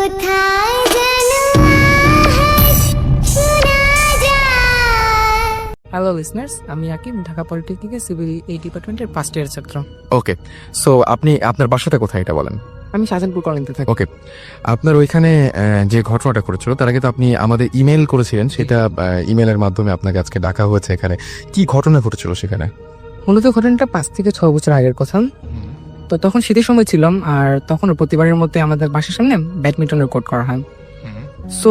কোথায় যেন আওয়াজ শোনা যায়। হ্যালো লিসনার্স, আমি আকিব, ঢাকা পলিটেকনিকের সিভিল এই ডিপার্টমেন্টের ফার্স্ট ইয়ার ছাত্র। ওকে, সো আপনি আপনার বাসাটা কোথায় এটা বলেন। আমি শাহজাহানপুর কলোনিতে থাকি। ওকে, আপনার ওইখানে যে ঘটনাটা ঘটেছিল তার আগে তো আপনি আমাদের ইমেল করেছিলেন, সেটা ইমেলের মাধ্যমে আপনাকে আজকে ডাকা হয়েছে এখানে। কি ঘটনা ঘটেছিল সেখানে? মূলত ঘটনাটা 5 থেকে 6 বছর আগের কথা। তো তখন শীতের সময় ছিলাম, আর তখন প্রতিবারের মধ্যে আমাদের বাসার সামনে ব্যাডমিন্টনের কোর্ট করা হয়। সো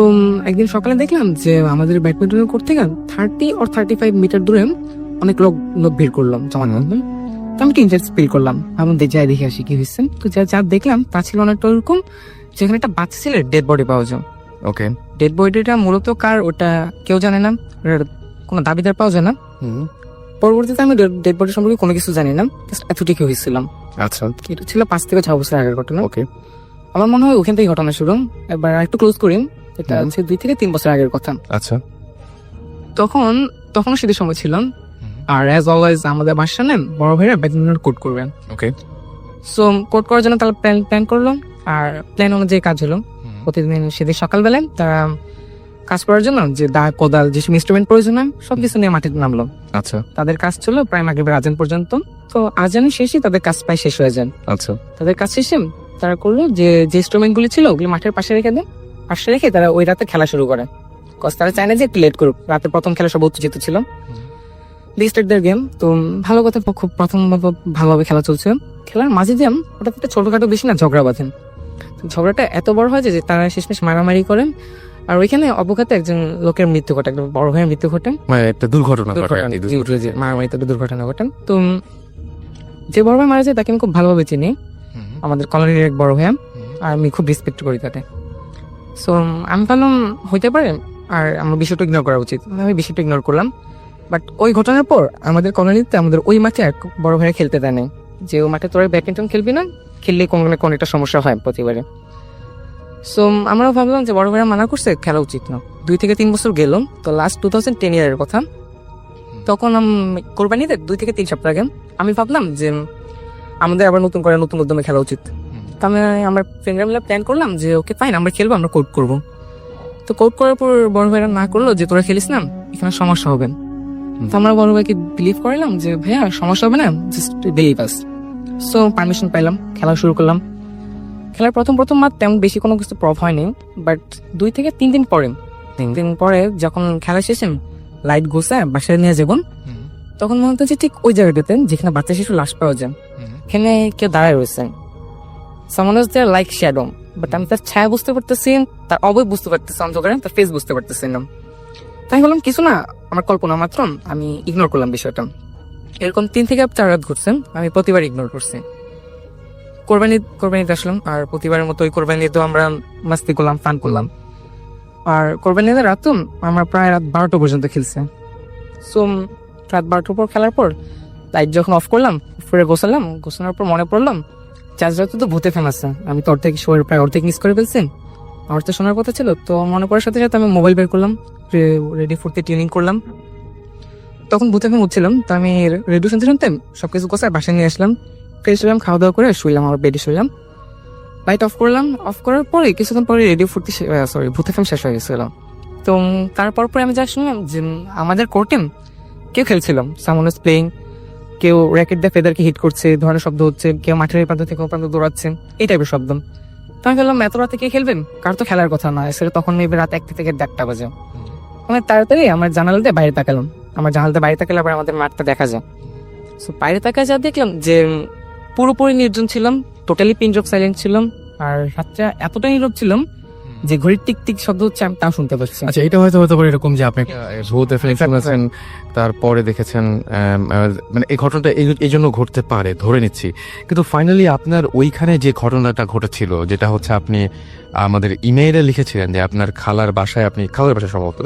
একদিন সকালে দেখলাম যে আমাদের ব্যাডমিন্টনের কোর্ট থেকে 30 or 35 মিটার দূরে অনেক লোক ভিড় করলাম জমা হলাম। তো আমি ইন্টারেস্ট ফিল করলাম, আমি যাই দেখে আসি কি হয়েছে। তো যা দেখলাম তা ছিল অনেকটা ওরকম, যেখানে একটা বাচ্চা ছেলের ডেড বডি পাওয়া যায়। ওকে, ডেড বডিটা মূলত কার ওটা কেউ জানে না, ওটার কোনো দাবিদার পাওয়া যায় না। পরবর্তীতে আমি ডেড বডি সম্পর্কে কোনো কিছু জানি না, জাস্ট এতটুকু হয়েছিলাম। আচ্ছা, এটা ছিল 5 থেকে 6 বছর আগের ঘটনা। ওকে, আমার মনে হয় ওখান থেকে ঘটনা শুরু। এবার একটু ক্লোজ করি, এটা হচ্ছে 2 থেকে 3 বছর আগের কথা। আচ্ছা, তখন শীতের সময় ছিলাম, আর অ্যাজ অলওয়েজ আমাদের বাসার সামনে বড় ভাইরা ব্যাডমিন্টন কোর্ট করবেন। ওকে, সো কোর্ট করার জন্য তারা প্ল্যান করলো, আর প্ল্যান অনুযায়ী কাজ হলো। প্রতিদিন সেদিন সকালবেলায় তারা কাজ করার জন্য যে দা কোদাল যেসব ইনস্ট্রুমেন্ট প্রয়োজন হয় সবকিছু নিয়ে মাঠে নামলো। আচ্ছা, তাদের কাজ ছিল প্রায় মাগরিবের আজান পর্যন্ত। তো আজানের শেষে তাদের কাজ প্রায় শেষ হয়ে যায়। আচ্ছা, তাদের কাজ শেষে তারা করলো যে ইনস্ট্রুমেন্ট গুলি ছিল ওগুলি মাঠের পাশে রেখে দেয়। পাশে রেখে তারা ওই রাতে খেলা শুরু করে, কজ তারা চায় না যে একটু লেট করুক। রাতের প্রথম খেলা সব উত্তেজিত ছিল, দি স্টার্ট দেয়ার গেম। তো ভালো কথা, খুব প্রথম ভালোভাবে খেলা চলছে। খেলার মাঝে দিয়ে ওটা একটা ছোটখাটো বেশি না ঝগড়া বাঁধেন। ঝগড়াটা এত বড় হয় যে তারা শেষমেশ মারামারি করেন, আর ওইখানে অবগত একজন লোকের মৃত্যু ঘটে, একদম বড় ভাইয়ের মৃত্যু ঘটে। মানে একটা দুর্ঘটনা মারামারিতে একটা দুর্ঘটনা ঘটেন। তো যে বড় ভাই মারা যায় তাকে আমি খুব ভালোভাবে চিনি, আমাদের কলোনির এক বড় ভাই, আর আমি খুব রেসপেক্ট করি তাকে। সো আমি ভাবলাম হইতে পারে, আর আমার বিষয়টা ইগনোর করা উচিত, আমি বিষয়টা ইগনোর করলাম। বাট ওই ঘটনার পর আমাদের কলোনিতে আমাদের ওই মাঠে এক বড় ভাইয়া খেলতে দেয় নাই, যে ওই মাঠে তোরা ব্যাডমিন্টন খেলবি না, খেললে কোনো না কোনো একটা সমস্যা হয় প্রতিবারে। সো আমরাও ভাবলাম যে বড় ভাইয়া মানা করছে, খেলা উচিত না। 2 থেকে 3 বছর গেল, তো লাস্ট 2010 ইয়ারের কথা। তখন কোরবানিতে 2 থেকে 3 সপ্তাহ আগে আমি ভাবলাম যে আমাদের আবার নতুন উদ্যমে খেলা উচিত। তো আমরা ফ্রেন্ডরা মিলে প্ল্যান করলাম যে ওকে ফাইন, আমরা খেলবো, আমরা কোর্ট করবো। তো কোর্ট করার পর বড় ভাইরা না করলো যে তোরা খেলিস না, এখানে সমস্যা হবে। তো আমরা বড় ভাইকে বিলিভ করালাম যে ভাইয়া সমস্যা হবে না, জাস্ট বিলিভ আস। সো পারমিশন পাইলাম, খেলা শুরু করলাম। খেলার প্রথম মাঠ তেমন বেশি কোনো কিছু প্রভাব হয়নি, বাট 2 থেকে 3 দিন পরে যখন খেলা শেষে লাইট ঘুষে বাসায় নিয়ে যাবেন, তখন মনে হচ্ছে ঠিক ওই জায়গাটাতে যেখানে বাচ্চা শিশু লাশ পাওয়া যায়, এখানে কেউ দাঁড়ায় রয়েছে। সামনে লাইক শ্যাডো, বাট আমি তার ছায়া বুঝতে পারতেছি, তার অবয় বুঝতে পারতেছি, অন্ধকারে তার ফেস বুঝতে পারতেছি না। তাই বললাম কিছু না, আমার কল্পনা মাত্র, আমি ইগনোর করলাম বিষয়টা। এরকম 3 থেকে 4 রাত ঘুরছে, আমি প্রতিবার ইগনোর করছি। কোরবানিতে আসলাম, আর প্রতিবারের মতো ওই কোরবানিতেও আমরা মাস্তি করলাম, ফান করলাম। আর কোরবানিতে রাত আমরা প্রায় রাত 12টা পর্যন্ত খেলছে। সো রাত 12টার পর খেলার পর লাইট যখন অফ করলাম, ফিরে গোছানোর পর মনে পড়লাম চার্জারটা তো ভূতে ফ্যান আছে, আমি তো প্রায় অর্ধেক মিস করে ফেলছি। আমার তো শোনার কথা ছিল, তো মনে পড়ার সাথে সাথে আমি মোবাইল বের করলাম, রেডি ফোরতে টিউনিং করলাম। তখন ভূতে ফ্যান উঠছিলাম, তো আমি রেডিও শুনতে সবকিছু গোছায় বাসায় নিয়ে আসলাম, ফ্রেশ হলাম, খাওয়া দাওয়া করে শুইলাম, আমার বেডে শুইলাম। লাইট অফ করলাম, অফ করার পরে কিছুক্ষণ পরে ভূতে ফ্যান শেষ হয়ে গেছিল। তো তারপর আমি যা শুনলাম যে আমাদের কোর্টে কেউ খেলছিলাম, সামন ইজ প্লেইং, কেউ র্যাকেট দিয়ে ফেদারকে হিট করছে, ধরনের শব্দ হচ্ছে, কেউ মাঠের এই প্রান্ত থেকে ও প্রান্ত দৌড়াচ্ছে, এই টাইপের শব্দ। তো আমি বললাম এত রাতে কে খেলবেন, কার তো খেলার কথা না, সেটা তখন মেবি রাত 1 থেকে 1:30 বাজে। আমি তাড়াতাড়ি আমার জানালাতে বাইরে তাকালাম, আবার আমাদের মাঠটা দেখা যায়। সো বাইরে তাকায় যা দেখলাম যে পুরোপুরি নির্জন ছিলাম, টোটালি পিন ড্রপ সাইলেন্ট ছিলাম, আর রাতটা এতটাই নীরব ছিলাম যে ঘড়ির টিক টিক শব্দ হচ্ছে আমি তাও শুনতে পাচ্ছি। আচ্ছা, এটা হয়তো হতে পারে এরকম যে আপনি ভূত শুনেছেন, তারপরে দেখেছেন, মানে এই ঘটনাটা এই জন্য ঘটতে পারে ধরে নিচ্ছি। কিন্তু ফাইনালি আপনার ওইখানে যে ঘটনাটা ঘটেছিল, যেটা হচ্ছে আপনি আমাদের ইমেইলে লিখেছিলেন যে আপনার খালার বাসায় সম্ভবত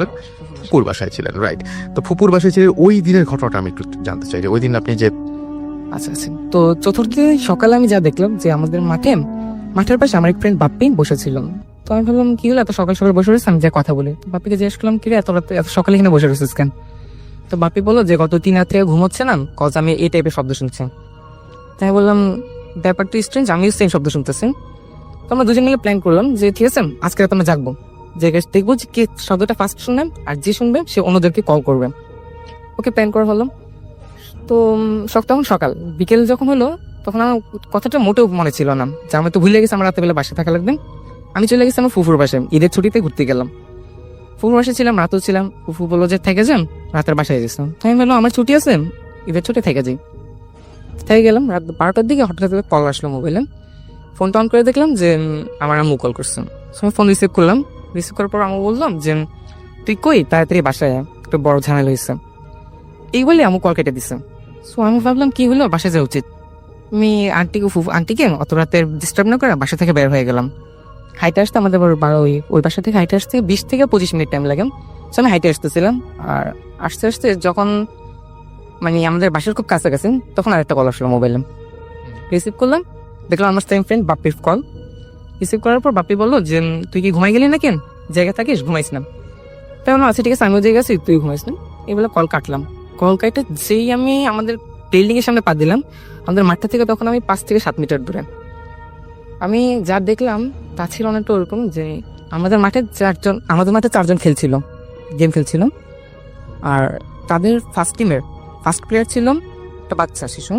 ফুপুর বাসায় ছিলেন, রাইট? তো ফুপুর বাসায় ছিলেন, ওই দিনের ঘটনাটা আমি একটু জানতে চাই, যে ওই দিন আপনি যে আচ্ছা, তো চতুর্থ দিন সকালে আমি যা দেখলাম যে আমাদের মাঠের পাশে আমার এক ফ্রেন্ড বাপ্পি বসেছিলাম। তো আমি ভাবলাম কি হলো, এত সকাল বসে রয়েছে, আমি যা কথা বলি। বাপ্পিকে জিজ্ঞেস করলাম কি রে এত সকালে এখানে বসে রয়েছিস কেন? তো বাপ্পি বললো যে গত 3 রাত থেকে ঘুমোচ্ছে না, কজ আমি এই টাইপের শব্দ শুনছি। তাই বললাম ব্যাপারটা স্ট্রেঞ্জ, আমিও সেম শব্দ শুনতেছি। তো আমরা দুজন মিলে প্ল্যান করলাম যে ঠিক আছে আজকে রাতে আমরা জাগবো, জেগে দেখবো যে কে শব্দটা ফার্স্ট শুনবেন, আর যে শুনবে সে অন্যদেরকে কল করবে। ওকে প্ল্যান করা হলো। তো তখন সকাল বিকেল যখন হলো তখন আমার কথাটা মোটেও মনে ছিল না, যে আমি তো ভুলে গেছি আমার রাতে বেলা বাসায় থাকা লাগবে। আমি চলে গেছি আমার ফুফুর বাসায়, ঈদের ছুটিতে ঘুরতে গেলাম। ফুফুর বাসায় ছিলাম, রাতেও ছিলাম। ফুফু বললো যে থেকে যান, রাতের বাসায় গেছিলাম। তো আমি বললাম আমার ছুটি আছে, ঈদের ছুটি থেকে যাই। থেকে গেলাম। রাত 12টার দিকে হঠাৎ করে কল আসলো মোবাইলে। ফোনটা অন করে দেখলাম যে আমার আম্মু কল করছেন। আমি ফোন রিসিভ করলাম। রিসিভ করার পর আম্মু বললাম যে তুই কই, তাড়াতাড়ি বাসায় আয়, একটু বড় ঝামেলা হয়েছে। এই বলে আম্মু কল কেটে দিছে। সো আমি ভাবলাম কি হলো, বাসায় যাওয়া উচিত। আমি আন্টিকে অত রাতে ডিস্টার্ব না করে বাসা থেকে বের হয়ে গেলাম। হাইটে আসতে আমাদের ওই বাসা থেকে হাইটে আসতে 20 থেকে 25 মিনিট টাইম লাগে। সো আমি হাইটে আসতেছিলাম, আর আস্তে আস্তে যখন মানে আমাদের বাসার খুব কাছাকাছি তখন আরেকটা কল আসলো মোবাইলে। রিসিভ করলাম, দেখলাম আমার সেম ফ্রেন্ড বাপ্পির কল। রিসিভ করার পর বাপ্পি বললো যে তুই কি ঘুমাই গেলি না, কেন জায়গা থাকিস, ঘুমাইস না? তাই বললাম আচ্ছা ঠিক আছে, আমিও জায়গা আছি, তুই ঘুমাইস না। এগুলো কল কাটলাম। কল কাটে যেই আমি আমাদের বিল্ডিং এর সামনে পা দিলাম, আমাদের মাঠটা থেকে তখন আমি 5 থেকে 7 মিটার দূরে। আমি যা দেখলাম তা ছিল অনেকটা ওরকম যে আমাদের মাঠে 4জন খেলছিল, গেম খেলছিল। আর তাদের ফার্স্ট টিমের ফার্স্ট প্লেয়ার ছিল একটা বাচ্চা শিশু,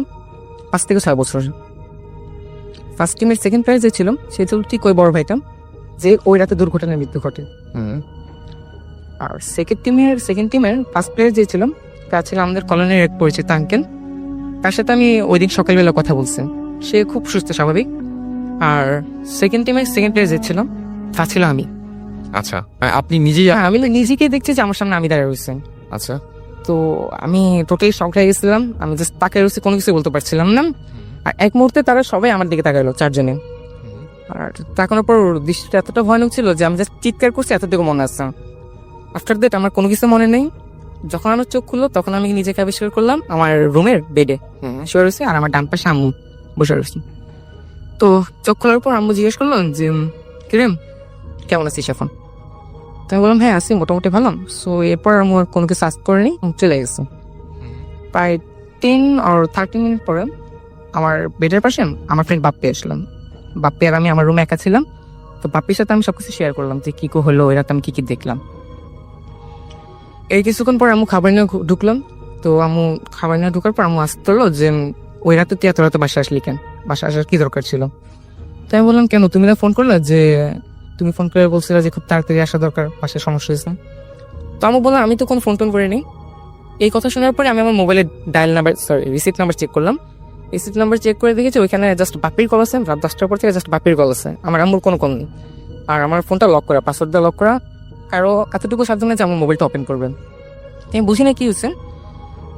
5 থেকে 6 বছর। ফার্স্ট টিমের সেকেন্ড প্লেয়ার যে ছিল সে ছিল ঠিক ওই বড় ভাইটা যে ওই রাতে দুর্ঘটনায় মৃত্যু ঘটে। আর সেকেন্ড টিমের ফার্স্ট প্লেয়ার যে ছিল তা ছিল আমাদের কলোনির এক পরিচিত আঙ্কেল। তার সাথে আমি ওই দিন সকালবেলা কথা বলছি, সে খুব সুস্থ স্বাভাবিক। আর সেকেন্ড টিমের সেকেন্ড প্লেয়ার যে ছিল তা ছিল আমি। আচ্ছা, আপনি নিজেই আমি নিজেকে দেখছি যে আমার সামনে আমি দাঁড়িয়ে রয়েছি। আচ্ছা, তো আমি টোটালি শক হয়ে গেছিলাম। আমি জাস্ট তাকিয়ে রয়েছি, কোনো কিছু বলতে পারছিলাম না। আর এক মুহূর্তে তারা সবাই আমার দিকে তাকাইলো, 4 জনে। আর তাকানোর পর দৃষ্টিটা এতটা ভয়ানক ছিল যে আমি জাস্ট চিৎকার করছি, এতটুকু মনে আছে। আফটার দ্যাট আমার কোনো কিছু মনে নেই। যখন আমার চোখ খুললো তখন আমি নিজেকে আবিষ্কার করলাম আমার রুমের বেডে শুয়ে রয়েছে, আর আমার ডান পাশে আম্মু বসে রয়েছে। তো চোখ খোলার পর আম্মু জিজ্ঞেস করলো যে কিরেম কেমন আছিস এখন? তো আমি বললাম হ্যাঁ আছি, মোটামুটি ভালো। সো এরপর আম্মু আর কোনো কিছু আস্ক করেনি, চলে গেছে। প্রায় 10 or 30 মিনিট পরে আমার বেডের পাশে আমার ফ্রেন্ড বাপ্পি আসলাম। বাপ্পি আর আমি আমার রুমে একা ছিলাম। তো বাপ্পির সাথে আমি সবকিছু শেয়ার করলাম যে কি হলো ওই রাতে আমি কি দেখলাম। এই কিছুক্ষণ পর আম্মু খাবার নিয়ে ঢুকলাম। তো আম্মু খাবার নিয়ে ঢুকার পর আম্মু আসতে হলো যে ওই রাতে তুই এত রাতে বাসা আসলি কেন, বাসা আসার কি দরকার ছিল? তো আমি বললাম কেন, তুমি না ফোন করলে, যে তুমি ফোন করে বলছিলে যে খুব তাড়াতাড়ি আসা দরকার, বাসায় সমস্যা হয়েছে। তো আম্মু বললাম আমি তো কোনো ফোন টোন করিনি। এই কথা শোনার পরে আমি আমার মোবাইলে রিসিপ্ট নাম্বার চেক করলাম। রিসিপ্ট নাম্বার চেক করে দেখেছি ওইখানে জাস্ট বাপ্পির কল আছে, রাত 10টার পর থেকে জাস্ট বাপ্পির কল আছে, আমার আম্মুর কোনো কল নেই। আর আমার ফোনটা লক করা, পাসওয়ার্ড দিয়ে লক করা। আরও এতটুকু সাবধানে যে আমার মোবাইলটা ওপেন করবেন। আমি বুঝি না কি হয়েছে।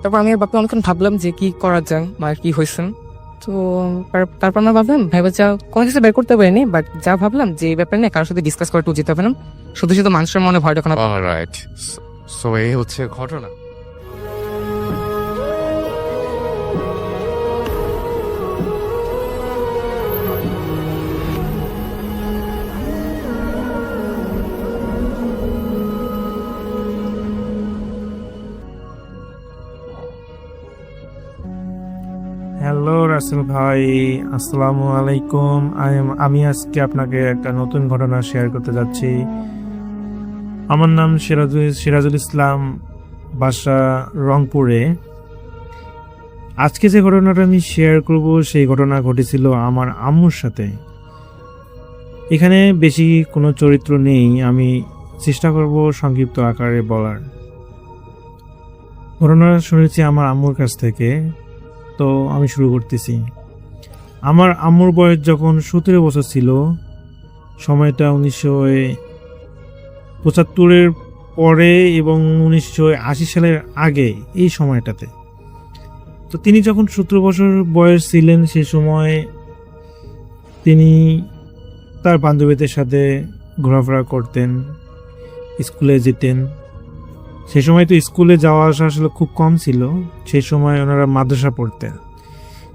তারপর আমি আর বাপ্পি অনেকক্ষণ ভাবলাম যে কি করা যায় বা কি হয়েছে। তো তারপর আমরা ভাবলাম যা কোনো কিছু বের করতে পারিনি, বাট যা ভাবলাম যে এই ব্যাপারে নিয়ে কারোর সাথে ডিসকাস করাটা উচিত হবে না, শুধু শুধু মানুষের মনে ভয় দেখানো। অলরাইট, সো এই হচ্ছে ঘটনা। হ্যালো রাসেল ভাই, আসসালামু আলাইকুম। আমি আজকে আপনাকে একটা নতুন ঘটনা শেয়ার করতে যাচ্ছি। আমার নাম সিরাজুল ইসলাম, বাসা রংপুরে। আজকে যে ঘটনাটা আমি শেয়ার করব সেই ঘটনা ঘটেছিল আমার আম্মুর সাথে। এখানে বেশি কোনো চরিত্র নেই, আমি চেষ্টা করব সংক্ষিপ্ত আকারে বলার। ঘটনা শুনেছি আমার আম্মুর কাছ থেকে, তো আমি শুরু করতেছি। আমার আম্মুর বয়স যখন 17 বছর ছিল, সময়টা 1975-এর পরে এবং 1980 সালের আগে, এই সময়টাতে। তো তিনি যখন 17 বছর বয়স ছিলেন সে সময় তিনি তার বান্ধবীদের সাথে ঘোরাফেরা করতেন, স্কুলে যেতেন। সে সময় তো স্কুলে যাওয়া আসা আসলে খুব কম ছিল, সেই সময় ওনারা মাদ্রাসা পড়তেন।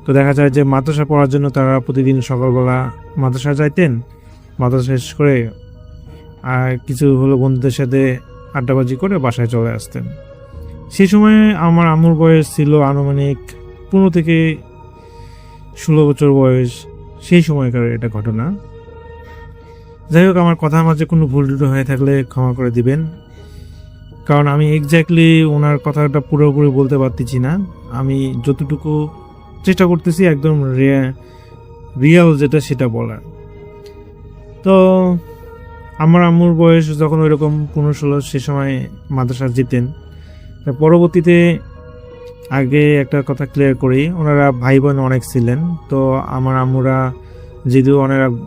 তো দেখা যায় যে মাদ্রাসা পড়ার জন্য তারা প্রতিদিন সকালবেলা মাদ্রাসা যাইতেন, মাদ্রাসা শেষ করে আর কিছু হলো বন্ধুদের সাথে আড্ডাবাজি করে বাসায় চলে আসতেন। সেই সময় আমার আম্মুর বয়স ছিল আনুমানিক 15 থেকে 16 বছর বয়স, সেই সময়কার এটা ঘটনা। যাই হোক, আমার কথার মাঝে কোনো ভুল টুটো হয়ে থাকলে ক্ষমা করে দিবেন, কারণ আমি এক্স্যাক্টলি ওনার কথাটা পুরোপুরি বলতে পারতেছি না। আমি যতটুকু চেষ্টা করতেছি একদম রিয়াল যেটা সেটা বলার। তো আমার আম্মুর বয়স যখন ওইরকম 15-16, সে সময় মাদ্রাসা যেতেন। পরবর্তীতে আগে একটা কথা ক্লিয়ার করি, ওনারা ভাই বোন অনেক ছিলেন। তো আমার আম্মুরা যেহেতু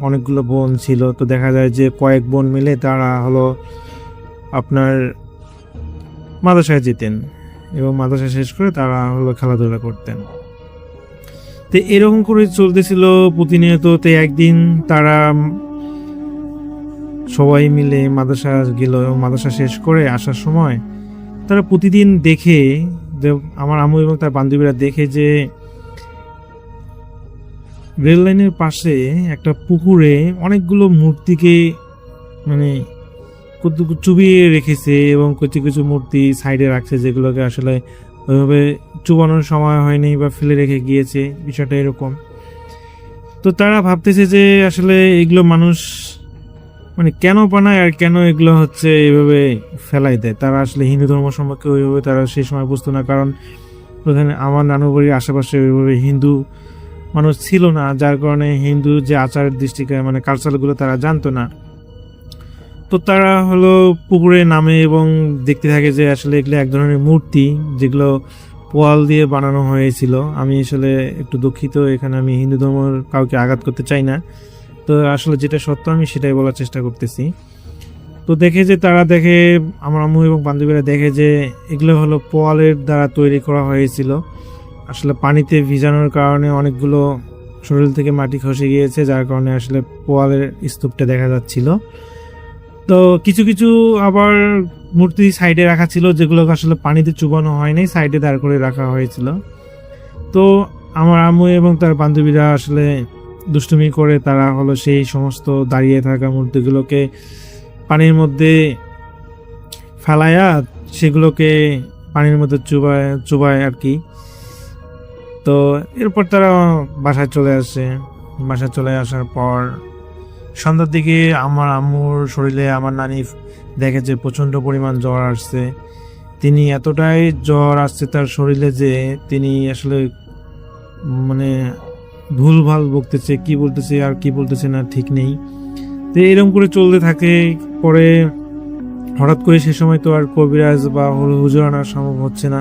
অনেকগুলো বোন ছিল, তো দেখা যায় যে কয়েক বোন মিলে তারা হলো আপনার মাদ্রাসায় যেতেন এবং মাদ্রাসা শেষ করে তারা হলো খেলাধুলা করতেন। তো এরকম করে চলতেছিল প্রতিনিয়ত। তো একদিন তারা সবাই মিলে মাদ্রাসা গেল এবং মাদ্রাসা শেষ করে আসার সময় তারা প্রতিদিন দেখে যে আমার আম্মু এবং তার বান্ধবীরা দেখে যে রেল লাইনের পাশে একটা পুকুরে অনেকগুলো মূর্তিকে মানে চুবিয়ে রেখেছে এবং কিছু কিছু মূর্তি সাইডে রাখছে, যেগুলোকে আসলে ওইভাবে চুবানোর সময় হয়নি বা ফেলে রেখে গিয়েছে, বিষয়টা এরকম। তো তারা ভাবতেছে যে আসলে এগুলো মানুষ মানে কেন বানায় আর কেন এগুলো হচ্ছে এইভাবে ফেলাই দেয়। তারা আসলে হিন্দু ধর্ম সম্পর্কে ওইভাবে তারা সেই সময় বুঝতো না, কারণ ওখানে আমার নানুর বাড়ির আশেপাশে ওইভাবে হিন্দু মানুষ ছিল না, যার কারণে হিন্দু যে আচারের দৃষ্টিকে মানে কালচারগুলো তারা জানতো না। তো তারা হলো পুকুরে নামে এবং দেখতে থাকে যে আসলে এগুলো এক ধরনের মূর্তি, যেগুলো পোয়াল দিয়ে বানানো হয়েছিল। আমি আসলে একটু দুঃখিত, এখানে আমি হিন্দু ধর্মের কাউকে আঘাত করতে চাই না, তো আসলে যেটা সত্য আমি সেটাই বলার চেষ্টা করতেছি। তো দেখে যে তারা দেখে, আমার আম্মু এবং বান্ধবীরা দেখে যে এগুলো হলো পোয়ালের দ্বারা তৈরি করা হয়েছিল। আসলে পানিতে ভিজানোর কারণে অনেকগুলো শরীর থেকে মাটি খসে গিয়েছে, যার কারণে আসলে পোয়ালের স্তূপটা দেখা যাচ্ছিল। তো কিছু কিছু আবার মূর্তি সাইডে রাখা ছিল, যেগুলো আসলে পানিতে চুবানো হয়নি, সাইডে দাঁড় করে রাখা হয়েছিল। তো আমার আম্মু এবং তার বান্ধবীরা আসলে দুষ্টুমি করে তারা হলো সেই সমস্ত দাঁড়িয়ে থাকা মূর্তিগুলোকে পানির মধ্যে ফেলায়া সেগুলোকে পানির মধ্যে চুবায় আর কি। তো এরপর তারা বাসায় চলে আসে। বাসায় চলে আসার পর সন্ধ্যার দিকে আমার আম্মুর শরীরে আমার নানি দেখে যে প্রচণ্ড পরিমাণ জ্বর আসছে। তিনি এতটাই জ্বর আসছে তার শরীরে যে তিনি আসলে মানে ভুলভাল বকতেছে, কি বলতেছে আর কি বলতেছে না ঠিক নেই। তো এরকম করে চলতে থাকে। পরে হঠাৎ করে সে সময় তো আর কবিরাজ বা হুজুর আনা সম্ভব হচ্ছে না।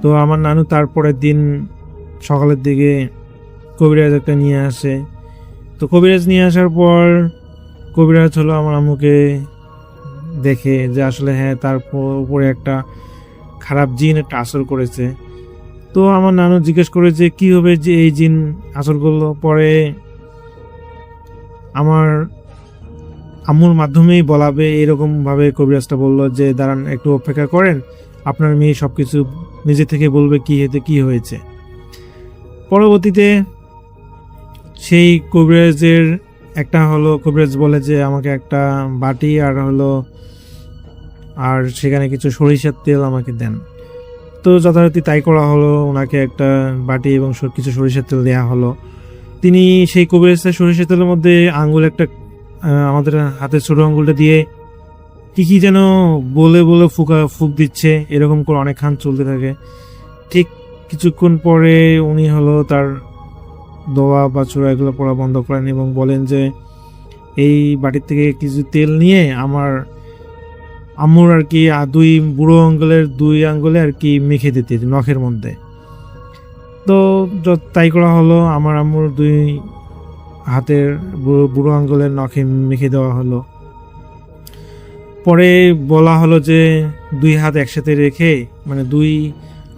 তো আমার নানু তারপরের দিন সকালের দিকে কবিরাজ একটা নিয়ে আসে। তো কবিরাজ নিয়ে আসার পর কবিরাজ হলো আমার আম্মুকে দেখে যে আসলে হ্যাঁ তার উপরে একটা খারাপ জিন একটা আসর করেছে। তো আমার নানু জিজ্ঞেস করে যে কি হবে যে এই জিন আসর করলো। পরে আমার আম্মুর মাধ্যমেই বলাবে এরকম ভাবে কবিরাজটা বললো যে দাঁড়ান একটু অপেক্ষা করেন, আপনার মেয়ে সবকিছু নিজে থেকে বলবে কি হেতে কি হয়েছে। পরবর্তীতে সেই কবিরাজের একটা হলো কবিরাজ বলে যে আমাকে একটা বাটি আর সেখানে কিছু সরিষার তেল আমাকে দেন। তো যথারীতি তাই করা হলো, ওনাকে একটা বাটি এবং কিছু সরিষার তেল দেওয়া হলো। তিনি সেই কবিরাজের সরিষার তেলের মধ্যে আঙ্গুল একটা আমাদের হাতের ছোট আঙ্গুলটা দিয়ে কি যেন বলে বলে ফুক দিচ্ছে, এরকম করে অনেকক্ষণ চলতে থাকে। ঠিক কিছুক্ষণ পরে উনি হলো তার দোয়া বা চূড়া এগুলো পড়া বন্ধ করেন এবং বলেন যে এই বাটির থেকে কিছু তেল নিয়ে আমার আম্মুর আর কি দুই বুড়ো আঙ্গুলের 2 আঙ্গুলে আর কি মেখে দিতে নখের মধ্যে। তো তাই করা হলো, আমার আম্মুর 2 হাতের বুড়ো আঙ্গুলের নখে মেখে দেওয়া হলো। পরে বলা হলো যে 2 হাত একসাথে রেখে মানে 2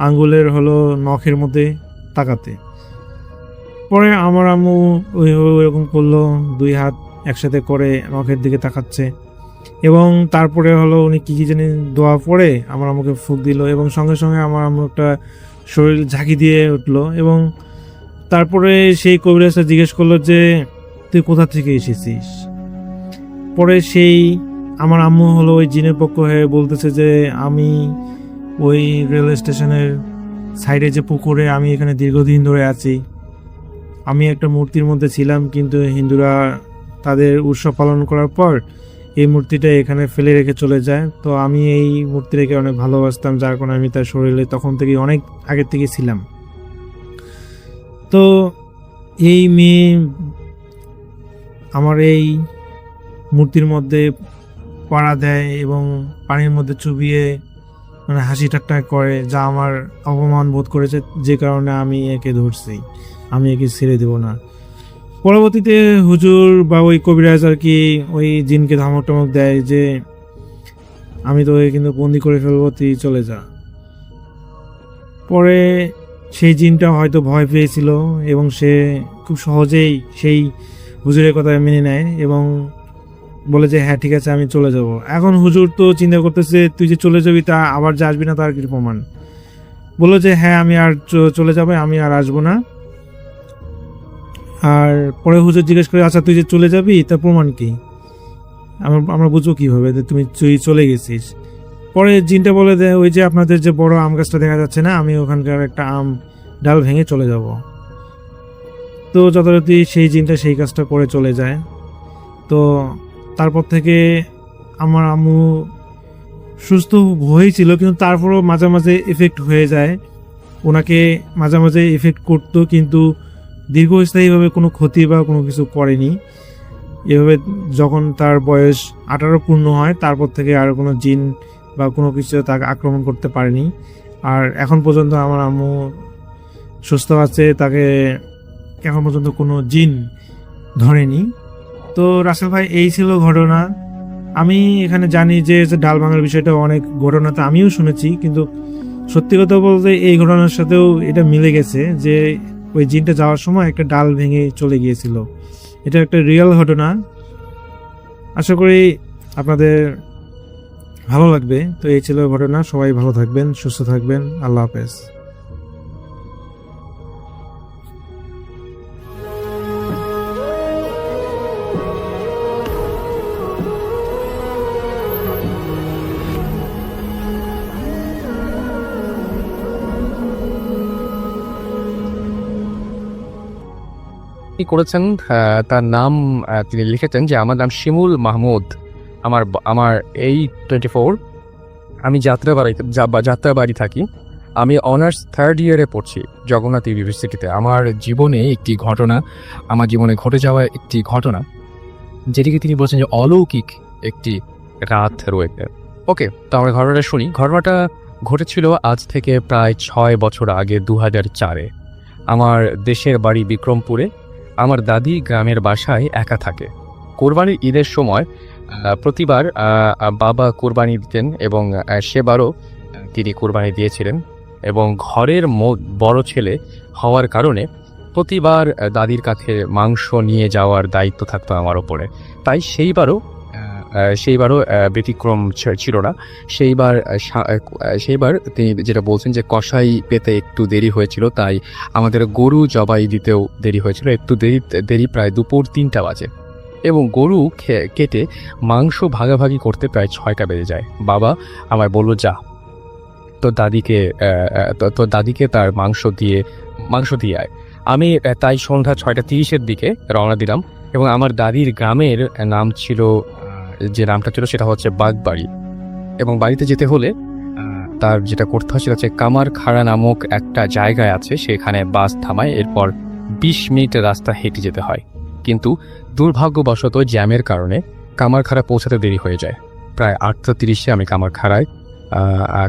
আঙ্গুলের হলো নখের মধ্যে তাকাতে। পরে আমার আম্মু ওইরকম করলো, 2 হাত একসাথে করে নখের দিকে তাকাচ্ছে এবং তারপরে হলো উনি কি জানি দোয়া পড়ে আমার আম্মুকে ফুঁক দিল এবং সঙ্গে সঙ্গে আমার আম্মু একটা শরীর ঝাঁকি দিয়ে উঠলো। এবং তারপরে সেই কবিরাজটা জিজ্ঞেস করলো যে তুই কোথা থেকে এসেছিস। পরে সেই আমার আম্মু হলো ওই জিনের পক্ষ হয়ে বলতেছে যে আমি ওই রেল স্টেশনের সাইডে যে পুকুরে আমি এখানে দীর্ঘদিন ধরে আছি। আমি একটা মূর্তির মধ্যে ছিলাম, কিন্তু হিন্দুরা তাদের উৎসব পালন করার পর এই মূর্তিটা এখানে ফেলে রেখে চলে যায়। তো আমি এই মূর্তিটাকে অনেক ভালোবাসতাম, যার কারণে আমি তার শরীরে তখন থেকে অনেক আগের থেকে ছিলাম। তো এই মেয়ে আমার এই মূর্তির মধ্যে পাড়া দেয় এবং পানির মধ্যে চুবিয়ে মানে হাসি ঠাট্টা করে, যা আমার অপমান বোধ করেছে, যে কারণে আমি একে ধরছি, আমি একে ছেড়ে দেব না। পরবর্তীতে হুজুর বা ওই কবিরাজ আর কি ওই জিনকে ধমক টমক দেয় যে আমি তো কিন্তু বন্দি করে ফেলবো, তুই চলে যা। পরে সেই জিনটা হয়তো ভয় পেয়েছিল এবং সে খুব সহজেই সেই হুজুরের কথা মেনে নেয় এবং বলে যে হ্যাঁ ঠিক আছে আমি চলে যাব। এখন হুজুর তো চিন্তা করতেছে তুই যে চলে যাবি তা আবার যে আসবি না তার কিছু প্রমাণ। বললো যে হ্যাঁ আমি আর চলে যাবে, আমি আর আসবো না। আর পরে হুজুর জিজ্ঞেস করে আচ্ছা তুই যে চলে যাবি তার প্রমাণ কি, আমরা বুঝবো কীভাবে যে তুই চলে গেছিস। পরে জিনটা বলে দেয় ওই যে আপনাদের যে বড় আম গাছটা দেখা যাচ্ছে না, আমি ওখানকার একটা আম ডাল ভেঙে চলে যাব। তো যথারীতি সেই জিনটা সেই কাজটা করে চলে যায়। তো তারপর থেকে আমার আম্মু সুস্থ হয়েছিল, কিন্তু তারপরও মাঝে মাঝে এফেক্ট হয়ে যায়, ওনাকে মাঝে মাঝে এফেক্ট করতো, কিন্তু দীর্ঘস্থায়ীভাবে কোনো ক্ষতি বা কোনো কিছু করেনি। এভাবে যখন তার বয়স 18 পূর্ণ হয় তারপর থেকে আর কোনো জিন বা কোনো কিছু তাকে আক্রমণ করতে পারেনি। আর এখন পর্যন্ত আমার আম্মু সুস্থ আছে, তাকে এখন পর্যন্ত কোনো জিন ধরেনি। তো রাসেল ভাই এই ছিল ঘটনা। আমি এখানে জানি যে ডাল ভাঙার বিষয়টা অনেক ঘটনা তো আমিও শুনেছি, কিন্তু সত্যি কথা বলতে এই ঘটনার সাথেও এটা মিলে গেছে যে ওই জিনটা যাওয়ার সময় একটা ডাল ভেঙে চলে গিয়েছিল। এটা একটা রিয়েল ঘটনা। আশা করি আপনাদের ভালো লাগবে। তো এই ছিল ঘটনা। সবাই ভালো থাকবেন, সুস্থ থাকবেন। আল্লাহ হাফেজ। কি করেছেন তার নাম তিনি লিখেছেন যে আমার নাম শিমুল মাহমুদ, আমার এই 24, আমি যাত্রাবাড়ি থাকি। আমি অনার্স 3rd ইয়ারে পড়ছি জগন্নাথ ইউনিভার্সিটিতে। আমার জীবনে ঘটে যাওয়া একটি ঘটনা, যেটিকে তিনি বলছেন যে অলৌকিক একটি রাত রয়েছে। ওকে, তো আমরা ঘটনাটা শুনি। ঘটনাটা ঘটেছিল আজ থেকে প্রায় 6 বছর আগে, 2004-এ। আমার দেশের বাড়ি বিক্রমপুরে। আমার দাদি গ্রামের বাসায় একা থাকে। কোরবানির ঈদের সময় প্রতিবার বাবা কোরবানি দিতেন এবং সেবারও তিনি কোরবানি দিয়েছিলেন। এবং ঘরের বড় ছেলে হওয়ার কারণে প্রতিবার দাদির কাছে মাংস নিয়ে যাওয়ার দায়িত্ব থাকতো আমার ওপরে। তাই সেইবারও ব্যতিক্রম ছিল না। সেইবার তিনি যেটা বলছেন যে কষাই পেতে একটু দেরি হয়েছিল, তাই আমাদের গরু জবাই দিতেও দেরি হয়েছিল। একটু দেরি প্রায় দুপুর 3টা বাজে এবং গরু কেটে মাংস ভাগাভাগি করতে প্রায় 6টা বেজে যায়। বাবা আমায় বলল যা তো দাদিকে তার মাংস দিয়ে আয়। আমি তাই সন্ধ্যা 6:30-এর দিকে রওনা দিলাম এবং আমার দাদির গ্রামের নাম ছিল, যে নামটা ছিল সেটা হচ্ছে বাগবাড়ি। এবং বাড়িতে যেতে হলে তার যেটা করতে হয় সেটা হচ্ছে কামারখাড়া নামক একটা জায়গায় আছে, সেখানে বাস থামায়। এরপর 20 মিনিটের রাস্তা হেঁটে যেতে হয়, কিন্তু দুর্ভাগ্যবশত জ্যামের কারণে কামারখাড়া পৌঁছাতে দেরি হয়ে যায়। প্রায় 8:30-এ আমি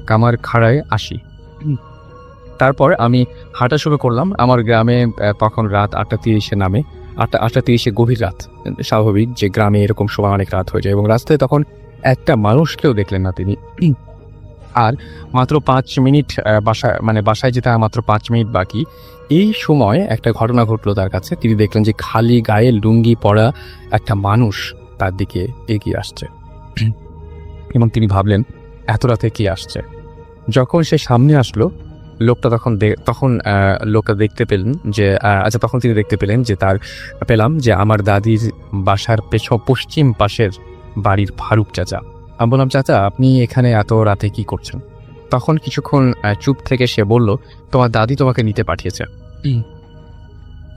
কামারখাড়ায় আসি। তারপর আমি হাঁটা শুরু করলাম। আমার গ্রামে তখন রাত 8:30-এ নামে। 8:30-এ গভীর রাত, স্বাভাবিক যে গ্রামে এরকম সময় অনেক রাত হয়ে যায়। এবং রাস্তায় তখন একটা মানুষকেও দেখলেন না তিনি। আর মাত্র 5 মিনিট বাসায় যেতে মাত্র 5 মিনিট বাকি। এই সময় একটা ঘটনা ঘটলো তার কাছে। তিনি দেখলেন যে খালি গায়ে লুঙ্গি পরা একটা মানুষ তার দিকে এগিয়ে আসছে এবং তিনি ভাবলেন এত রাতে কি আসছে। যখন সে সামনে আসলো, লোকটা তিনি দেখতে পেলেন যে আমার দাদির বাসার পশ্চিম পাশের বাড়ির ফারুক চাচা। আমি বললাম, চাচা আপনি এখানে এত রাতে কি করছেন? তখন কিছুক্ষণ চুপ থেকে সে বলল, তোমার দাদি তোমাকে নিতে পাঠিয়েছে।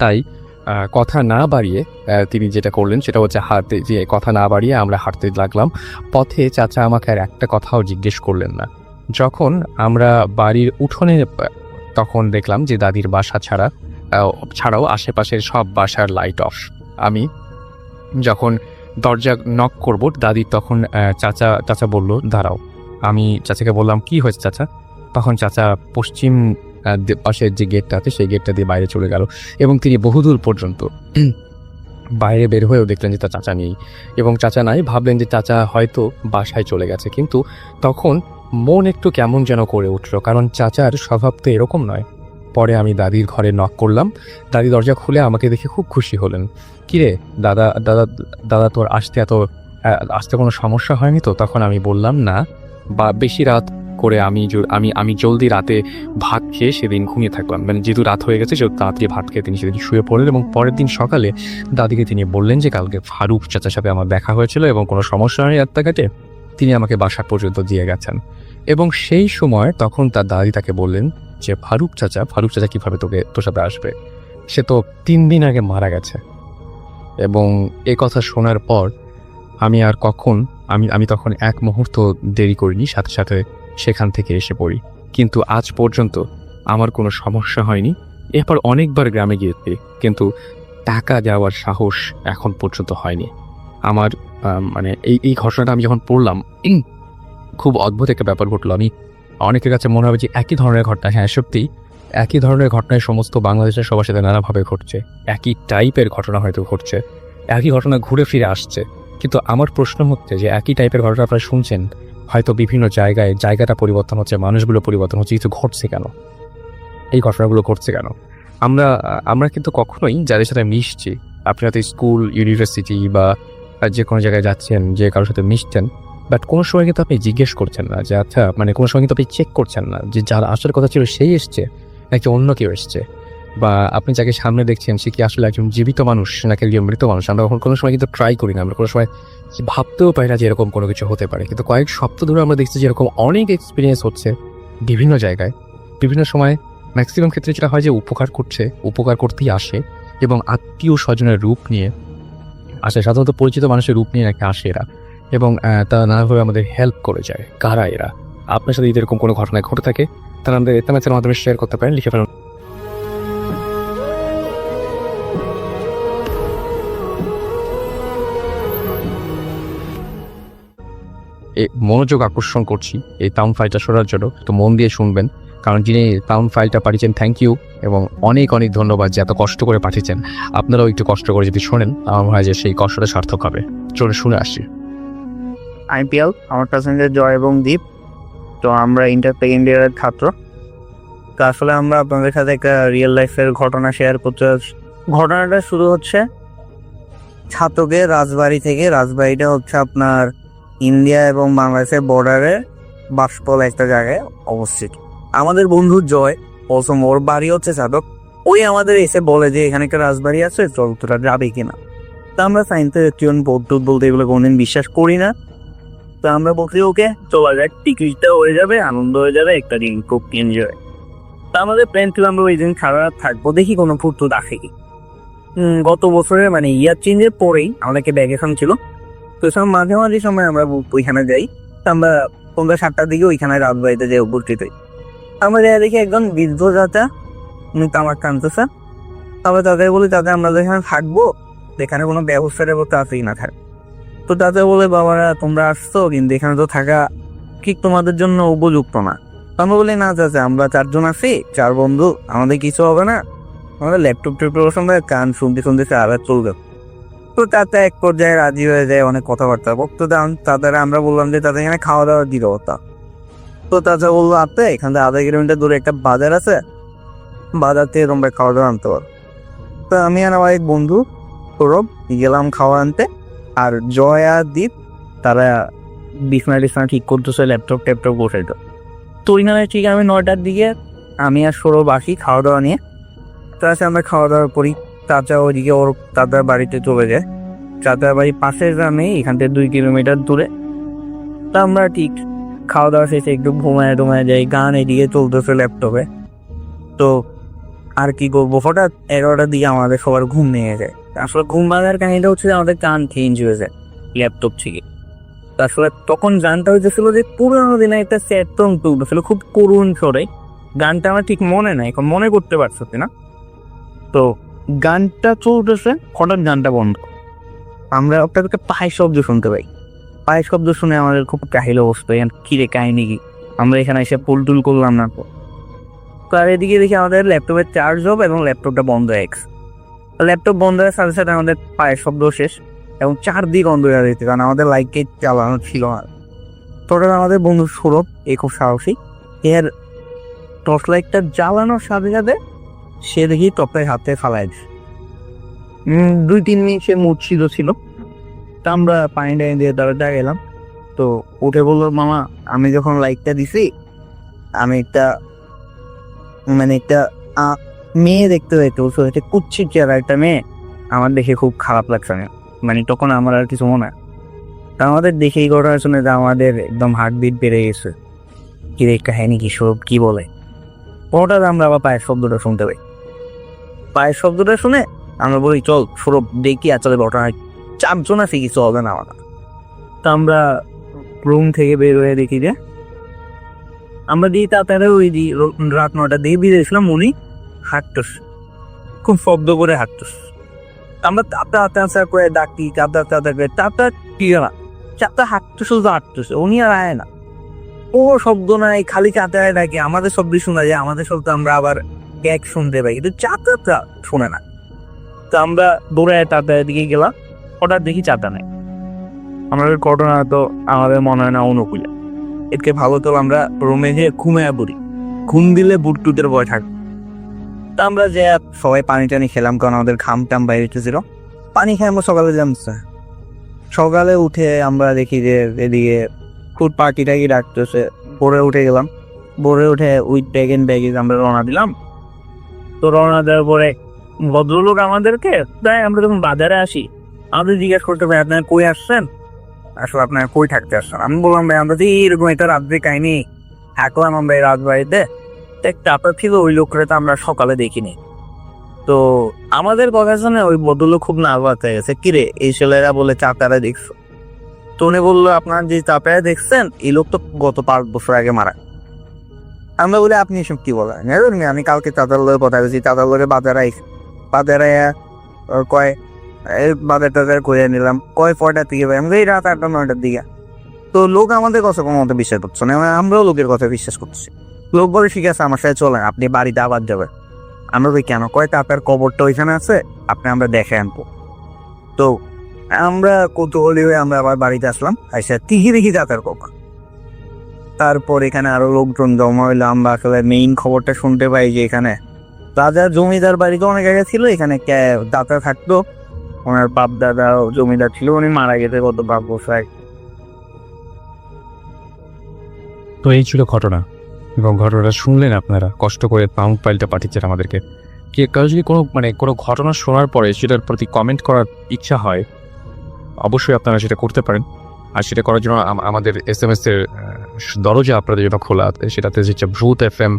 তাই কথা না বাড়িয়ে তিনি যেটা করলেন সেটা হচ্ছে হাঁটতে, যে কথা না বাড়িয়ে আমরা হাঁটতে লাগলাম। পথে চাচা আমাকে আর একটা কথাও জিজ্ঞেস করলেন না। যখন আমরা বাড়ির উঠোনে তখন দেখলাম যে দাদির বাসা ছাড়াও আশেপাশের সব বাসার লাইট অফ। আমি যখন দরজা নক করব, দাদি তখন চাচা বলল দাঁড়াও। আমি চাচাকে বললাম কি হয়েছে চাচা? তখন চাচা পশ্চিম পাশের যে গেটটা আছে সেই গেটটা দিয়ে বাইরে চলে গেল এবং তিনি বহুদূর পর্যন্ত বাইরে বের হয়েও দেখলেন যে তার চাচা নেই, এবং চাচা নাই, ভাবলেন যে চাচা হয়তো বাসায় চলে গেছে। কিন্তু তখন মন একটু কেমন যেন করে উঠল, কারণ চাচার স্বভাব তো এরকম নয়। পরে আমি দাদির ঘরে নক করলাম, দাদি দরজা খুলে আমাকে দেখে খুব খুশি হলেন। কিরে দাদা দাদা দাদা তোর আসতে কোনো সমস্যা হয়নি তো? তখন আমি বললাম না, বা বেশি রাত করে আমি জলদি রাতে ভাত খেয়ে সেদিন ঘুমিয়ে থাকলাম, মানে যেহেতু রাত হয়ে গেছে সেহেতু তাড়াতাড়ি ভাত খেয়ে তিনি সেদিন শুয়ে পড়লেন। এবং পরের দিন সকালে দাদিকে তিনি বললেন যে কালকে ফারুক চাচার সাথে আমার দেখা হয়েছিল এবং কোনো সমস্যা হয়নি রাস্তাঘাটে, তিনি আমাকে বাসা পর্যন্ত দিয়ে গেছেন। এবং সেই সময় তখন তার দাদি তাকে বললেন যে ফারুক চাচা কিভাবে তোর সাথে আসবে? সে তো 3 দিন আগে মারা গেছে। এবং এ কথা শোনার পর আমি তখন এক মুহূর্ত দেরি করিনি, সাথে সাথে সেখান থেকে এসে পড়ি। কিন্তু আজ পর্যন্ত আমার কোনো সমস্যা হয়নি। এরপর অনেকবার গ্রামে গিয়েছি, কিন্তু টাকা দেওয়ার সাহস এখন পর্যন্ত হয়নি আমার। মানে এই ঘটনাটা আমি যখন পড়লাম, খুব অদ্ভুত একটা ব্যাপার ঘটলো। আমি অনেকের কাছে মনে হবে যে একই ধরনের ঘটনা, হ্যাঁ সত্যি একই ধরনের ঘটনায় সমস্ত বাংলাদেশের সবার সাথে নানাভাবে ঘটছে, একই টাইপের ঘটনা হয়তো ঘটছে, একই ঘটনা ঘুরে ফিরে আসছে। কিন্তু আমার প্রশ্ন হচ্ছে যে একই টাইপের ঘটনা আপনারা শুনছেন, হয়তো বিভিন্ন জায়গাটা পরিবর্তন হচ্ছে, মানুষগুলো পরিবর্তন হচ্ছে, কিন্তু ঘটছে কেন? এই ঘটনাগুলো ঘটছে কেন? আমরা কিন্তু কখনোই যাদের সাথে মিশছি, আপনি হয়তো স্কুল, ইউনিভার্সিটি বা যে কোনো জায়গায় যাচ্ছেন, যে কারোর সাথে মিশছেন, বাট কোনো সময় কিন্তু আপনি জিজ্ঞেস করছেন না যে আচ্ছা, মানে কোনো সময় কিন্তু আপনি চেক করছেন না যে যার আসার কথা ছিল সেই এসছে নাকি অন্য কেউ এসছে, বা আপনি যাকে সামনে দেখছেন সে কি আসলে একজন জীবিত মানুষ নাকি একজন মৃত মানুষ। আমরা কোনো সময় কিন্তু ট্রাই করি না, আমরা কোনো সময় ভাবতেও পারি না যে এরকম কোনো কিছু হতে পারে। কিন্তু কয়েক সপ্তাহ ধরে আমরা দেখছি যে এরকম অনেক এক্সপিরিয়েন্স হচ্ছে বিভিন্ন জায়গায়, বিভিন্ন সময়। ম্যাক্সিমাম ক্ষেত্রে যেটা হয় যে উপকার করতেই আসে এবং আত্মীয় স্বজনের রূপ নিয়ে আসে, সাধারণত পরিচিত মানুষের রূপ নিয়ে নাকি আসে এরা, এবং তারা নানাভাবে আমাদের হেল্প করে যায়। কারা এরা? আপনার সাথে যদি এরকম কোনো ঘটনা ঘটে থাকে তাহলে আমাদের এসএমএস-এর মাধ্যমে শেয়ার করতে পারেন, লিখে ফেলুন। মনোযোগ আকর্ষণ করছি এই টাউন ফাইলটা শোনার জন্য, তো মন দিয়ে শুনবেন, কারণ যিনি টাউন ফাইলটা পাঠিয়েছেন থ্যাংক ইউ, এবং অনেক অনেক ধন্যবাদ যে এত কষ্ট করে পাঠিয়েছেন। আপনারাও একটু কষ্ট করে যদি শোনেন, আমার মনে হয় যে সেই কষ্টটা সার্থক হবে। চলে শুনে আসছি। আইপিএল, আমার প্যাসেঞ্জার জয় এবং দীপ। তো আমরা ইন্টার সেকেন্ড ইয়ারের ছাত্র। তো আসলে আমরা আপনাদের সাথে একটা রিয়েল লাইফের ঘটনা শেয়ার করতে যাচ্ছি। ঘটনাটা শুরু হচ্ছে ছাতকের রাজবাড়ি থেকে। রাজবাড়িটা হচ্ছে আপনার ইন্ডিয়া এবং বাংলাদেশের বর্ডারে বাঁশপল একটা জায়গায় অবস্থিত। আমাদের বন্ধু জয়, প্রথম ওর বাড়ি হচ্ছে ছাতক, ওই আমাদের এসে বলে যে এখানে একটা রাজবাড়ি আছে, চল তোরা যাবে কিনা। তা আমরা সায়েন্সের বলতে এগুলো কোনোদিন বিশ্বাস করি না। তো আমরা বলছি ওকে চলা যায়, টিকিটটা হয়ে যাবে, আনন্দ হয়ে যাবে, একটা দিন খুব এনজয়। তা আমাদের প্ল্যান ছিল আমরা ওই দিন সারা রাত থাকবো, দেখি কোনো ফুর্ত দেখে কি। গত বছরে মানে ইয়ার চেঞ্জের পরেই আমাদেরকে ভ্যাকেশন ছিল, তো সব মাঝে মাঝে সময় আমরা ওইখানে যাই। তো আমরা সন্ধ্যা 7টার দিকে ওইখানে রাজবাড়িতে যাই উপস্থিত হই। আমরা যাই দেখি একজন বৃদ্ধ চাচা, উনি তামাক টানতেছে। তবে তাদের বলি তাতে আমরা যেখানে থাকবো এখানে কোনো ব্যবস্থা আছেই না থাক। তো তাতে বলে বাবারা তোমরা আসছো কিন্তু এখানে তো থাকা ঠিক তোমাদের জন্য উপযুক্ত না। আমরা বলি না চাচা, আমরা 4 জন আছি, 4 বন্ধু, আমাদের কিছু হবে না, আমাদের ল্যাপটপ গান শুনতে আবার চলবে। তো তাতে এক পর্যায়ে রাজি হয়ে যায়, অনেক কথাবার্তা বক্ত দেন। তাদের আমরা বললাম যে তাদের এখানে খাওয়া দাওয়ার দিল হতা। তো চাচা বললো আপনি এখান থেকে 0.5 কিলোমিটার দূরে একটা বাজার আছে, বাজার থেকে তোমরা খাওয়া দাওয়া আনতে পারো। তো আমি আর আমার এক বন্ধু সৌরভ গেলাম খাওয়া আনতে, আর জয় আর দীপ তারা বিছনা ঠিক করতেছে, ল্যাপটপ বসাইতো। তো ওইখানে ঠিক আমি 9টার দিকে আমি আর সৌরভ আসি খাওয়া দাওয়া নিয়ে। তো আসে আমরা খাওয়া দাওয়া করি। চাচা ওইদিকে ওর চাচার বাড়িতে চলে যায়, চাচার বাড়ি পাশের গ্রামে, এখান থেকে 2 কিলোমিটার দূরে। তা আমরা ঠিক খাওয়া দাওয়া শেষে একটু ঘুমায় যাই, গান এদিকে চলতেছে ল্যাপটপে। তো আর কি করবো, হঠাৎ 11টার দিকে আমাদের সবার ঘুম ভেঙে যায়। আসলে ঘুম ভাঙার কাহিনীটা হচ্ছে যে আমাদের কান চেঞ্জ হয়ে যায় ল্যাপটপ থেকে। তো আসলে তখন গানটা হইতেছিল যে পুরোনো দিনে একটা স্যাড সং তুলতেছিল খুব করুণ স্বরে। গানটা আমার ঠিক মনে নাই, এখন মনে করতে পারছি না। তো গানটা চলতেছে, হঠাৎ গানটা বন্ধ। আমরা একটা পায়ের শব্দ শুনতে পাই। পায়ের শব্দ শুনে আমাদের খুব কাহিল অবস্থা, কিরে কাহিনী কি, আমরা এখানে এসে পুলটুল করলাম না তো। আর এদিকে দেখি আমাদের ল্যাপটপের চার্জ হবে এবং ল্যাপটপটা বন্ধ হয়ে গেছে। ল্যাপটপ বন্ধ হওয়ার সাথে সাথে আমাদের পায়ের শব্দ শেষ এবং চারদিক অন্ধ হয়ে যেত, কারণ আমাদের লাইটকে চালানো ছিল না। টোটাল আমাদের বন্ধু সৌরভ এ খুব সাহসী, এর টর্চ লাইটটা জ্বালানোর সাথে সাথে সে দেখি টপটাই হাতে ফালাই দিচ্ছে। 2-3 মিনিট সে মূর্ছিত ছিল। তা আমরা পানি টানি দিয়ে তারা গেলাম। তো উঠে বললো, মামা আমি যখন লাইটটা দিছি আমি একটা মেয়ে দেখতে পাইতে বলছো, এটা কুচ্ছির চেহারা একটা মেয়ে, আমার দেখে খুব খারাপ লাগছে না। তখন আমার আর কিছু মনে হয়। তা আমাদের দেখে এই ঘটনা শুনে আমাদের একদম হার্টবিট বেড়ে গেছে, কি রে কাহিনী কি, সব কি বলে। হঠাৎ আমরা আবার পায়ের শব্দটা শুনতে পাই। পায়ের শব্দটা শুনে আমরা বলি, চল সৌরভ দেখি আসলে ঘটনা 4 জন আছে, কিছু হবে না আমাদের। তা আমরা রুম থেকে বের হয়ে দেখি যে আমরা দিই তাড়াতাড়ি ওই রাত 9টার দিকে বেরিয়েছিলাম, উনি হাঁটতোস, খুব শব্দ করে হাঁটতোস। আমরা তাড়াতাড়ি করে ডাকি, তাড়াতাড়ি করে কি না চাপটা হাঁটতেছে, উনি আর আয় না। ও শব্দ নাই, খালি চাতায় ডাকি, আমাদের শব্দ শোনা যায়, আমাদের শব্দ আমরা আবার গ্যাগ শুনতে পাই, কিন্তু চাতা শোনে না। তো আমরা দৌড়ে তাড়াতাড়ি দিকে গেলাম, হঠাৎ দেখি চাতা নাই। আমাদের ঘটনা তো আমাদের মনে হয় না অনুকূলে, একে ভালো তো আমরা রুমে গিয়ে ঘুমিয়ে পড়ি, ঘুম দিলে বুটটুতের ভয় থাকবে। তা আমরা যে সবাই পানি টানি খেলাম, কারণ আমাদের ঘাম টাম বাইরেছিল। পানি খেয়ে আমরা সকালে জানছে, সকালে উঠে আমরা দেখি যে এদিকে ফুড পার্টি টাকি ডাকতেছে। ভোরে উঠে গেলাম, ভোরে উঠে উইথ ব্যাগ এন্ড ব্যাগেজ আমরা রওনা দিলাম। তো রওনা দেওয়ার পরে ভদ্রলোক আমাদেরকে, তাই আমরা যখন বাজারে আসি আমাদের জিজ্ঞেস করতে পারি, আপনারা কই আসছেন, আসলে আপনারা কই থাকতে আসছেন। আমি বললাম, ভাই আমরা তো এরকম একটা রাত্রে কাহিনী থাকলাম আমরা এই রাজবাড়িতে, চাপা ছিল, ওই লোকরে তো আমরা সকালে দেখিনি। তো আমাদের কথা শুনে ওই ভদ্রলোক খুব নার্ভাস হয়ে গেছে, কিরে এই ছেলেরা বলে চাপারা দেখছো। তো উনি বললো, আপনার যে চাপারা দেখছেন এই লোক তো গত 5 বছর আগে মারা। আমরা বলি, আপনি এসব কি বলেন, আমি কালকে চাঁদার লোকের কথা বলছি, চাঁদার লোকের বাজারে কয় বাজার টাজার করে নিলাম, কয় 4টার দিকে ভাই, আমি এই রাত 8-9টার দিকে। তো লোক আমাদের কথা কোনো মতো বিশ্বাস করছে না, আমরাও লোকের কথা বিশ্বাস করছি। লোক বলে, ঠিক আছে আমার সাথে চলেন, আপনি বাড়িতে আবার যাবেন। আমরা বলি, কেন? কয় তাপের কবরটা ওইখানে আছে, আমরা দেখে আনবো। তো আমরা কৌতূহলী হয়ে আমরা আবার বাড়িতে আসলাম, আইসা তিহি দেখি তাপের কবর। তারপর এখানে আরো লোকজন জমা হইলো, আমরা আসলে মেইন খবরটা শুনতে পাই যে এখানে রাজা জমিদার বাড়িতে অনেক আগে ছিল, এখানে দাতা থাকতো, ওনার বাপ দাদা জমিদার ছিল, উনি মারা গেছে গত 5 বছর আগে। তো এই ছিল ঘটনা, এবং ঘটনাটা শুনলেন আপনারা, কষ্ট করে সাউন্ড ফাইলটা পাঠিয়েছেন আমাদেরকে। কারো যদি কোনো ঘটনা শোনার পরে সেটার প্রতি কমেন্ট করার ইচ্ছা হয়, অবশ্যই আপনারা সেটা করতে পারেন। আর সেটা করার জন্য আমাদের SMS এর দরজা আপনাদের জন্য খোলা আছে, সেটাতে হচ্ছে ভূত FM।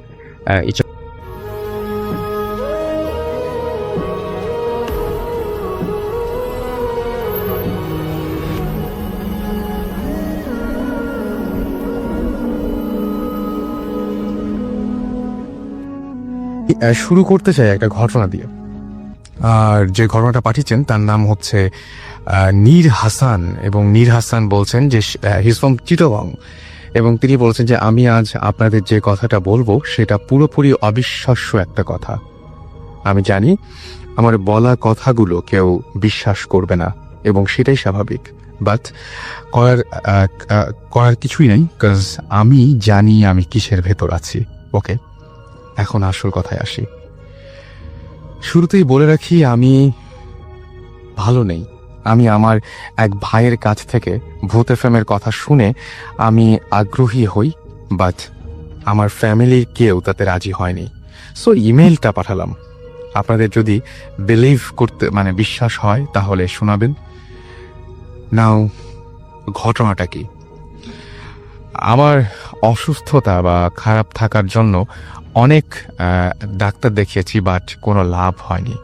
শুরু করতে চাই একটা ঘটনা দিয়ে। আর যে ঘটনাটা পাঠিয়েছেন তার নাম হচ্ছে নীর হাসান, এবং নীর হাসান বলছেন যে হিজ ফ্রম চিটাগং, এবং তিনি বলছেন যে আমি আজ আপনাদের যে কথাটা বলবো সেটা পুরোপুরি অবিশ্বাস্য একটা কথা। আমি জানি আমার বলা কথাগুলো কেউ বিশ্বাস করবে না, এবং সেটাই স্বাভাবিক, বাট করার কিছুই নেই, বিকজ আমি জানি আমি কিসের ভেতর আছি। ওকে, এখন আসল কথায় আসি। শুরুতেই বলে রাখি, আমি ভালো নেই। আমি আমার এক ভাইয়ের কাছ থেকে ভূত এফএমের কথা শুনে আমি আগ্রহী হই, বাট আমার ফ্যামিলির কেউ তাতে রাজি হয়নি। সো ইমেলটা পাঠালাম। আপনাদের যদি বিলিভ করতে বিশ্বাস হয় তাহলে শোনাবেন। নাও ঘটনাটা কি? আমার অসুস্থতা বা খারাপ থাকার জন্য অনেক ডাক্তার দেখিয়েছি, বাট কোনো লাভ হয়নি।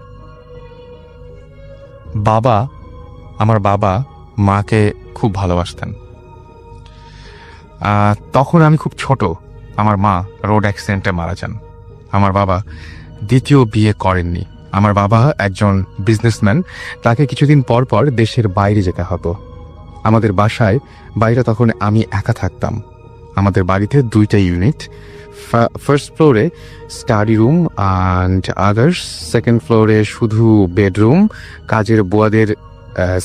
আমার বাবা মাকে খুব ভালোবাসতেন। তখন আমি খুব ছোট, আমার মা রোড অ্যাক্সিডেন্টে মারা যান। আমার বাবা দ্বিতীয় বিয়ে করেননি। আমার বাবা একজন বিজনেসম্যান, তাকে কিছুদিন পর পর দেশের বাইরে যেতে হতো। আমাদের বাসায় বাইরে তখন আমি একা থাকতাম। আমাদের বাড়িতে 2টা ইউনিট, ফার্স্ট ফ্লোরে study room and others, second ফ্লোরে শুধু বেডরুম। কাজের বুয়াদের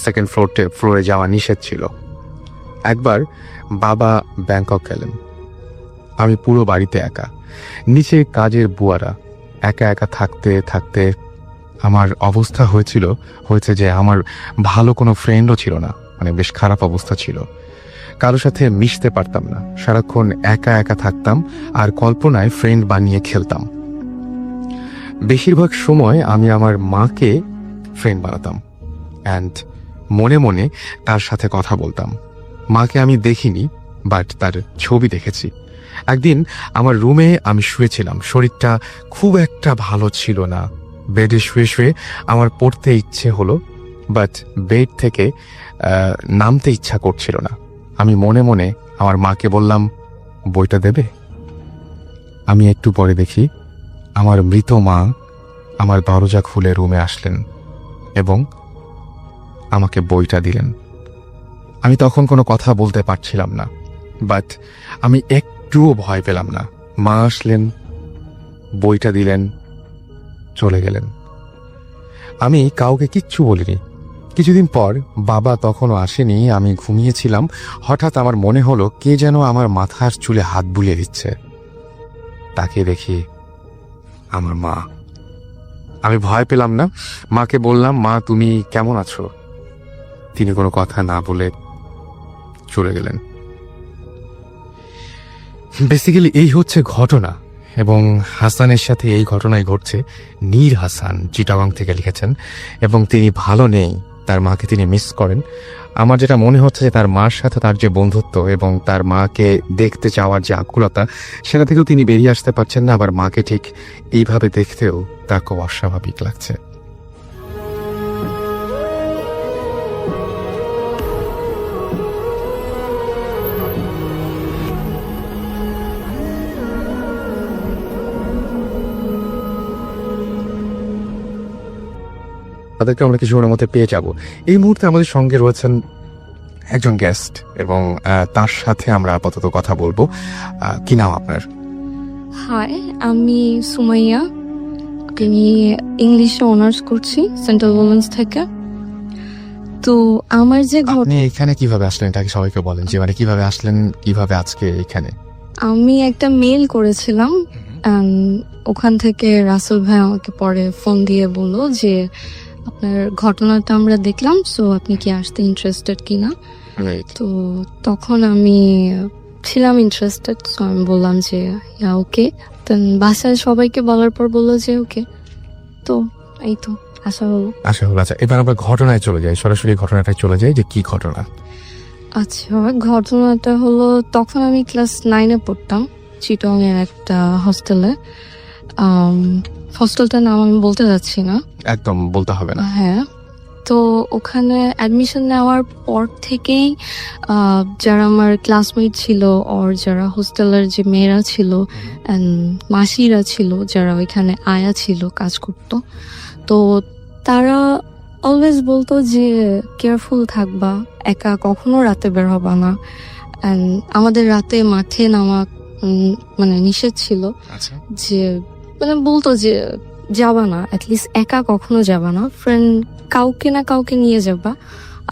সেকেন্ড ফ্লোরে যাওয়া নিষেধ ছিল। একবার বাবা ব্যাংকক গেলেন, আমি পুরো বাড়িতে একা। নিচে কাজের বুয়ারা, একা একা থাকতে থাকতে আমার অবস্থা হয়েছে যে আমার ভালো কোনো ফ্রেন্ডও ছিল না, মানে বেশ খারাপ অবস্থা ছিল। কারো সাথে মিশতে পারতাম না, সারাক্ষণ একা একা থাকতাম আর কল্পনায় ফ্রেন্ড বানিয়ে খেলতাম। বেশিরভাগ সময় আমি আমার মাকে ফ্রেন্ড বানাতাম অ্যান্ড মনে মনে তার সাথে কথা বলতাম। মাকে আমি দেখিনি, বাট তার ছবি দেখেছি। একদিন আমার রুমে আমি শুয়েছিলাম, শরীরটা খুব একটা ভালো ছিল না। বেডে শুয়ে শুয়ে আমার পড়তে ইচ্ছে হলো, বাট বেড থেকে নামতে ইচ্ছা করছিল না। আমি মনে মনে আমার মাকে বললাম, বইটা দেবে? আমি একটু পরে দেখি আমার মৃত মা আমার দরজা খুলে রুমে আসলেন এবং আমাকে বইটা দিলেন। আমি তখন কোনো কথা বলতে পারছিলাম না, বাট আমি একটুও ভয় পেলাম না। মা আসলেন, বইটা দিলেন, চলে গেলেন। আমি কাউকে কিচ্ছু বলিনি। কিছুদিন পর বাবা তখনও আসেনি, আমি ঘুমিয়েছিলাম। হঠাৎ আমার মনে হলো কে যেন আমার মাথার চুলে হাত বুলিয়ে দিচ্ছে। তাকে দেখি আমার মা। আমি ভয় পেলাম না, মাকে বললাম, মা তুমি কেমন আছো? তিনি কোনো কথা না বলে চলে গেলেন। বেসিক্যালি এই হচ্ছে ঘটনা, এবং হাসানের সাথে এই ঘটনাই ঘটছে। নীর হাসান চিটাগং থেকে লিখেছেন এবং তিনি ভালো নেই, তার মাকে তিনি মিস করেন। আমার যেটা মনে হচ্ছে যে তার মার সাথে তার যে বন্ধুত্ব এবং তার মাকে দেখতে চাওয়ার যে আকুলতা, সেটা থেকেও তিনি বেরিয়ে আসতে পারছেন না। আবার মাকে ঠিক এইভাবে দেখতেও তার খুব অস্বাভাবিক লাগছে। তাদেরকে আমরা কিছুক্ষণের মধ্যে পেয়ে যাব। এই মুহূর্তে আমাদের সঙ্গে রয়েছেন একজন গেস্ট এবং তার সাথে আমরা আপাতত কথা বলবো। কি নাম আপনার? হাই, আমি সুমাইয়া। আমি ইংলিশে অনার্স করছি সেন্ট্রাল উমেন্স থেকে। তো আমার যে আপনি এখানে কিভাবে আসলেন, এটা কি সবাইকে বলেন, যে মানে কিভাবে আসলেন, কিভাবে আজকে এখানে? আমি একটা মেল করেছিলাম, ওখান থেকে রাসেল ভাই আমাকে পরে ফোন দিয়ে বললো যে আপনার ঘটনাটা আমরা দেখলাম, সো আপনি কি আসতে ইন্টারেস্টেড কিনা। তো তখন আমি ছিলাম ইন্টারেস্টেড, সো আমি বললাম যে ওকে। দেন বাসায় সবাইকে বলার পর বললো যে ওকে। তো এই তো আসা হলো। আচ্ছা, এবার আমরা ঘটনায় চলে যাই, সরাসরি ঘটনাটায় চলে যাই যে কি ঘটনা। আচ্ছা, ঘটনাটা হলো তখন আমি ক্লাস 9-এ পড়তাম চিটং এর একটা হস্টেলে। হস্টেলটার নাম আমি বলতে যাচ্ছি না, একদম বলতে হবে না। হ্যাঁ, তো ওখানে অ্যাডমিশন নেওয়ার পর থেকেই যারা আমার ক্লাসমেট ছিল, ওর যারা হোস্টেলের যে মেয়েরা ছিল অ্যান্ড মাসিরা ছিল, যারা ওইখানে আয়া ছিল, কাজ করতো, তো তারা অলওয়েজ বলতো যে কেয়ারফুল থাকবা, একা কখনো রাতে বের হবা না। অ্যান্ড আমাদের রাতে মাঠে নামা মানে নিষেধ ছিল, আচ্ছা, যে মানে বলতো যে যাবা না, অ্যাটলিস্ট একা কখনো যাবা না, ফ্রেন্ড কাউকে না কাউকে নিয়ে যাবা।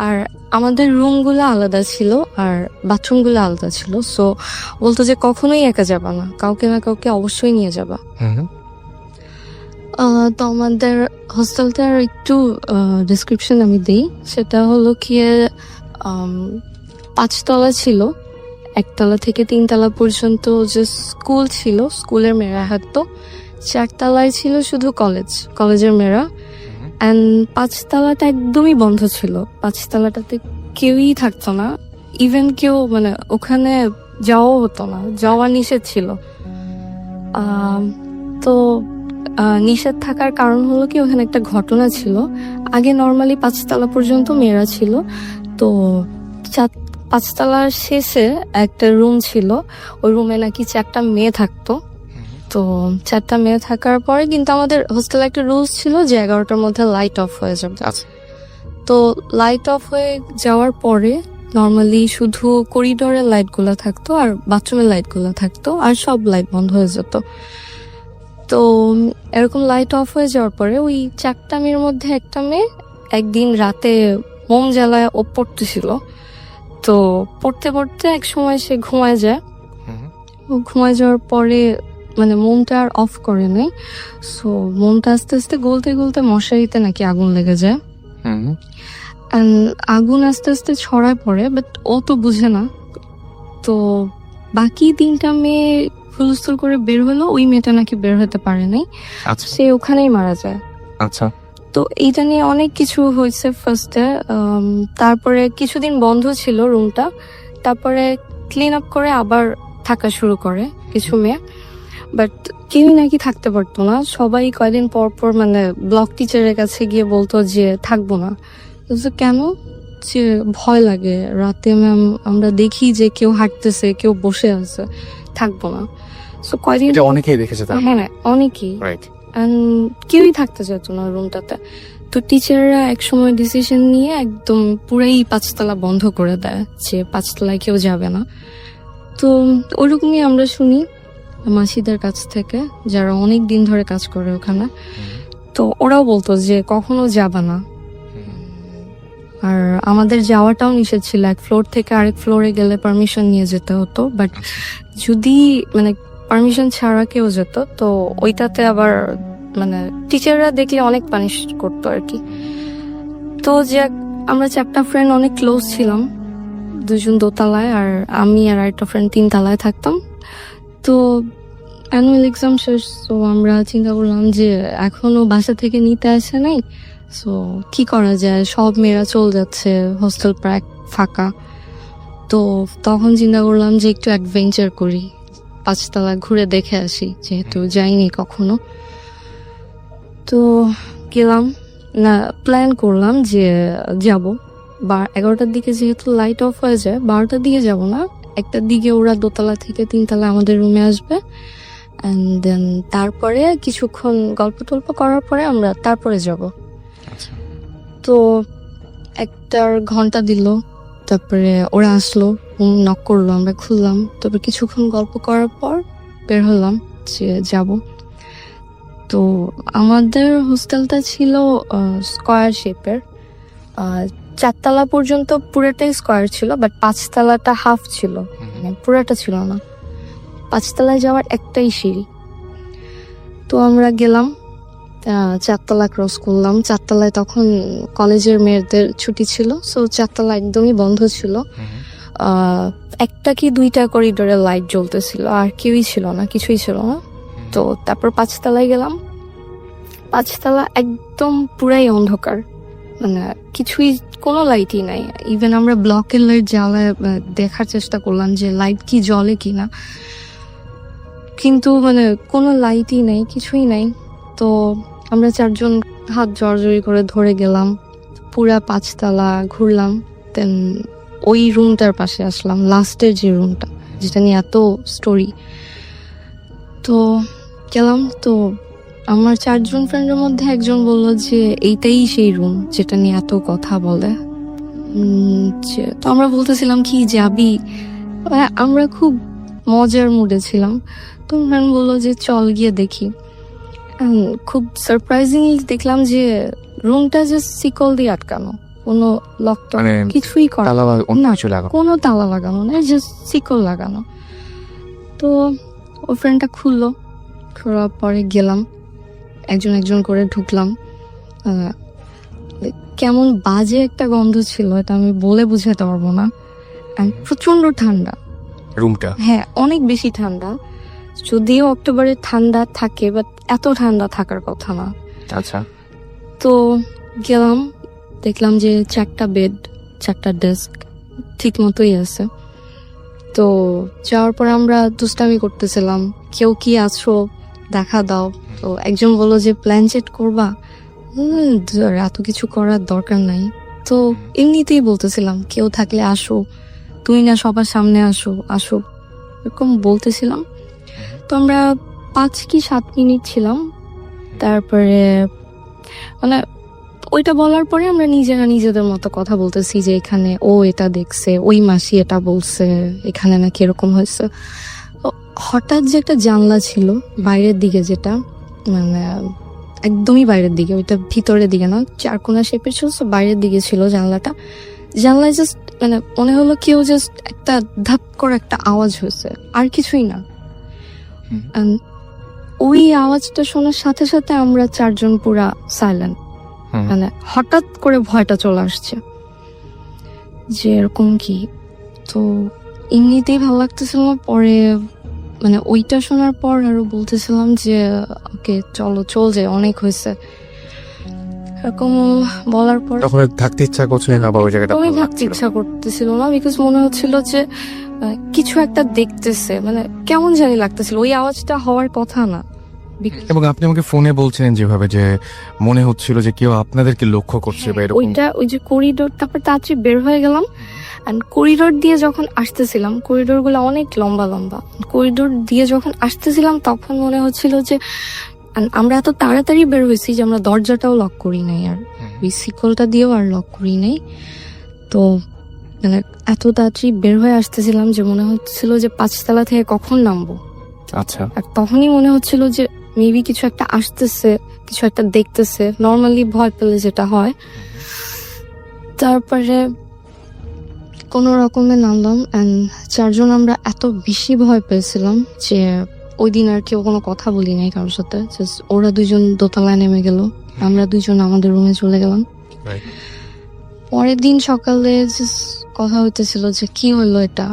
আর আমাদের রুমগুলো আলাদা ছিল আর বাথরুমগুলো আলাদা ছিল, সো বলতো যে কখনোই একা যাবা না, কাউকে না কাউকে অবশ্যই নিয়ে যাবা। তো আমাদের হোস্টেলটার একটু ডিসক্রিপশন আমি দিই। সেটা হলো কি 5 তলা ছিল, 1 তলা থেকে 3 তলা পর্যন্ত যে স্কুল ছিল, স্কুলের মেয়েরা হাঁটতো। 4 তলায় ছিল শুধু কলেজের মেয়েরা। অ্যান্ড 5 তলাটা একদমই বন্ধ ছিল, 5 তলাটাতে কেউই থাকতো না, ইভেন কেউ মানে ওখানে যাওয়া হতো না, যাওয়া নিষেধ ছিল। আম, তো নিষেধ থাকার কারণ হলো কি ওখানে একটা ঘটনা ছিল। আগে নর্মালি 5 তলা পর্যন্ত মেয়েরা ছিল, তো 5 তলার শেষে একটা রুম ছিল, ওই রুমে নাকি 4টা মেয়ে থাকতো। তো 4টা মেয়ে থাকার পরে কিন্তু আমাদের হোস্টেলে একটা রুলস ছিল যে 11টার মধ্যে লাইট অফ হয়ে যাবে। আচ্ছা। তো লাইট অফ হয়ে যাওয়ার পরে নর্মালি শুধু করিডোরের লাইটগুলো থাকতো আর বাথরুমের লাইটগুলো থাকতো, আর সব লাইট বন্ধ হয়ে যেত। তো এরকম লাইট অফ হয়ে যাওয়ার পরে ওই 4টা মেয়ের মধ্যে একটা মেয়ে একদিন রাতে মোম জ্বালায় ও পড়তেছিল। তো পড়তে পড়তে এক সময় সে ঘুমায় যায়। ও ঘুমায় যাওয়ার পরে মানে মোমটা আর অফ করে নাই। সো মোমটা আস্তে আস্তে গলতে গলতে মশারিতে নাকি আগুন লেগে যায়। And আগুন আস্তে আস্তে ছড়ায় পড়ে, বাট ও তো বুঝে না। তো বাকি 3টা মেয়ে হুলস্থুল করে বের হলো, ওই মেয়েটা নাকি বের হতে পারে নাই, আচ্ছা সে ওখানেই মারা যায়। আচ্ছা। তো এইটা নিয়ে অনেক কিছু হয়েছে ফার্স্টে। তারপরে কিছুদিন বন্ধ ছিল রুমটা, তারপরে ক্লিন আপ করে আবার থাকা শুরু করে কিছু মেয়ে, বাট কেউই নাকি থাকতে পারতো না। সবাই কয়দিন পর পর মানে ব্লক টিচারের কাছে গিয়ে বলতো যে থাকবো না। তো কেন? যে ভয় লাগে, রাতে ম্যাম আমরা দেখি যে কেউ হাঁটতেছে, কেউ বসে আছে, থাকবো না। সো কয়দিন এটা অনেকেই দেখেছে তার। হ্যাঁ অনেকেই, রাইট। কেউই থাকতে চাইত না রুমটাতে। তো টিচাররা একসময় ডিসিশন নিয়ে একদম পুরাই 5 তলা বন্ধ করে দেয়, যে 5 তলায় কেউ যাবে না। তো ওরকমই আমরা শুনি মাসিদের কাছ থেকে, যারা অনেক দিন ধরে কাজ করে ওখানে। তো ওরাও বলতো যে কখনো যাবে না। আর আমাদের যাওয়াটাও নিষেধ ছিল, এক ফ্লোর থেকে আরেক ফ্লোরে গেলে পারমিশন নিয়ে যেতে হতো, বাট যদি মানে পারমিশন ছাড়া কেউ যেত তো ওইটাতে আবার মানে টিচাররা দেখলে অনেক পানিশ করতো আর কি। তো যে আমরা 4টা ফ্রেন্ড অনেক ক্লোজ ছিলাম, 2জন দোতলায় আর আমি আর একটা ফ্রেন্ড 3 তলায় থাকতাম। তো অ্যানুয়াল এক্সাম শেষ, তো আমরা চিন্তা করলাম যে এখনো বাসা থেকে নিতে আসে নাই, সো কি করা যায়, সব মেয়েরা চলে যাচ্ছে, হোস্টেল প্রায় ফাঁকা। তো তখন চিন্তা করলাম যে একটু অ্যাডভেঞ্চার করি, 5 তলা ঘুরে দেখে আসি, যেহেতু যাইনি কখনো। তো গেলাম, না প্ল্যান করলাম যে যাব 11টার দিকে, যেহেতু লাইট অফ হয়ে যায় 12টার দিকে যাব না, 1টার দিকে ওরা 2 তলা থেকে 3 তলা আমাদের রুমে আসবে, অ্যান্ড দেন তারপরে কিছুক্ষণ গল্প টল্প করার পরে আমরা তারপরে যাব। তো 1টার ঘন্টা দিল, তারপরে ওরা আসলো, নক করলো, আমরা খুললাম, তারপর কিছুক্ষণ গল্প করার পর বের হলাম যে যাব। তো আমাদের হোস্টেলটা ছিল স্কোয়ার শেপের, 4 তলা পর্যন্ত পুরোটাই স্কোয়ার ছিল, বাট 5 তলাটা হাফ ছিল, মানে পুরোটা ছিল না। 5 তলায় যাওয়ার একটাই সিঁড়ি। তো আমরা গেলাম, 4 তলা ক্রস করলাম। 4 তলায় তখন কলেজের মেয়েদের ছুটি ছিল, সো 4 তলা একদমই বন্ধ ছিল। 1টা কি 2টা করিডোরে লাইট জ্বলতেছিল, আর কেউই ছিল না, কিছুই ছিল না। তো তারপর 5 তলায় গেলাম। 5 তলা একদম পুরাই অন্ধকার, মানে কিছুই, কোনো লাইটই নাই। ইভেন আমরা ব্লকের লাইট জ্বালায় দেখার চেষ্টা করলাম যে লাইট কি জ্বলে কিনা, কিন্তু মানে কোনো লাইটই নাই, কিছুই নাই। তো আমরা 4জন হাত জড়জড়ি করে ধরে গেলাম, পুরা 5 তলা ঘুরলাম, দেন ওই রুমটার পাশে আসলাম, লাস্টের যে রুমটা যেটা নিয়ে এত স্টোরি। তো গেলাম, তো আমার 4জন ফ্রেন্ডের মধ্যে একজন বললো যে এইটাই সেই রুম যেটা নিয়ে এত কথা বলে। তো আমরা বলতেছিলাম কি যাবি, আমরা খুব মজার মুডে ছিলাম। তো ফ্রেন্ড বললো যে চল গিয়ে দেখি। খুব সারপ্রাইজিংলি দেখলাম যে রুমটা জাস্ট শিকল দিয়ে আটকানো, কোনো লক মানে কিছুই করা তালা বা অন্য না, কিছু লাগানো? কোনো তালা লাগানো না, জাস্ট শিকল লাগানো। তো ও ফ্রেন্ডটা খুললো, খোলার পরে গেলাম, একজন একজন করে ঢুকলাম। কেমন বাজে একটা গন্ধ ছিল, এটা আমি বলে বুঝাতে পারবো না। প্রচন্ড ঠান্ডা রুমটা। হ্যাঁ, অনেক বেশি ঠান্ডা। যদিও অক্টোবরে ঠান্ডা থাকে, বাট এত ঠান্ডা থাকার কথা না। আচ্ছা। তো গেলাম, দেখলাম যে 4টা বেড, 4টা ডেস্ক ঠিক মতোই আছে। তো তো যাওয়ার পর আমরা দুষ্টামি করতেছিলাম, কেউ কি আছো দেখা দাও। তো একজন বললো যে প্ল্যান চেট করবা, এত কিছু করার দরকার নাই। তো এমনিতেই বলতেছিলাম কেউ থাকলে আসো, তুই না সবার সামনে আসো আসো, এরকম বলতেছিলাম। তো আমরা 5 কি 7 মিনিট ছিলাম, তারপরে মানে ওইটা বলার পরে আমরা নিজেরা নিজেদের মতো কথা বলতেছি যে এখানে ও এটা দেখছে, ওই মাসি এটা বলছে, এখানে নাকি এরকম হয়েছে। তো হঠাৎ যে একটা জানলা ছিল বাইরের দিকে, যেটা মানে একদমই বাইরের দিকে, ওইটা ভিতরের দিকে না, চারকোনা শেপের ছিল, তো বাইরের দিকে ছিল জানলাটা। জানলায় জাস্ট মানে মনে হলো কেউ জাস্ট একটা ধাপ করে একটা আওয়াজ হয়েছে, আর কিছুই না। And ওই আওয়াজটা শোনার সাথে সাথে আমরা 4 জন পুরা সাইলেন্ট, মানে হঠাৎ করে ভয়টা চলে আসছে যে এরকম কি। তো এমনিতেই ভালো লাগতেছিল না, পরে মানে ওইটা শোনার পর আরো বলতেছিলাম যে ওকে চলো চল যে অনেক হয়েছে, এরকম বলার পর তখন থাকতে ইচ্ছা করছিল না বা ওই জায়গাটা ওই ভালো থাকতে লাগছিল না? ইচ্ছা করতেছিল না, বিকজ মনে হচ্ছিল যে কিছু একটা দেখতেছে, মানে কেমন জানি লাগতেছিল, ওই আওয়াজটা হওয়ার কথা না। এবং আপনি আমাকে ফোনে বলছিলেন যেভাবে যে মনে হচ্ছিল যে কেউ আপনাদেরকে লক্ষ্য করছে বা এরকম। ওইটা ওই যে করিডোর, তারপর তাড়াতাড়ি বের হয়ে গেলাম। অ্যান্ড করিডোর দিয়ে যখন আসতেছিলাম, করিডোর গুলো অনেক লম্বা লম্বা, করিডোর দিয়ে যখন আসতেছিলাম তখন মনে হচ্ছিল যে and আমরা এত তাড়াতাড়ি বের হয়েছি যে আমরা দরজাটাও লক করি নাই, আর ওই শিকলটা দিয়েও আর লক করি নাই। তো মানে এত তাড়াতাড়ি বের হয়ে আসতেছিলাম যে মনে হচ্ছিল যে 5 তলা থেকে কখন নামবো। আচ্ছা, আর তখনই মনে হচ্ছিল যে মেবি কিছু একটা আসতেছে, কিছু একটা দেখতেছে, নর্মালি ভয় পেলে যেটা হয়। তারপরে কোনো রকমে নামলাম, অ্যান্ড 4 জন আমরা এত বেশি ভয় পেয়েছিলাম যে ওই দিন আর কেউ কোনো কথা বলি নাই কারোর সাথে। জাস্ট ওরা 2 জন দোতলায় নেমে গেল, আমরা 2 জন আমাদের রুমে চলে গেলাম। Right. পরের দিন সকালে জাস্ট কথা হইতেছিল যে কি হলো, এটা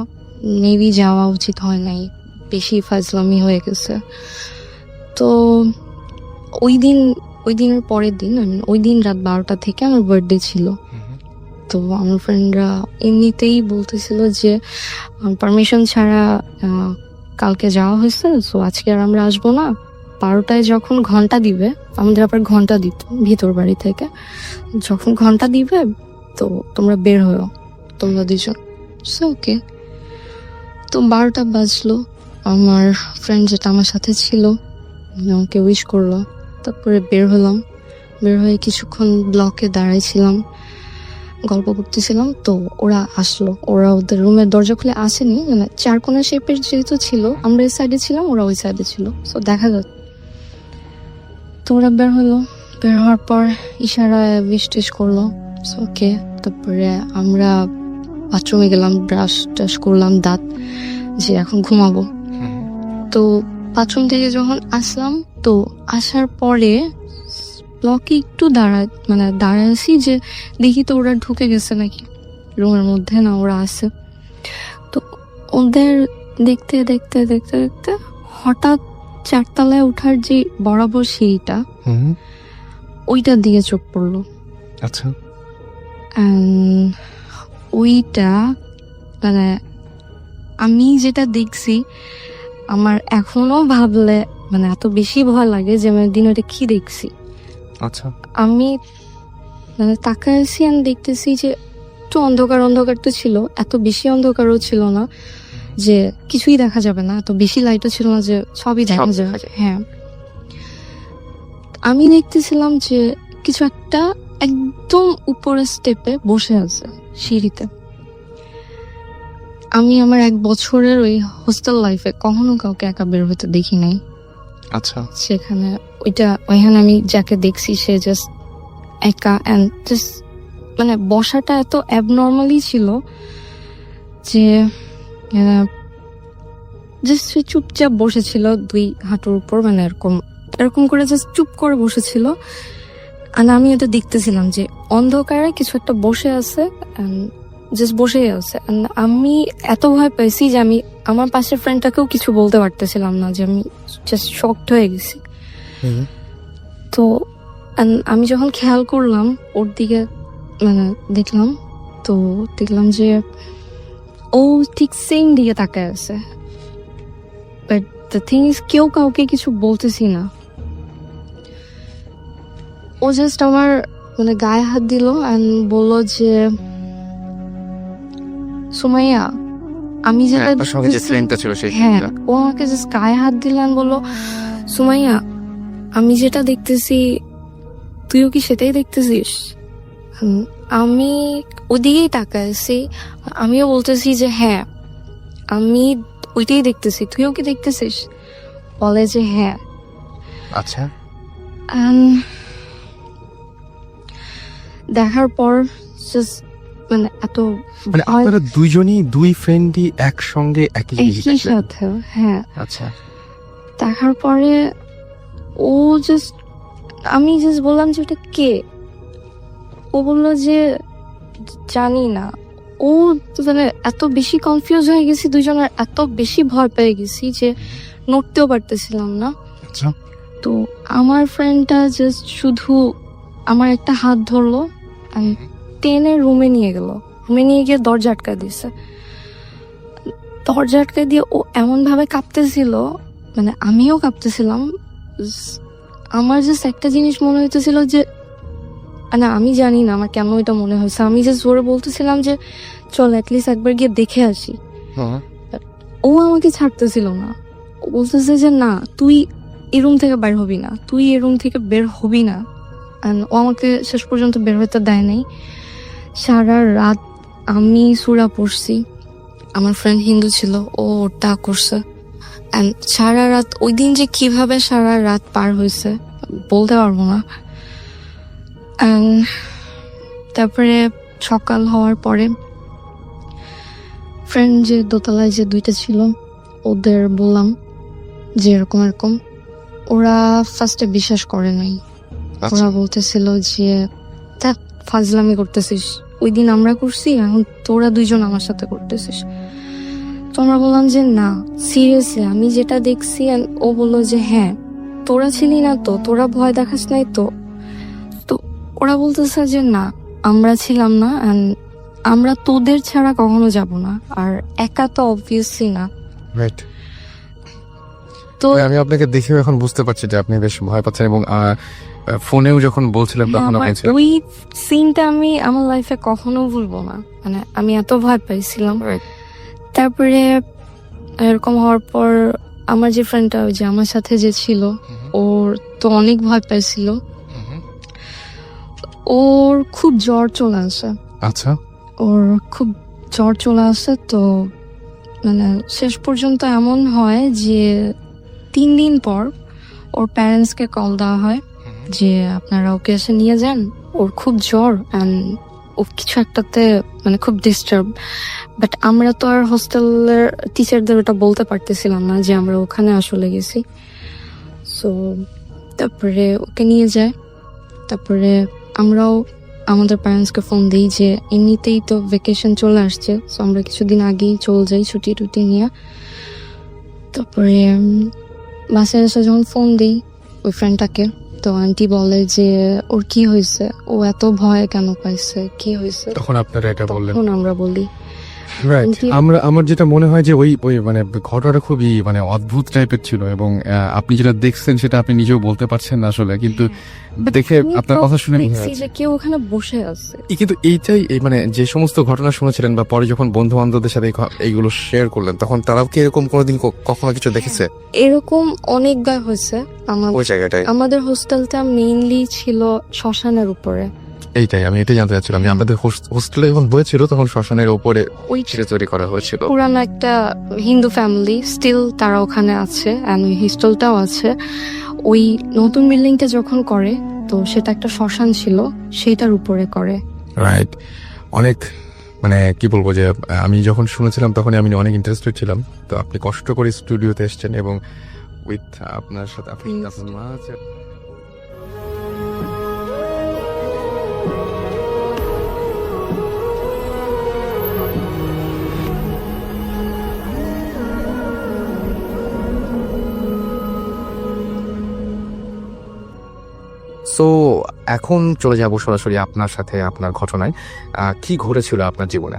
মেবি যাওয়া উচিত হয় নাই, বেশি ফাজলামি হয়ে গেছে। তো ওই দিনের পরের দিন, ওই দিন রাত 12টা থেকে আমার বার্থডে ছিল। তো আমার ফ্রেন্ডরা এমনিতেই বলতেছিল যে পারমিশন ছাড়া কালকে যাওয়া হয়েছে, সো আজকে আর আমরা আসবো না। 12টায় যখন ঘন্টা দিবে, আমাদের আবার ঘন্টা দিত ভিতর বাড়ি থেকে, যখন ঘন্টা দিবে তো তোমরা বের হও তোমরা 2 জন। সো ওকে, তো 12টা বাজলো, আমার ফ্রেন্ড যেটা আমার সাথে ছিল আমাকে উইশ করলো, তারপরে বের হলাম। বের হয়ে কিছুক্ষণ ব্লকে দাঁড়াইছিলাম, গল্প করতেছিলাম। তো ওরা আসলো, ওরা ওদের রুমের দরজা খুলে আসেনি, মানে 4 কোণা শেপের যেহেতু ছিল, আমরা এই সাইডে ছিলাম, ওরা ওই সাইডে ছিল, সো দেখা যাচ্ছে। তো ওরা বের হলো, বের হওয়ার পর ইশারায় উইশ টিশ করলো, ওকে। তারপরে আমরা বাথরুমে গেলাম, ব্রাশ টাশ করলাম, দাঁত, যে এখন ঘুমাবো। তো বাথরুম থেকে যখন আসলাম, তো আসার পরে ব্লকে একটু দাঁড়াইছি যে দেখি তো ওরা ঢুকে গেছে নাকি রুমের মধ্যে, না ওরা আছে। তো ওদের দেখতে দেখতে দেখতে দেখতে হঠাৎ 4 তলায় ওঠার যে বরাবর সিঁড়িটা, ওইটা দিয়ে চোখ পড়লো। আচ্ছা, ওইটা মানে আমি যেটা দেখছি, আমার এখনো ভাবলে মানে এত বেশি ভয় লাগে যে আমি একদিন ওটা কি দেখছি। আচ্ছা, আমি মানে তাকাইছি আর দেখতেছি যে একটু অন্ধকার অন্ধকার তো ছিল, এত বেশি অন্ধকারও ছিল না যে কিছুই দেখা যাবে না, এত বেশি লাইটও ছিল না যে সবই দেখা যাবে। হ্যাঁ, আমি দেখতেছিলাম যে কিছু একটা একদম উপরের স্টেপে বসে আছে সিঁড়িতে। আমি আমার 1 বছরের ওই হোস্টেল লাইফে কখনো কাউকে একা বের হতে দেখি নাই। আচ্ছা, সেখানে ওইখানে আমি যাকে দেখছি সে জাস্ট একা, অ্যান্ড জাস্ট মানে বসাটা এত অ্যাবনর্মালি ছিল যে জাস্ট সে চুপচাপ বসেছিল 2 হাঁটুর উপর, মানে এরকম করে জাস্ট চুপ করে বসেছিল। আর আমি এটা দেখতেছিলাম যে অন্ধকারে কিছু একটা বসে আছে, জাস্ট বসেই আছে। আমি এত ভয় পাইছি যে আমি আমার পাশের ফ্রেন্ডটাকেও কিছু বলতে পারতেছিলাম না, যে আমি জাস্ট শকড হয়ে গেছি। তো আমি যখন খেয়াল করলাম ওর দিকে, মানে দেখলাম, তো দেখলাম যে ও ও ঠিক সেম দিকে তাকায় আছে, বাট দ্য থিং ইজ কেউ কাউকে কিছু বলতেছি না। ও জাস্ট আমার মানে গায়ে হাত দিল অ্যান্ড বললো যে সুমাইয়া আমি যেটা আপনার সঙ্গে যে ফ্রেন্ডটা ছিল সেই হ্যাঁ, friend টা। ও আমাকে জাস্ট গায়ে হাত দিলেন, বললো সুমাইয়া আমি যেটা দেখতেছি তুইও কি সেটাই দেখতেছিস? আমি ওদিকেই তাকাইছি, আমিও বলতেছি যে হ্যাঁ আমি ওইটাই দেখতেছি, তুইও কি দেখতেছিস? বলে যে হ্যাঁ। আচ্ছা, দেখার পর জাস্ট মানে এত মানে ভয়- আপনারা দুইজনই দুই ফ্রেন্ডই একসঙ্গে একই জিনিস একই দেখলেন? সাথে, হ্যাঁ। আচ্ছা, দেখার পরে ও জাস্ট, আমি জাস্ট বললাম যে ওটা কে? ও বললো যে জানি না। ও তো মানে এত বেশি কনফিউজ হয়ে গেছি দুজনের, এত বেশি ভয় পেয়ে গেছি যে নড়তেও পারতেছিলাম না। আচ্ছা, তো আমার ফ্রেন্ডটা জাস্ট শুধু আমার একটা হাত ধরলো and টেনে রুমে নিয়ে গেল, রুমে নিয়ে গিয়ে দরজা আটকা দিয়েছে। দরজা আটকা দিয়ে ও এমন ভাবে কাঁপতেছিল, মানে আমিও কাঁপতেছিলাম। আমার জাস্ট একটা জিনিস মনে হইতেছিল যে না আমি জানি না আমার কেন এটা মনে হয়েছে, আমি জাস্ট জোরে বলতেছিলাম যে চল অ্যাটলিস্ট একবার গিয়ে দেখে আসি। হুম, ও আমাকে ছাড়তেছিল না, ও বলতেছে যে না তুই এই রুম থেকে বের হবি না, তুই এই রুম থেকে বের হবি না। And ও আমাকে শেষ পর্যন্ত বের হতে দেয় নাই। সারা রাত আমি সূরা পড়ছি, আমার ফ্রেন্ড হিন্দু ছিল, ও ওটা করছে। And সারা রাত ওই দিন যে কিভাবে সারা রাত পার হয়েছে বলতে পারবো না। And তারপরে সকাল হওয়ার পরে ফ্রেন্ড যে দোতলায় যে দুইটা ছিল ওদের বললাম যে এরকম এরকম। ওরা ফার্স্টে বিশ্বাস করে নাই, আচ্ছা, ওরা বলতেছিল যে তা ফাজলামি করতেছিস, ওই দিন আমরা করছি এখন তোরা দুইজন আমার সাথে করতেছিস। তো আমরা বললাম যে না সিরিয়াসলি আমি যেটা দেখছি। And ও বললো যে হ্যাঁ তোরা ছিলি না তো, তোরা ভয় দেখাস নাই তো। তো ওরা বলতেছে যে না আমরা ছিলাম না, and আমরা তোদের ছাড়া কখনো যাব না, আর একা তো অবভিয়াসলি না। রাইট। তো আমি আপনাকে দেখেও এখন বুঝতে পারছি যে আপনি বেশ ভয় পাচ্ছেন, এবং ফোনেও যখন বলছিলেন তখন আমার বলছিলেন। ওই সিনটা আমি আমার লাইফে কখনো ভুলবো না, মানে আমি এত ভয় পাইছিলাম। তারপরে এরকম হওয়ার পর আমার যে ফ্রেন্ডটা ওই যে আমার সাথে যে ছিল ওর তো অনেক ভয় পাইছিল, ওর খুব জ্বর চলে আসে, আচ্ছা, ওর খুব জ্বর চলে আসে। তো মানে শেষ পর্যন্ত এমন হয় যে 3 দিন পর ওর প্যারেন্টসকে কল দেওয়া হয় যে আপনারা ওকে এসে নিয়ে যান, ওর খুব জ্বর অ্যান্ড ও কিছু একটাতে মানে খুব ডিস্টার্ব। বাট আমরা তো আর হোস্টেলের টিচারদের ওটা বলতে পারতেছিলাম না যে আমরা ওখানে আসলে গেছি। সো তারপরে ওকে নিয়ে যায়, তারপরে আমরাও আমাদের প্যারেন্টসকে ফোন দিই যে এমনিতেই তো ভ্যাকেশন চলে আসছে, সো আমরা কিছুদিন আগেই চলে যাই ছুটি টুটি নিয়ে। তারপরে বাসায় এসে যখন ফোন দিই ওই ফ্রেন্ডটাকে, তো আন্টি বলে যে ওর কি হয়েছে, ও এত ভয় কেন পাইছে, কি হয়েছে। তখন আপনারা এটা বললেন। তখন আমরা বলি রাইট। আন্টি- আমার যেটা মনে হয় যে ওই ওই মানে ঘটনাটা খুবই মানে অদ্ভুত টাইপের ছিল, এবং আপনি যেটা দেখছেন সেটা আপনি নিজেও বলতে পারছেন না আসলে, কিন্তু দেখে আমি আপনার কথা শুনে মনে দেখছি হচ্ছে। যে কেউ ওখানে বসে আছে। কিন্তু এইটাই মানে যে সমস্ত ঘটনা শুনেছিলেন বা পরে যখন বন্ধু বান্ধবদের সাথে এইগুলো শেয়ার করলেন, তখন তারাও কি এরকম কোনোদিন কখনো কিছু দেখেছে এরকম অনেকবার হয়েছে। ওই জায়গাটায়? আমাদের হোস্টেলটা মেইনলি ছিল শ্মশানের উপরে। এইটাই আমি এটাই জানতে চাচ্ছিলাম যে আমাদের হোস্টেলে যখন বইছিল তখন শ্মশানের উপরে ওই ছিঁড়ে তৈরি করা হয়েছিল। পুরানো একটা হিন্দু ফ্যামিলি স্টিল তারা ওখানে আছে, অ্যান্ড ওই হোস্টেলটাও আছে। ওই নতুন বিল্ডিংটা যখন করে তো সেটা একটা শ্মশান ছিল, সেইটার উপরে করে। রাইট। অনেক মানে কি বলবো যে আমি যখন শুনেছিলাম তখন আমি অনেক ইন্টারেস্টেড ছিলাম। তো আপনি কষ্ট করে স্টুডিওতে এসেছেন এবং উইথ আপনার সাথে আপনার মা আছে। সো এখন চলে যাব সরাসরি আপনার সাথে আপনার ঘটনায়। কি ঘটেছিল আপনার জীবনে?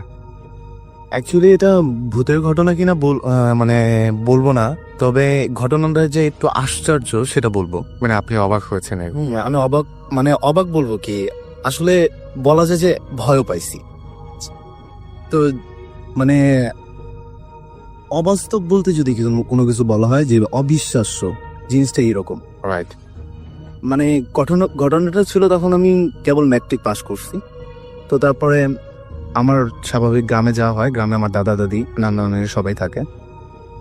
অ্যাকচুয়ালি এটা ভূতের ঘটনা কিনা মানে বলবো না, তবে ঘটনাটা যে একটু আশ্চর্য সেটা বলবো। মানে আপনি অবাক হয়েছেন আমি অবাক বলবো কি, আসলে বলা যায় যে ভয়ও পাইছি। তো মানে অবাস্তব বলতে যদি কোনো কিছু বলা হয় যে অবিশ্বাস্য জিনিসটা এরকম। রাইট। মানে ঘটনাটা ছিল তখন আমি কেবল ম্যাট্রিক পাস করছি। তো তারপরে আমার স্বাভাবিক গ্রামে যাওয়া হয়, গ্রামে আমার দাদা দাদি নানা নানি সবাই থাকে।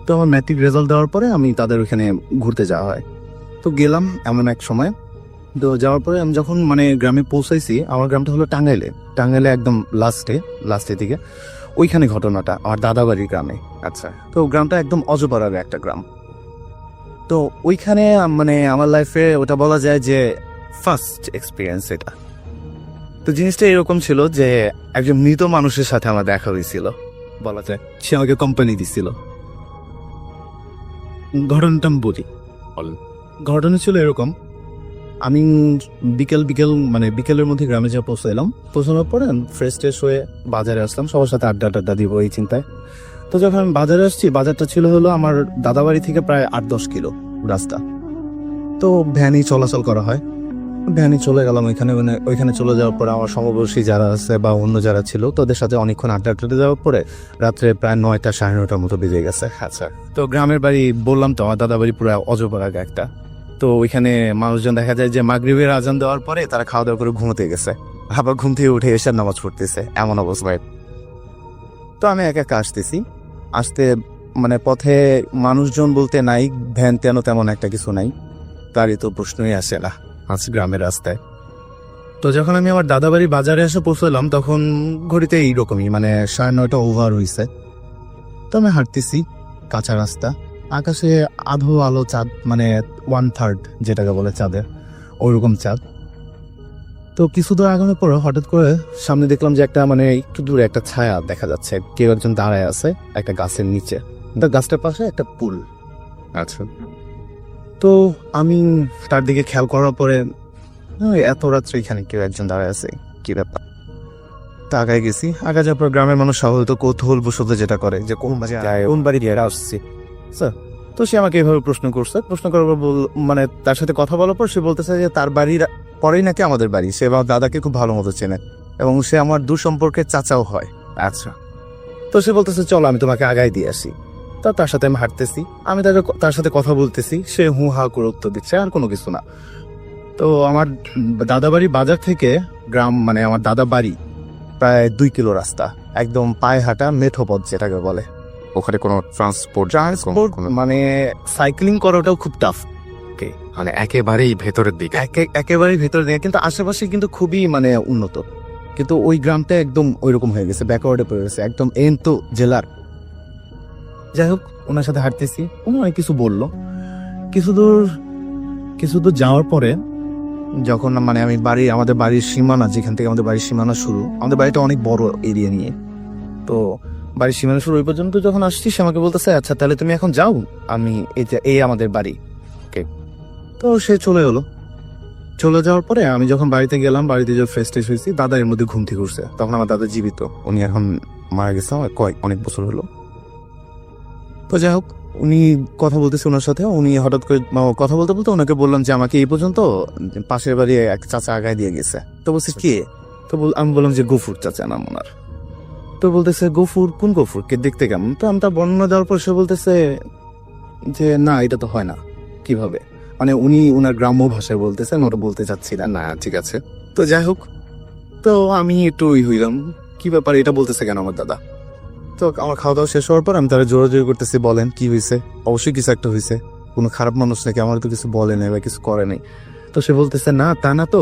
তো আমার ম্যাট্রিক রেজাল্ট দেওয়ার পরে আমি তাদের ওখানে ঘুরতে যাওয়া হয়। তো গেলাম এমন এক সময়। তো যাওয়ার পরে আমি যখন মানে গ্রামে পৌঁছাইছি, আমার গ্রামটা হলো টাঙ্গাইলে একদম লাস্টের দিকে। ওইখানে ঘটনাটা আমার দাদা বাড়ির গ্রামে। আচ্ছা। তো গ্রামটা একদম অজপাড়ার একটা গ্রাম। তো ওইখানে মানে আমার লাইফে ওটা বলা যায় যে ফার্স্ট এক্সপিরিয়েন্স এটা। তো জিনিসটা এরকম ছিল যে একজন মৃত মানুষের সাথে আমার দেখা হয়েছিল বলা যায়। সে আমাকে কোম্পানি দিছিল। ঘটনাটা আমি বলি। ঘটনা ছিল এরকম, আমি বিকেলের মধ্যে গ্রামে যা পৌঁছানোর পরে ফ্রেশ ট্রেশ হয়ে বাজারে আসলাম, সবার সাথে আড্ডা দিব এই চিন্তায়। তো যখন আমি বাজারে আসছি, বাজারটা ছিল হলো আমার দাদাবাড়ি থেকে প্রায় 8-10 কিলো রাস্তা। তো ভ্যানই চলাচল করা হয়, ভ্যানই চলে গেলাম ওইখানে। মানে ওইখানে চলে যাওয়ার পরে আমার সমবয়সী যারা আছে বা অন্য যারা ছিল তাদের সাথে অনেকক্ষণ আড্ডা যাওয়ার পরে রাত্রে প্রায় 9টা 9:30টার মতো বেজে গেছে। আচ্ছা। তো গ্রামের বাড়ি বললাম তো, আমার দাদা বাড়ি পুরো অজপাড়া একটা। তো ওইখানে মানুষজন দেখা যায় যে মাগরিবের আজান দেওয়ার পরে তারা খাওয়া দাওয়া করে ঘুমোতে গেছে, আবার ঘুম থেকে উঠে এসে নামাজ পড়তেছে, এমন অবস্থায়। তো আমি একা আসতে মানে পথে মানুষজন বলতে নাই, ভ্যান তেমন একটা কিছু নাই, গাড়ি তো প্রশ্নই আসে না গ্রামের রাস্তায়। তো যখন আমি আমার দাদা বাড়ি বাজারে এসে পৌঁছলাম, তখন ঘড়িতে এইরকমই মানে 9:30 ওভার হয়েছে। তো আমি হাঁটতেছি, কাঁচা রাস্তা, আকাশে আধো আলো চাঁদ, মানে 1/3 যেটাকে বলে চাঁদের, ওইরকম চাঁদ। তো কিছু দূর আগানোর পর হঠাৎ করে সামনে দেখলাম যে একটা মানে একটু দূরে একটা ছায়া দেখা যাচ্ছে, কেউ একজন দাঁড়ায় আছে একটা গাছের নিচে, গাছটার পাশে একটা পুল। আচ্ছা। তো আমি তার দিকে খেয়াল করার পরে এত রাত্রে এখানে কেউ একজন দাঁড়ায় আছে, কি ব্যাপার। তা আগায় গেছি, আগে যাওয়ার পর গ্রামের মানুষ স্বাভাবিক কৌতূহল বসত যেটা করে যে কোন বাড়ি দিয়ে আসছি স্যার। তো সে আমাকে এভাবে প্রশ্ন করার পর মানে তার সাথে কথা বলার পর সে বলতেছে যে তার বাড়ির পরেই নাকি আমাদের বাড়ি, সে আমার দাদাকে খুব ভালো মতো চেনে এবং সে আমার দূর সম্পর্কের চাচাও হয়। আচ্ছা। তো সে বলতেছে চলো আমি তোমাকে আগায় দিয়ে আসি। তা তার সাথে আমি হাঁটতেছি, আমি তার সাথে কথা বলতেছি, সে হু হা করে উত্তর দিচ্ছে, আর কোনো কিছু না। তো আমার দাদা বাড়ি বাজার থেকে গ্রাম মানে আমার দাদা বাড়ি প্রায় 2 কিলো রাস্তা, একদম পায়ে হাঁটা মেঠো পথ যেটাকে বলে। ওখানে কোনো ট্রান্সপোর্ট মানে সাইক্লিং করাটাও খুব টাফ। মানে একেবারেই ভেতরের দিকে, একেবারেই ভেতর দিকে, কিন্তু আশেপাশে কিন্তু খুবই মানে উন্নত। কিন্তু ওই গ্রামটা একদম ওইরকম হয়ে গেছে, ব্যাকওয়ার্ডে পড়ে গেছে, একদম তো জেলার। যাই হোক, ওনার সাথে হাঁটতেছি, উনি অনেক কিছু বললো। কিছু দূর যাওয়ার পরে যখন মানে আমি আমাদের বাড়ির সীমানা, যেখান থেকে আমাদের বাড়ির সীমানা শুরু, আমাদের বাড়িটা অনেক বড় এরিয়া নিয়ে, তো বাড়ির সীমানা শুরু ওই পর্যন্ত যখন আসছি, সে আমাকে বলতেছে আচ্ছা তাহলে তুমি এখন যাও, আমি এই আমাদের বাড়ি। তো সে চলে যাওয়ার পরে আমি যখন বাড়িতে গেলাম, বাড়িতে যে ফ্রেশ ট্রেশ হয়েছি, দাদা এর মধ্যে ঘুম থেকে উঠছে। তখন আমার দাদা জীবিত, উনি এখন মারা গেছে অনেক বছর হলো। তো যাই হোক, উনি কথা বলতেছে ওনার সাথে, উনি হঠাৎ করে কথা বলতে ওনাকে বললাম যে আমাকে এই পর্যন্ত পাশের বাড়ি এক চাচা আগায় দিয়ে গেছে। তো বলছে কে? তো আমি বললাম যে গফুর চাচা নাম ওনার। তো বলতেছে গফুর? কোন গফুর? কে দেখতে কেমন? তো আমি তার বর্ণনা দেওয়ার পর সে বলতেছে যে না, এটা তো হয় না। কিভাবে? মানে উনি ওনার গ্রাম্য ভাষায় বলতেছেন, ওটা বলতে চাচ্ছি না। ঠিক আছে। তো যাই হোক, তো আমি একটু হইলাম, কি ব্যাপার, এটা বলতেছে কেন আমার দাদা? তো আমার খাওয়া দাওয়া শেষ হওয়ার পর আমি তারা জোরাজোরি করতেছি, বলেন কি হয়েছে? অবশ্যই কিছু একটা হয়েছে, কোনো খারাপ মানুষ নাকি, আমার তো কিছু বলে নাই বা কিছু করে নাই। তো সে বলতেছে না, তা না তো,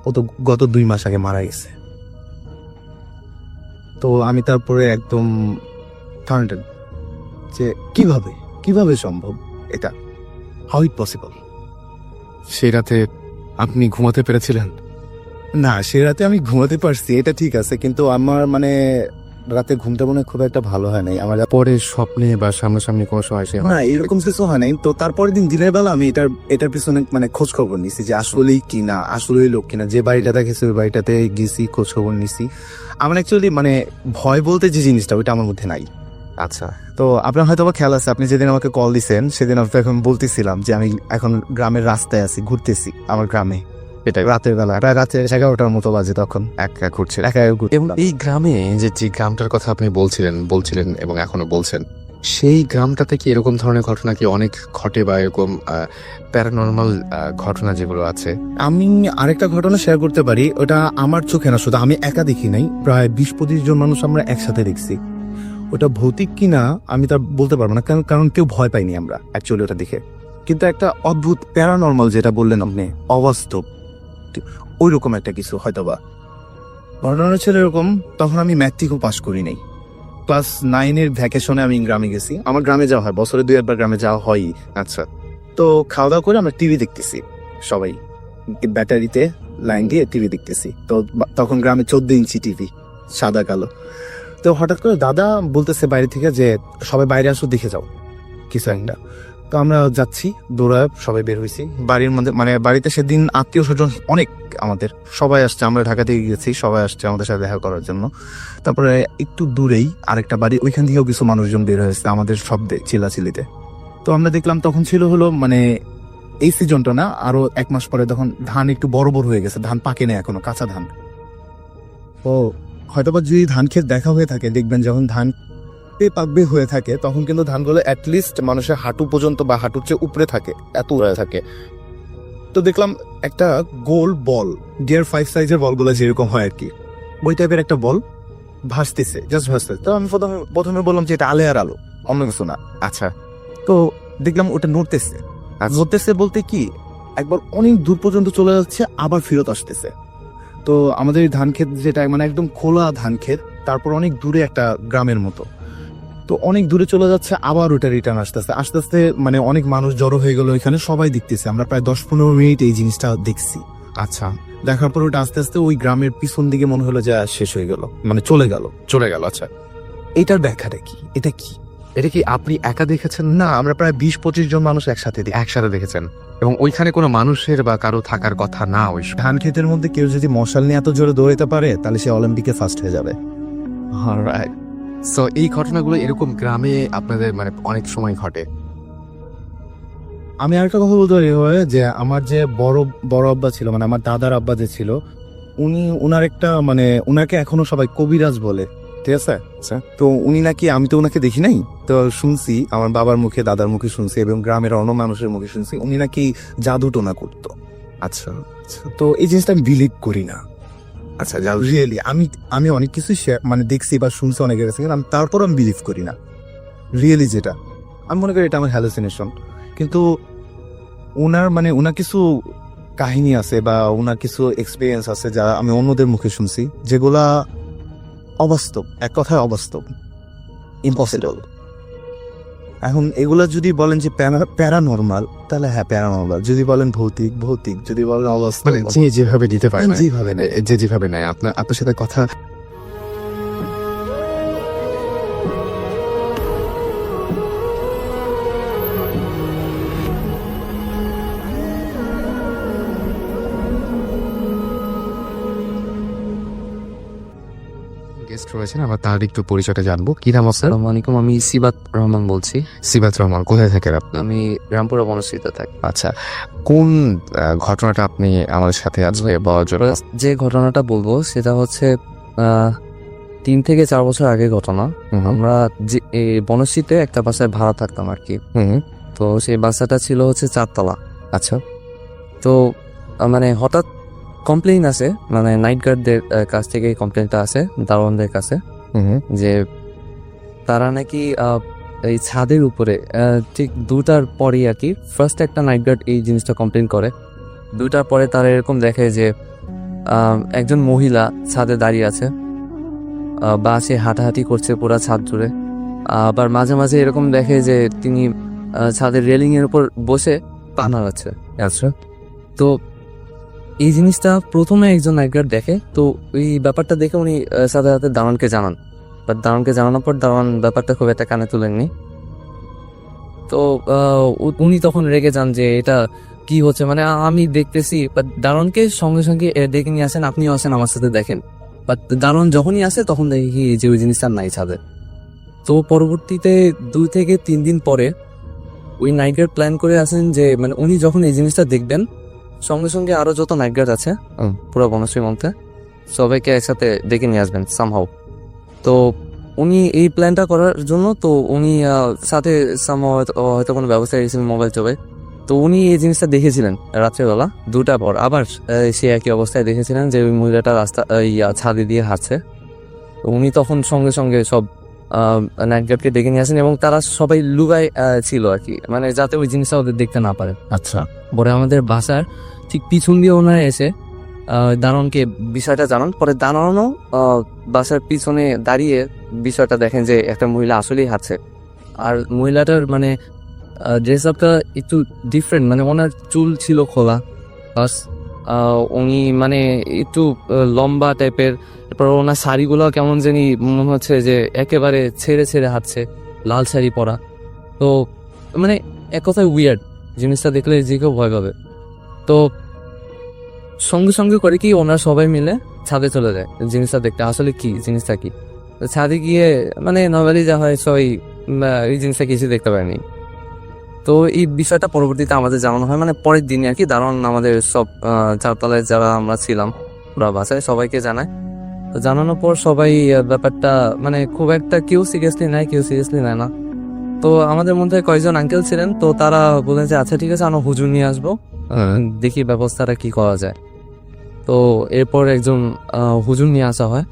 ও তো গত 2 মাস আগে মারা গেছে। তো আমি তারপরে একদম থার্ড যে কিভাবে সম্ভব এটা, হাউ ইট পসিবল? সেই রাতে আপনি ঘুমাতে পেরেছিলেন? না, সে রাতে আমি ঘুমাতে পারছি, এটা ঠিক আছে, কিন্তু আমার মানে রাতে ঘুমটা মনে হয় খুব একটা ভালো হয় নাই আমার। পরে স্বপ্নে বা সামনাসামনি কোনো সময় সে না এরকম কিছু হয় নাই। তো তারপরের দিন দিনের বেলা আমি এটার পিছনে মানে খোঁজ খবর নিছি যে আসলেই কিনা, আসলেই লোক কিনা। যে বাড়িটা দেখেছি ওই বাড়িটাতে গেছি, খোঁজ খবর নিছি। আমার অ্যাকচুয়ালি মানে ভয় বলতে যে জিনিসটা ওইটা আমার মধ্যে নাই। আচ্ছা, তো আপনার হয়তো বা খেয়াল আছে, আপনি যেদিন আমাকে কল দিছেন সেদিন আমি এখন বলতেছিলাম যে আমি এখন গ্রামের রাস্তায় আছি, ঘুরতেছি আমার গ্রামে। এটাই রাতের বেলা প্রায় রাতে 11টার মতো বাজে, তখন একা ঘুরছে। একা এবং এই গ্রামে যে গ্রামটার কথা আপনি বলছিলেন এবং এখনো বলছেন, সেই গ্রামটাতে কি এরকম ধরনের ঘটনা কি অনেক ঘটে বা এরকম প্যারানর্মাল ঘটনা যেগুলো আছে? আমি আরেকটা ঘটনা শেয়ার করতে পারি। ওটা আমার চোখে না, শুধু আমি একা দেখি নাই, প্রায় 20-25 জন মানুষ আমরা একসাথে দেখছি। ওটা ভৌতিক কিনা আমি তা বলতে পারবো না, কারণ কেউ ভয় পাইনি আমরা অ্যাকচুয়ালি ওটা দেখে। কিন্তু একটা অদ্ভুত প্যারানর্মাল যেটা বললেন আপনি, অবাস্তব, ওই রকম একটা কিছু হয়তোবা ঘটনা ছিল এরকম। তখন আমি ম্যাট্রিকও পাস করি নাই, ক্লাস 9-এর ভ্যাকেশনে আমি গ্রামে গেছি। আমার গ্রামে যাওয়া হয়, বছরে 2-1 গ্রামে যাওয়া হয়। আচ্ছা, তো খাওয়া দাওয়া করে আমরা টিভি দেখতেছি, সবাই ব্যাটারিতে লাইন দিয়ে টিভি দেখতেছি। তো তখন গ্রামে 14 ইঞ্চি টিভি, সাদা কালো। তো হঠাৎ করে দাদা বলতেছে বাইরে থেকে যে সবাই বাইরে আসো, দেখে যাও কিছু একটা। তো আমরা যাচ্ছি, দৌড়ায় সবাই বের হয়েছি বাড়ির মধ্যে। মানে বাড়িতে সেদিন আত্মীয় স্বজন অনেক, আমাদের সবাই আসছে। আমরা ঢাকা থেকে গেছি, সবাই আসছে আমাদের সাথে দেখা করার জন্য। তারপরে একটু দূরেই আরেকটা বাড়ি, ওইখান থেকেও কিছু মানুষজন বের হয়েছে আমাদের শব্দে, চিল্লাচিল্লিতে। তো আমরা দেখলাম তখন ছিল হলো মানে এই সিজনটা না, আরো 1 মাস পরে তখন ধান একটু বড় বড় হয়ে গেছে, ধান পাকে না এখনো, কাঁচা ধান। ও হয়তোবা যদি ধান ক্ষেত দেখা হয়ে থাকে, দেখবেন যখন ধান পাকবে হয়ে থাকে তখন কিন্তু ধানগুলো অ্যাটলিস্ট মানুষের হাঁটু পর্যন্ত বা হাঁটুর চেয়ে উপরে থাকে, এত উড়ে থাকে। তো দেখলাম একটা গোল বল, ডিয়ার 5 সাইজের বলগুলো যেরকম হয় আর কি, ওই টাইপের একটা বল ভাসতেছে, জাস্ট ভাসতেছে। তো আমি প্রথমে বললাম যে এটা আলো আর আলো, অন্য কিছু না। আচ্ছা, তো দেখলাম ওটা নড়তেছে। নড়তেছে বলতে কি, একবার অনেক দূর পর্যন্ত চলে যাচ্ছে, আবার ফেরত আসতেছে। তো আমাদের ধান ক্ষেত যেটা মানে একদম খোলা ধান ক্ষেত, তারপর অনেক দূরে একটা গ্রামের মতো। তো অনেক দূরে চলে যাচ্ছে, আবার ওটা রিটার্ন আসতেছে। আস্তে আস্তে মানে অনেক মানুষ জড়ো হয়ে গেল এখানে, সবাই দেখতেছে। আমরা প্রায় 10-15 মিনিট এই জিনিসটা দেখছি। আচ্ছা, দেখার পর ওটা আস্তে আস্তে ওই গ্রামের পিছন দিকে মনে হলো যে শেষ হয়ে গেল, মানে চলে গেল। আচ্ছা, এইটার ব্যাখ্যাটা কি? এটা কি আপনি একা দেখেছেন? না, আমরা প্রায় 20-25 জন মানুষ একসাথে একসাথে দেখেছেন এবং ওইখানে কোনো মানুষের বা কারো থাকার কথা না ওই সময়? ধান ক্ষেতের মধ্যে কেউ যদি মশাল নিয়ে এত জোরে দৌড়াতে পারে তাহলে সে অলিম্পিকে ফার্স্ট হয়ে যাবে। অলরাইট। সো এই ঘটনাগুলো এরকম গ্রামে আপনাদের মানে অনেক সময় ঘটে। আমি আরেকটা কথা বলতে পারি যে আমার যে বড় আব্বা ছিল, মানে আমার দাদার আব্বা যে ছিল, উনার একটা মানে উনাকে এখনো সবাই কবিরাজ বলে, ঠিক আছে? তো উনি নাকি, আমি তো উনাকে দেখি নাই, তো শুনছি আমার বাবার মুখে, দাদার মুখে শুনছি এবং গ্রামের অন্য মানুষের মুখে শুনছি, উনি নাকি জাদু টোনা করতো। আচ্ছা, তো এই জিনিসটা আমি বিলিভ করি না। আচ্ছা, রিয়েলি আমি অনেক কিছু মানে দেখছি বা শুনছি অনেকের কাছে, কিন্তু আমি তারপর আমি বিলিভ করি না। রিয়েলি যেটা আমি মনে করি এটা আমার হ্যালুসিনেশন। কিন্তু ওনার কিছু কাহিনী আছে বা ওনার কিছু এক্সপিরিয়েন্স আছে যা আমি অন্যদের মুখে শুনছি, যেগুলা অবাস্তব, এক কথায় অবাস্তব, ইম্পসিবল। এখন এগুলা যদি বলেন যে প্যারানর্মাল, তাহলে হ্যাঁ প্যারানর্মাল। যদি বলেন ভৌতিক, যদি বলেন অবাস্তব, মানে যেভাবে দিতে পারে, যেভাবে নেয়। আপনার সাথে কথা গেস্ট রয়েছেন, আমরা তার একটু পরিচয়টা জানবো। কি নাম আপনার? আসসালামু আলাইকুম, আমি সিবাত রহমান বলছি। সিবাত রহমান, কোথায় থাকেন আপনি? আমি রামপুরা বনশ্রীতে থাকি। আচ্ছা, কোন ঘটনাটা আপনি আমাদের সাথে আজকে বলার জন্য? যে ঘটনাটা বলবো সেটা হচ্ছে 3 থেকে 4 বছর আগে ঘটনা। আমরা যে বনশ্রীতে একটা বাসায় ভাড়া থাকতাম আর কি। তো সেই বাসাটা ছিল হচ্ছে 4 তলা। আচ্ছা, তো মানে হঠাৎ কমপ্লেইন আছে, মানে নাইট গার্ডদের কাছ থেকে কমপ্লেইনটা আছে দারোয়ানদের কাছে, যে তারা নাকি এই ছাদের উপরে ঠিক 2টার পরেই আর কি, ফার্স্ট একটা নাইট গার্ড এই জিনিসটা কমপ্লেইন করে। 2টার পরে তারা এরকম দেখে যে একজন মহিলা ছাদে দাঁড়িয়ে আছে, বা সে হাঁটাহাঁটি করছে পুরা ছাদ জুড়ে। আবার মাঝে মাঝে এরকম দেখে যে তিনি ছাদের রেলিং এর উপর বসে পা নাড়াচ্ছে। আচ্ছা, তো এই জিনিসটা প্রথমে একজন নাইট গার্ড দেখে, তো ওই ব্যাপারটা দেখে উনি সাথে সাথে দারোয়ানকে জানান বাট দারোয়ানকে জানানোর পর দারোয়ান ব্যাপারটা খুব একটা কানে তুলেননি। তো উনি তখন রেগে যান যে এটা কি হচ্ছে, মানে আমি দেখতেছি, বাট দারোয়ানকে সঙ্গে সঙ্গে ডেকে নিয়ে আসেন, আপনিও আসেন আমার সাথে দেখেন। বাট দারোয়ান যখনই আসে তখন দেখি যে ওই জিনিসটা নাই ছাদে। তো পরবর্তীতে 2 থেকে 3 দিন পরে ওই নাইট গার্ড প্ল্যান করে আসেন যে মানে উনি যখন এই জিনিসটা দেখবেন সঙ্গে সঙ্গে আরো যত নাইট গার্ড আছে পুরো বনশ্রী মন্ত্রে সবাইকে একসাথে ডেকে নিয়ে আসবেন সামহাউ। তো উনি এই প্ল্যানটা করার জন্য তো উনি সাথে হয়তো কোনো ব্যবস্থা রেখেছিলেন মোবাইল চোবে। তো উনি এই জিনিসটা দেখেছিলেন রাত্রেবেলা 2টা পর, আবার সে একই অবস্থায় দেখেছিলেন যে ওই মহিলাটা রাস্তা ছাদে দিয়ে হাঁটছে। তো উনি তখন সঙ্গে সঙ্গে সব নাইট গার্ডকে ডেকে নিয়ে আসেন এবং তারা সবাই লুকায় ছিল আর কি, মানে যাতে ওই জিনিসটা ওদের দেখতে না পারে। আচ্ছা, পরে আমাদের বাসার ঠিক পিছন দিয়ে ওনারা এসে দারোয়ানকে বিষয়টা জানান। পরে দারোয়ানও বাসার পিছনে দাঁড়িয়ে বিষয়টা দেখেন যে একটা মহিলা আসলেই হাঁটছে। আর মহিলাটার মানে ড্রেস আপটা একটু ডিফারেন্ট, মানে ওনার চুল ছিল খোলা, প্লাস উনি মানে একটু লম্বা টাইপের। তারপর ওনার শাড়িগুলো কেমন জানি মনে হচ্ছে যে একেবারে ছেড়ে ছেড়ে হাঁটছে, লাল শাড়ি পরা। তো মানে এক কথায় উইয়ার্ড, জিনিসটা দেখলে যে কেউ ভয় পাবে। তো সঙ্গে সঙ্গে করে কি ওনারা সবাই মিলে ছাদে চলে যায় জিনিসটা দেখতে, আসলে কি জিনিসটা কি। তো ছাদে গিয়ে মানে নর্মালি যা হয় সবাই এই জিনিসটা কিছু দেখতে পায়নি। তো এই বিষয়টা পরবর্তীতে আমাদের জানানো হয়, মানে পরের দিনে আর কি দারোয়ান আমাদের সব 4 তলায় যারা আমরা ছিলাম পুরা বাসায় সবাইকে জানায়। তো জানানোর পর সবাই ব্যাপারটা মানে খুব একটা কেউ সিরিয়াসলি নেয় না। তো আমাদের মধ্যে কয়েকজন আঙ্কেল ছিলেন, তো তারা বলেন যে আচ্ছা ঠিক আছে আমরা হুজুর নিয়ে আসবো, দেখি ব্যবস্থাটা কি করা যায়। তো এরপর একজন হুজুর নিয়ে আসা হয়।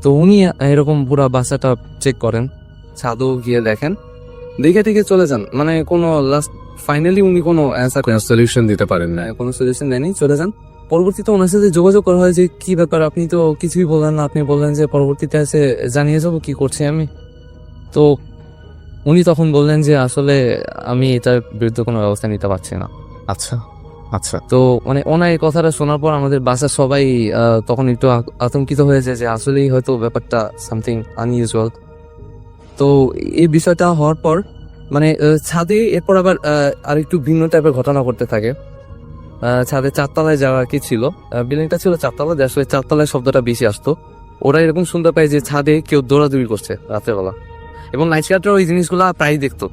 তো উনি এরকম পুরো বাসাটা চেক করেন, ছাদও গিয়ে দেখেন, দেখে টেকে চলে যান। মানে কোনো লাস্ট ফাইনালি উনি কোনো অ্যান্সার সলিউশন দিতে পারেন না। কোনো সলিউশন দেয়নি, চলে যান। পরবর্তীতে ওনার সাথে যোগাযোগ করা হয় যে কি ব্যাপার, আপনি তো কিছুই বললেন না, আপনি বললেন যে পরবর্তীতে এসে জানিয়ে যাবো কি করছি আমি। তো উনি তখন বললেন যে আসলে আমি এটার বিরুদ্ধে কোনো ব্যবস্থা নিতে পারছি না। আচ্ছা আচ্ছা, তো মানে ওনার এই কথাটা শোনার পর আমাদের বাসার সবাই তখন একটু আতঙ্কিত হয়েছে যে আসলেই হয়তো ব্যাপারটা সামথিং আনইউজুয়াল। তো এই বিষয়টা হওয়ার পর মানে ছাদে এরপর আবার আর একটু ভিন্ন টাইপের ঘটনা ঘটতে থাকে। ছাদে 4 তলায় যাওয়া কি ছিল, বিল্ডিংটা ছিল 4 তলা, আসলে 4 তলায় শব্দটা বেশি আসতো। ওরা এরকম শুনতে পায় যে ছাদে কেউ দৌড়াদৌড়ি করছে রাত্রেবেলা, এবং নাইট গার্ডরা ওই জিনিসগুলো প্রায় দেখতো।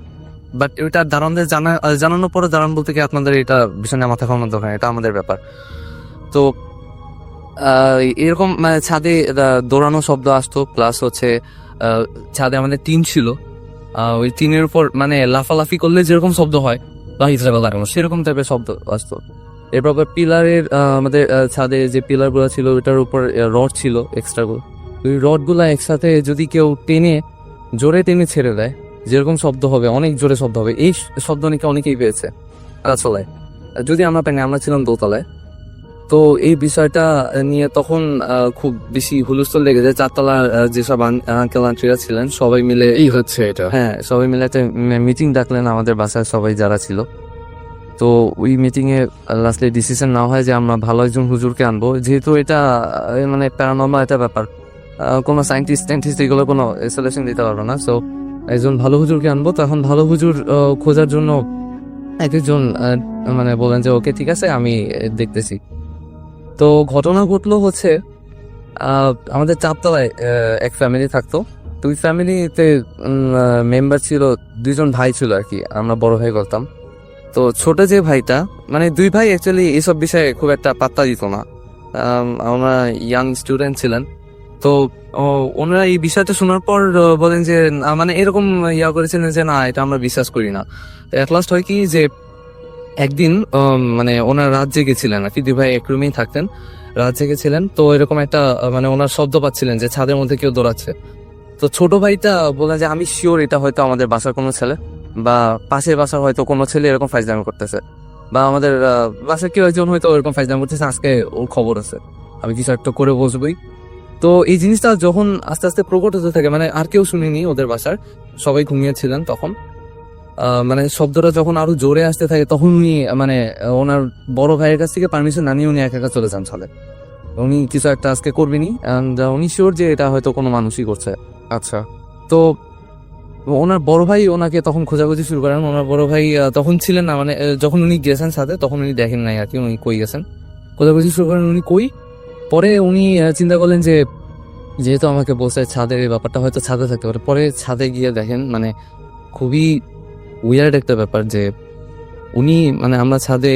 বাট ওইটা দারোয়ানদের জানানোর পরে দারোয়ান বলতে কি আপনাদের এটা বিষয় নিয়ে মাথা খাওয়ানোর দরকার, এটা আমাদের ব্যাপার। তো এরকম ছাদে দৌড়ানো শব্দ আসতো, প্লাস হচ্ছে ছাদে আমাদের টিন ছিল, ওই টিনের উপর মানে লাফালাফি করলে যেরকম শব্দ হয় বা হিজড়া লাগানো সেরকম টাইপের শব্দ আসতো। এরপর আবার পিলারের আমাদের ছাদে যে পিলার গুলো ছিল ওটার উপর রড ছিল এক্সট্রা গুলো, ওই রড গুলা একসাথে যদি কেউ জোরে টেনে ছেড়ে দেয় যেরকম শব্দ হবে, অনেক জোরে শব্দ হবে। এই শব্দ নাকি অনেকেই পেয়েছে গাছতলায়, যদি আমরা পাইনি, আমরা ছিলাম দোতলায়। তো এই বিষয়টা নিয়ে তখন খুব বেশি হুলস্থুল লেগে যায়। 4 তলার যেসব আঙ্কেল আন্টিরা ছিলেন সবাই মিলে এই হচ্ছে এটা। হ্যাঁ, সবাই মিলে একটা মিটিং ডাকলেন আমাদের বাসায় সবাই যারা ছিল। তো ওই মিটিং এ লাস্টলি ডিসিশন নেওয়া হয় যে আমরা ভালো একজন হুজুরকে আনবো, যেহেতু এটা মানে প্যারানর্মাল একটা ব্যাপার, কোনো সায়েন্টিস্ট এগুলো কোনো সলিউশন দিতে পারবো না। সো একজন ভালো হুজুরকে আনবো। তখন ভালো হুজুর খোঁজার জন্য একজন মানে বলেন যে ওকে ঠিক আছে আমি দেখতেছি। তো ঘটনা ঘটলো হচ্ছে আমাদের 4 তলায় এক ফ্যামিলি থাকতো। তো ওই ফ্যামিলিতে মেম্বার ছিল 2 জন ভাই ছিল আর কি, আমরা বড় ভাই করতাম। তো ছোট যে ভাইটা মানে 2 ভাই অ্যাকচুয়ালি এইসব বিষয়ে খুব একটা পাত্তা দিত না, আমরা ইয়াং স্টুডেন্ট ছিলেন। তো ওনারা এই বিষয়টা শোনার পর বলেন যে মানে এরকম করেছিলেন যে না এটা আমরা বিশ্বাস করি না। তো এট লাস্ট হয় কি যে একদিন মানে ওনার রাত জেগেছিলেন আর কি, 2 ভাই এক রুমেই থাকতেন, রাত জেগেছিলেন। তো এরকম একটা মানে ওনার শব্দ পাচ্ছিলেন যে ছাদের মধ্যে কেউ দৌড়াচ্ছে। তো ছোট ভাইটা বলে যে আমি শিওর এটা হয়তো আমাদের বাসার কোনো ছেলে বা পাশের বাসার হয়তো কোনো ছেলে এরকম ফাইজলামি করতেছে, বা আমাদের বাসার কেউ একজন হয়তো এরকম ফাইজলামি করতেছে, আজকে ওর খবর আছে, আমি কিছু একটা করে বসবই। তো এই জিনিসটা যখন আস্তে আস্তে প্রকট হতে থাকে, মানে আর কেউ শুনিনি ওদের বাসার, সবাই ঘুমিয়েছিলেন তখন, মানে শব্দটা যখন আরো জোরে আসতে থাকে তখন উনি মানে ওনার বড় ভাইয়ের কাছ থেকে পারমিশন না নিয়ে উনি একা একা চলে যান ছাদে। উনি কিছু একটা আজকে করবেনি, উনি শিওর যে এটা হয়তো কোনো মানুষই করছে, আচ্ছা। তো ওনার বড় ভাই ওনাকে তখন খোঁজাখুঁজি শুরু করেন। ওনার বড় ভাই তখন ছিলেন না, মানে যখন উনি গেছেন সাথে তখন উনি দেখেন নাই আর কি উনি কই গেছেন, খোঁজাখুঁজি শুরু করেন উনি কই। পরে উনি চিন্তা করলেন যে যেহেতু আমাকে বলছে ছাদের এই ব্যাপারটা হয়তো ছাদে থাকতে পারে। পরে ছাদে গিয়ে দেখেন মানে খুবই উইয়ার্ড একটা ব্যাপার যে উনি মানে আমরা ছাদে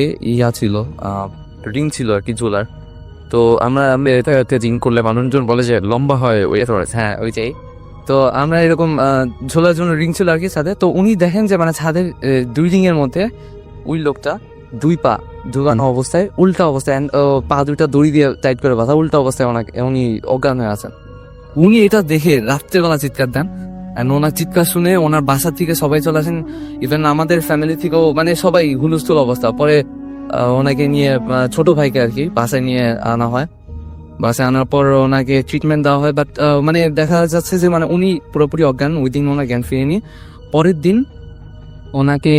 ছিল রিং ছিল আর কি ঝোলার। তো আমরা এটা রিং করলে মানুষজন বলে যে লম্বা হয় ওই, হ্যাঁ ওইটাই। তো আমরা এরকম ঝোলার জন্য রিং ছিল আর কি ছাদে। তো উনি দেখেন যে মানে ছাদের 2 রিং এর মধ্যে ওই লোকটা 2 পা ঝুলানো অবস্থায়, উল্টা অবস্থায়, পা 2টা দড়ি দিয়ে টাইট করে বাঁধা, উল্টা অবস্থায় উনি অজ্ঞান হয়ে আছেন। উনি এটা দেখে রাত্রেবেলা চিৎকার দেন। ওনার চিৎকার শুনে ওনার বাসা থেকে সবাই চলে আসেন, ইভেন আমাদের ফ্যামিলি থেকেও মানে সবাই হুলস্থুল অবস্থা। পরে ওনাকে নিয়ে ছোট ভাইকে আর কি বাসায় নিয়ে আনা হয়। বাসায় আনার পর ওনাকে ট্রিটমেন্ট দেওয়া হয়, বাট মানে দেখা যাচ্ছে যে মানে উনি পুরোপুরি অজ্ঞান। ওই দিন ওনার জ্ঞান ফিরেনি। পরের দিন ওনাকে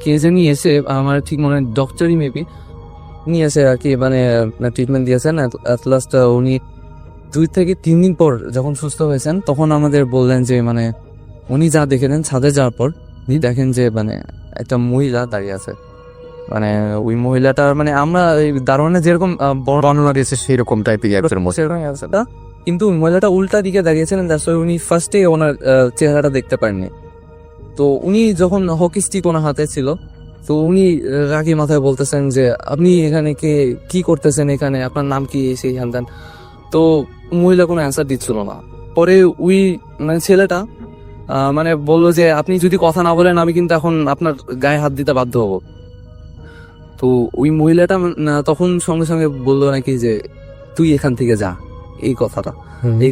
কে জানি এসে, আমার ঠিক মনে হয় ডক্টরই মেবি নিয়ে এসে আর কি মানে ট্রিটমেন্ট দিয়েছেন। অ্যাট লাস্ট উনি 2 থেকে 3 দিন পর যখন সুস্থ হয়েছেন তখন আমাদের বললেন যে মানে উনি যা দেখেছেন ছাদে যাওয়ার পর উনি দেখেন যে মানে একটা মহিলা দাঁড়িয়ে আছে। মানে ওই মহিলাটার মানে আমরা দারোয়ানে যেরকম বর্ণনা দিয়েছে সেই রকম টাইপের কিন্তু ওই মহিলাটা উল্টা দিকে দাঁড়িয়েছিলেন। উনি ফার্স্টে ওনার চেহারাটা দেখতে পারেননি। তো উনি যখন হকি স্টিক ওনার হাতে ছিল, তো উনি রাগী মাথায় বলতেছেন যে আপনি এখানে কি করতেছেন, এখানে আপনার নাম কি, সেই হ্যান। তো মহিলা কোনো অ্যান্সার দিচ্ছিল না। পরে ওই মানে ছেলেটা মানে বললো যে আপনি যদি কথা না বলেন আমি কিন্তু এখন আপনার গায়ে হাত দিতে বাধ্য হব। তো ওই মহিলাটা তখন সঙ্গে সঙ্গে বললো নাকি যে তুই এখান থেকে যা। এই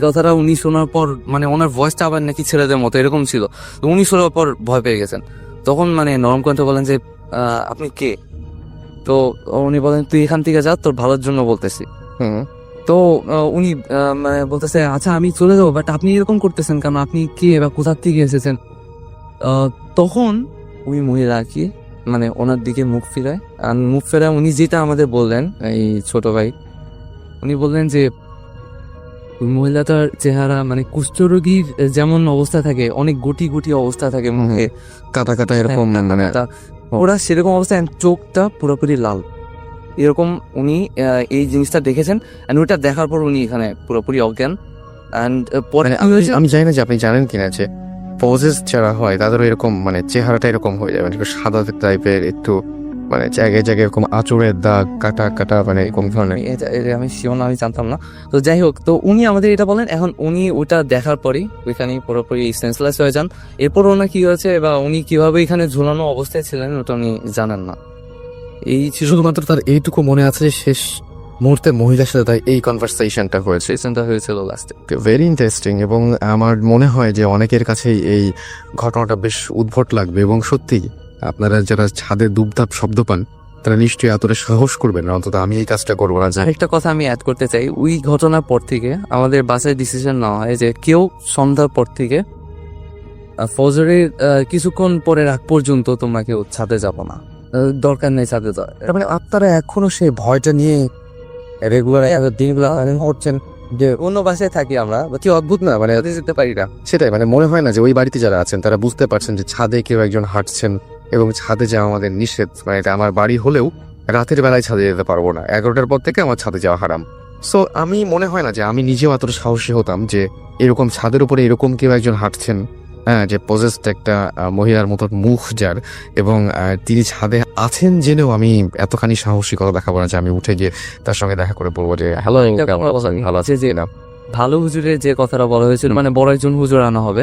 কথাটা উনি শোনার পর মানে ওনার ভয়েসটা আবার নাকি ছেলেদের মতো এরকম ছিল। তো উনি শোনার পর ভয় পেয়ে গেছেন। তখন মানে নরম কণ্ঠে বলেন যে আপনি কে? তো উনি বলেন তুই এখান থেকে যা, তোর ভালোর জন্য বলতেছি। তো উনি মানে বলতেছে আচ্ছা আমি চলে যাবো, বাট আপনি এরকম করতেছেন কেন, আপনি কে বা কোথার থেকে এসেছেন? তখন ওই মহিলা আর কি মানে ওনার দিকে মুখ ফেরায় উনি যেটা আমাদের বললেন, এই ছোট ভাই উনি বললেন যে ওই মহিলাটার চেহারা মানে কুষ্ঠরোগীর যেমন অবস্থা থাকে, অনেক গুটি অবস্থা থাকে মুখে, কাটা এরকম মানে ওরা সেরকম অবস্থা, চোখটা পুরোপুরি লাল এরকম। উনি এই জিনিসটা দেখেছেন, ওইটা দেখার পর উনি এখানে পুরোপুরি অজ্ঞান। পরে আমি জানি না যে আপনি জানেন কিনা যে পজেস যারা হয় তাদেরও এরকম মানে চেহারাটা এরকম হয়ে যায়, মানে সাদা টাইপের, একটু মানে জায়গায় এরকম আঁচড়ের দাগ, কাটা মানে এরকম ধরনের। আমি শিওর না, আমি জানতাম না। তো যাই হোক, তো উনি আমাদের এটা বলেন। এখন উনি ওটা দেখার পরেই ওইখানে পুরোপুরি সেন্সলেস হয়ে যান। এরপর ওনার কি হয়েছে বা উনি কিভাবে এখানে ঝুলানো অবস্থায় ছিলেন ওটা উনি জানেন না। এই শুধুমাত্র তার এইটুকু মনে আছে যে শেষ মুহূর্তে মহিলার সাথে তাই এই কনভারসেশনটা হয়েছিল লাস্টে। Very interesting. এবং আমার মনে হয় যে অনেকের কাছেই এই ঘটনাটা বেশ উদ্ভট লাগবে। এবং সত্যি আপনারা যারা ছাদে দুপদাপ শব্দ পান তারা নিশ্চয়ই এতটা সাহস করবেন না, অন্তত আমি এই কাজটা করবো না। একটা কথা আমি অ্যাড করতে চাই, ওই ঘটনার পর থেকে আমাদের বাসায় ডিসিশন নেওয়া হয় যে কেউ সন্ধ্যার পর থেকে ফজরের কিছুক্ষণ পরে রাত পর্যন্ত তোমরা কেউ ছাদে যাবো না, দরকার নেই ছাদে যাওয়ার। মানে আপনারা এখনো সেই ভয়টা নিয়ে রেগুলার দিনগুলো হচ্ছেন যে অন্য বাসায় থাকি আমরা, কি অদ্ভুত না, মানে যেতে পারি না। সেটাই মানে মনে হয় না যে ওই বাড়িতে যারা আছেন তারা বুঝতে পারছেন যে ছাদে কেউ একজন হাঁটছেন এবং ছাদে যাওয়া আমাদের নিষেধ। মানে এটা আমার বাড়ি হলেও রাতের বেলায় ছাদে যেতে পারবো না, 11টার পর থেকে আমার ছাদে যাওয়া হারাম। সো আমি মনে হয় না যে আমি নিজেও এতটা সাহসী হতাম যে এরকম ছাদের উপরে এরকম কেউ একজন হাঁটছেন, হ্যাঁ, যে পজেসড একটা মহিলার মতো মুখ যার, এবং তিনি ছাদে আছেন জেনেও আমি এতখানি সাহসিকতা দেখাবো না যে আমি উঠে গিয়ে তার সঙ্গে দেখা করে বলবো যে হ্যালো, ভালো আছে যে না। ভালো হুজুরের যে কথাটা বলা হয়েছিল মানে বড় একজন হুজুর আনা হবে,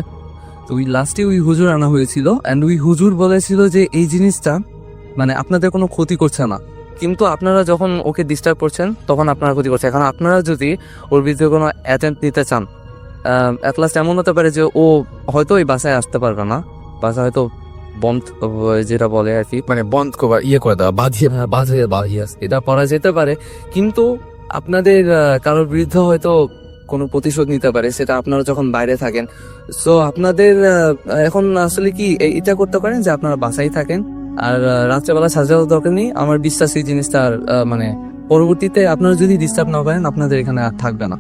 তো ওই লাস্টে ওই হুজুর আনা হয়েছিল। অ্যান্ড ওই হুজুর বলেছিল যে এই জিনিসটা মানে আপনাদের কোনো ক্ষতি করছে না, কিন্তু আপনারা যখন ওকে ডিস্টার্ব করছেন তখন আপনারা ক্ষতি করছে। এখন আপনারা যদি ওর বিরুদ্ধে কোনো অ্যাটেম্প নিতে চান, অ্যাট লাস্ট এমন হতে পারে যে ও হয়তো ওই বাসায় আসতে পারবে না, বাসা হয়তো বন্ধ, যেটা বলে আর কি, মানে বন্ধ করে দেওয়া, বাঁধিয়ে এটা করা যেতে পারে। কিন্তু আপনাদের কারোর বিরুদ্ধে হয়তো কোনো প্রতিশোধ নিতে পারে, সেটা আপনারা যখন বাইরে থাকেন। সো আপনাদের এখন আসলে কি এটা করতে পারেন যে আপনারা বাসায় থাকেন, আর রাত্রেবেলা সাজানোর দরকার নেই। আমার বিশ্বাস এই জিনিসটা মানে পরবর্তীতে আপনারা যদি ডিস্টার্ব না করেন আপনাদের এখানে আর থাকবে না।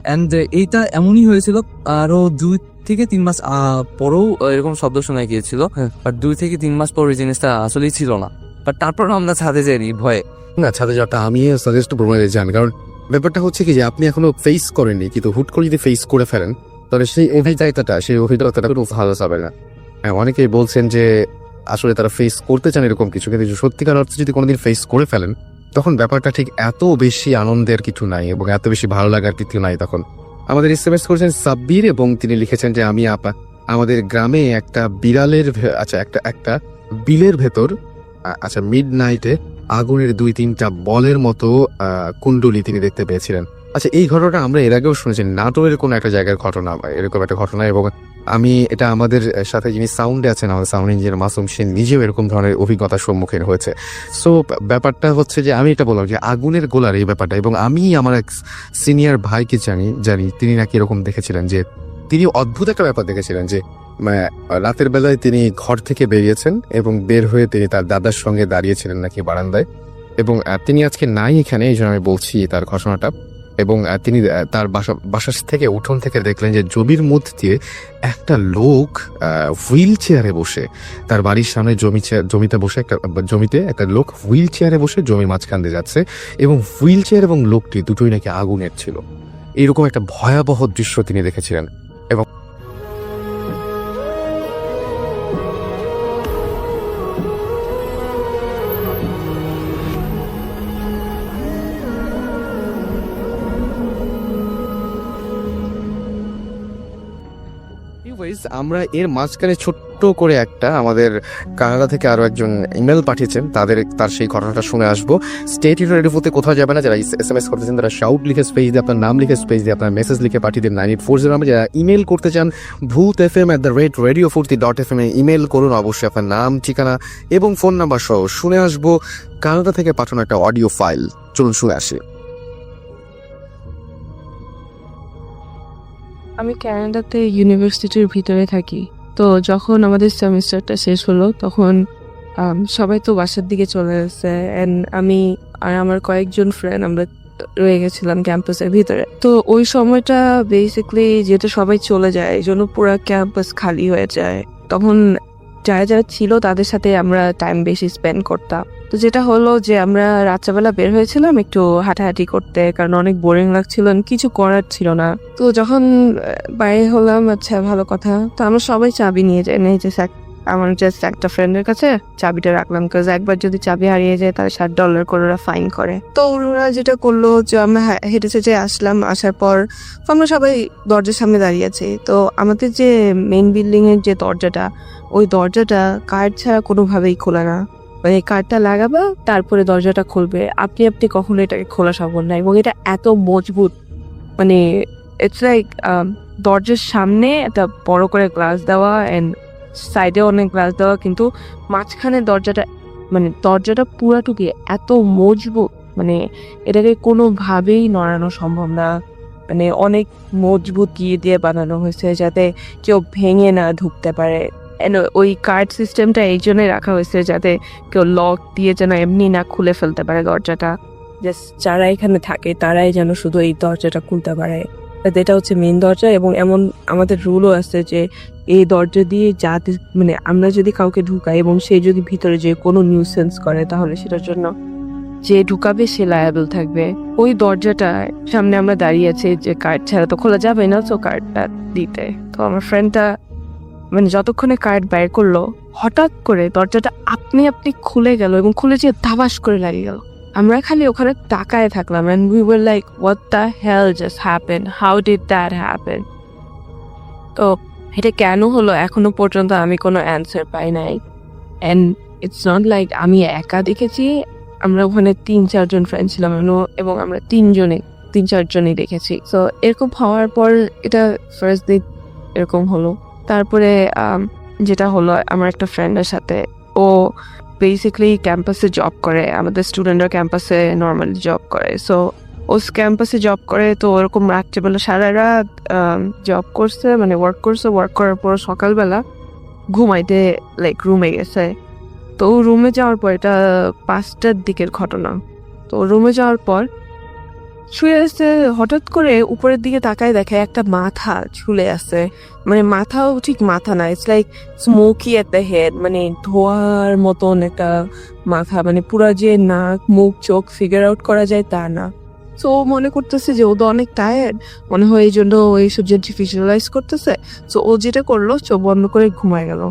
অ্যান্ড এইটা এমনই হয়েছিল আরো 2 থেকে 3 মাস পরেও এরকম শব্দ শোনা গিয়েছিল, বাট 2 থেকে 3 মাস পর ওই জিনিসটা আসলেই ছিল না। বাট তারপর আমরা ছাদে যাইনি ভয়ে। না, ছাদে যাওয়াটা আমি সাজেস্ট করবো না যান, কারণ ব্যাপারটা হচ্ছে কি যে আপনি এখনো ফেস করেননি, কিন্তু হুট করে যদি ফেস করে ফেলেন তাহলে সেই অভিজ্ঞতাটা কোনো ভালো যাবে না। হ্যাঁ, অনেকেই বলছেন যে আসলে তারা ফেস করতে চান এরকম কিছু, কিন্তু সত্যিকার অর্থে যদি কোনোদিন ফেস করে ফেলেন তখন ব্যাপারটা ঠিক এত বেশি আনন্দের কিছু নাই এবং এত বেশি ভালো লাগার কিছু নাই। তখন আমাদের SMS করেছেন সাব্বির এবং তিনি লিখেছেন যে আমি আমাদের গ্রামে একটা বিড়ালের একটা বিলের ভেতর মিড নাইটে আগুনের 2-3টা বলের মতো কুণ্ডলি তিনি দেখতে পেয়েছিলেন। আচ্ছা, এই ঘটনাটা আমরা এর আগেও শুনেছি, নাটোরের কোনো একটা জায়গার ঘটনা, এরকম একটা ঘটনা। এবং আমি এটা আমাদের সাথে যিনি সাউন্ডে আছেন, আমাদের সাউন্ড ইঞ্জিনিয়ার মাসুম, সে নিজেও এরকম ধরনের অভিজ্ঞতার সম্মুখীন হয়েছে। সো ব্যাপারটা হচ্ছে যে আমি এটা বললাম যে আগুনের গোলার এই ব্যাপারটা, এবং আমি আমার এক সিনিয়র ভাইকে জানি তিনি নাকি এরকম দেখেছিলেন যে তিনি অদ্ভুত একটা ব্যাপার দেখেছিলেন যে রাতের বেলায় তিনি ঘর থেকে বেরিয়েছেন এবং বের হয়ে তিনি তার দাদার সঙ্গে দাঁড়িয়েছিলেন নাকি বারান্দায়, এবং তিনি আজকে নাই এখানে, এই জন্য আমি বলছি তার ঘটনাটা। এবং তিনি তার বাসা থেকে উঠোন থেকে দেখলেন যে জমির মধ্যে দিয়ে একটা লোক হুইল চেয়ারে বসে, তার বাড়ির সামনে জমিতে একটা লোক হুইল চেয়ারে বসে জমির মাঝখান দিয়ে যাচ্ছে, এবং হুইল চেয়ার এবং লোকটি দুটোই নাকি আগুনের ছিল। এইরকম একটা ভয়াবহ দৃশ্য তিনি দেখেছিলেন। এবং আমরা এর মাঝখানে ছোট্ট করে একটা আমাদের কানাডা থেকে আরো একজন ইমেল পাঠিয়েছেন, তার সেই ঘটনাটা শুনে আসবো। স্টেট রেডিওতে কোথাও যাবে না। যারা SMS করতেছেন তারা শাউট লিখে স্পেস দিয়ে, আপনার নাম লিখে স্পেস দিয়ে আপনার মেসেজ লিখে পাঠিয়ে দিন 9840 নাম্বার। যারা ইমেল করতে চান bhutfm@radiofurti.fm এ ইমেল করুন, অবশ্যই আপনার নাম, ঠিকানা এবং ফোন নাম্বার সহ। শুনে আসবো কানাডা থেকে পাঠানো একটা অডিও ফাইল। চলুন শুনে আসি। আমি কানাডাতে ইউনিভার্সিটির ভিতরে থাকি। তো যখন আমাদের সেমিস্টারটা শেষ হলো তখন সবাই তো বাসার দিকে চলে গেছে, অ্যান্ড আমি আর আমার কয়েকজন ফ্রেন্ড আমরা রয়ে গেছিলাম ক্যাম্পাসের ভিতরে। তো ওই সময়টা বেসিক্যালি যেটা সবাই চলে যায়, এই জন্য পুরো ক্যাম্পাস খালি হয়ে যায়। তখন যারা ছিল তাদের সাথে আমরা টাইম বেশি স্পেন্ড করতাম। তো যেটা হলো যে আমরা রাত্রেবেলা বের হয়েছিলাম একটু হাঁটাহাঁটি করতে, কারণ অনেক বোরিং লাগছিল, কিছু করার ছিল না। তো যখন বাইরে হলাম, আচ্ছা ভালো কথা, তো আমরা সবাই চাবি নিয়ে যাই, আমার জাস্ট একটা ফ্রেন্ডের কাছে চাবিটা রাখলাম, কারণ একবার যদি চাবি হারিয়ে যায় তাহলে $7 করে ওরা ফাইন করে। তো ওরা যেটা করলো যে আমরা হেঁটে হেঁটে আসলাম, আসার পর আমরা সবাই দরজার সামনে দাঁড়িয়ে আছি। তো আমাদের যে মেইন বিল্ডিং এর যে দরজাটা, ওই দরজাটা কার্ড ছাড়া কোনোভাবেই খোলে না, মানে কার্ডটা লাগাবা তারপরে দরজাটা খুলবে, আপনি কখনো এটাকে খোলা সম্ভব না। এবং এটা এত মজবুত, মানে ইটস লাইক দরজার সামনে একটা বড় করে গ্লাস দেওয়া অ্যান্ড সাইডে অনেক গ্লাস দেওয়া, কিন্তু মাঝখানে দরজাটা পুরাটুকি এত মজবুত, মানে এটাকে কোনোভাবেই নড়ানো সম্ভব না। মানে অনেক মজবুত ইয়ে দিয়ে বানানো হয়েছে যাতে কেউ ভেঙে না ঢুকতে পারে। ওই কার্ড সিস্টেমটা এই জন্যই রাখা হয়েছে যাতে কেউ লক দিয়ে যেন এমনি না খুলে ফেলতে পারে দরজাটা, জাস্ট যারা এখানে থাকে তারাই যেন শুধু এই দরজাটা খুলতে পারে। এটা হচ্ছে মেন দরজা, এবং এমন আমাদের রুলও আছে যে এই দরজা দিয়ে যাতে মানে আমরা যদি কাউকে ঢুকাই এবং সে যদি ভিতরে যে কোনো নিউসেন্স করে তাহলে সেটার জন্য যে ঢুকাবে সে লায়াবল থাকবে। ওই দরজাটা সামনে আমরা দাঁড়িয়ে আছি, যে কার্ড ছাড়া তো খোলা যাবে না, তো কার্ডটা দিতে। তো আমার ফ্রেন্ডটা মানে যতক্ষণে কার্ড বাইর করলো, হঠাৎ করে দরজাটা আপনি খুলে গেল এবং খুলে যেয়ে ধাবাস করে লাগিয়ে গেল। আমরা খালি ওখানে তাকায় থাকলাম, and we were like, what the hell just happened? How did that happen? তো এটা কেন হলো এখনো পর্যন্ত আমি কোনো অ্যান্সার পাই নাই। and it's not like আমি একা দেখেছি, আমরা ওখানে 3-4 জন ফ্রেন্ড ছিলাম এবং আমরা 3-4 জনই দেখেছি। তো এরকম হওয়ার পর এটা ফার্স্ট দিন এরকম হলো। তারপরে যেটা হলো আমার একটা ফ্রেন্ডের সাথে, ও বেসিক্যালি ক্যাম্পাসে জব করে, আমাদের স্টুডেন্টরা ক্যাম্পাসে নর্মালি জব করে। সো ও ক্যাম্পাসে জব করে, তো ওরকম রাত্রেবেলা সারা রাত জব করছে, মানে ওয়ার্ক করার পর সকালবেলা ঘুমাইতে লাইক রুমে গেছে। তো রুমে যাওয়ার পর, এটা 5টার দিকের ঘটনা, তো রুমে যাওয়ার পর শুয়ে আছে, হঠাৎ করে উপরের দিকে তাকায় দেখে একটা মাথা ঝুলে আছে। মানে মাথাও ঠিক মাথা না, it's like smoky at the head, মানে ধোয়ার মতন একটা মাথা, মানে পুরা যে নাক মুখ চোখ ফিগার আউট করা যায় তা না। তো ও মনে করতেছে যে ও তো অনেক টায়ার্ড, মনে হয় এই জন্য ওই সব জিনিস ভিজুয়ালাইজ করতেছে। তো ও যেটা করলো, চোখ বন্ধ করে ঘুমায় গেল।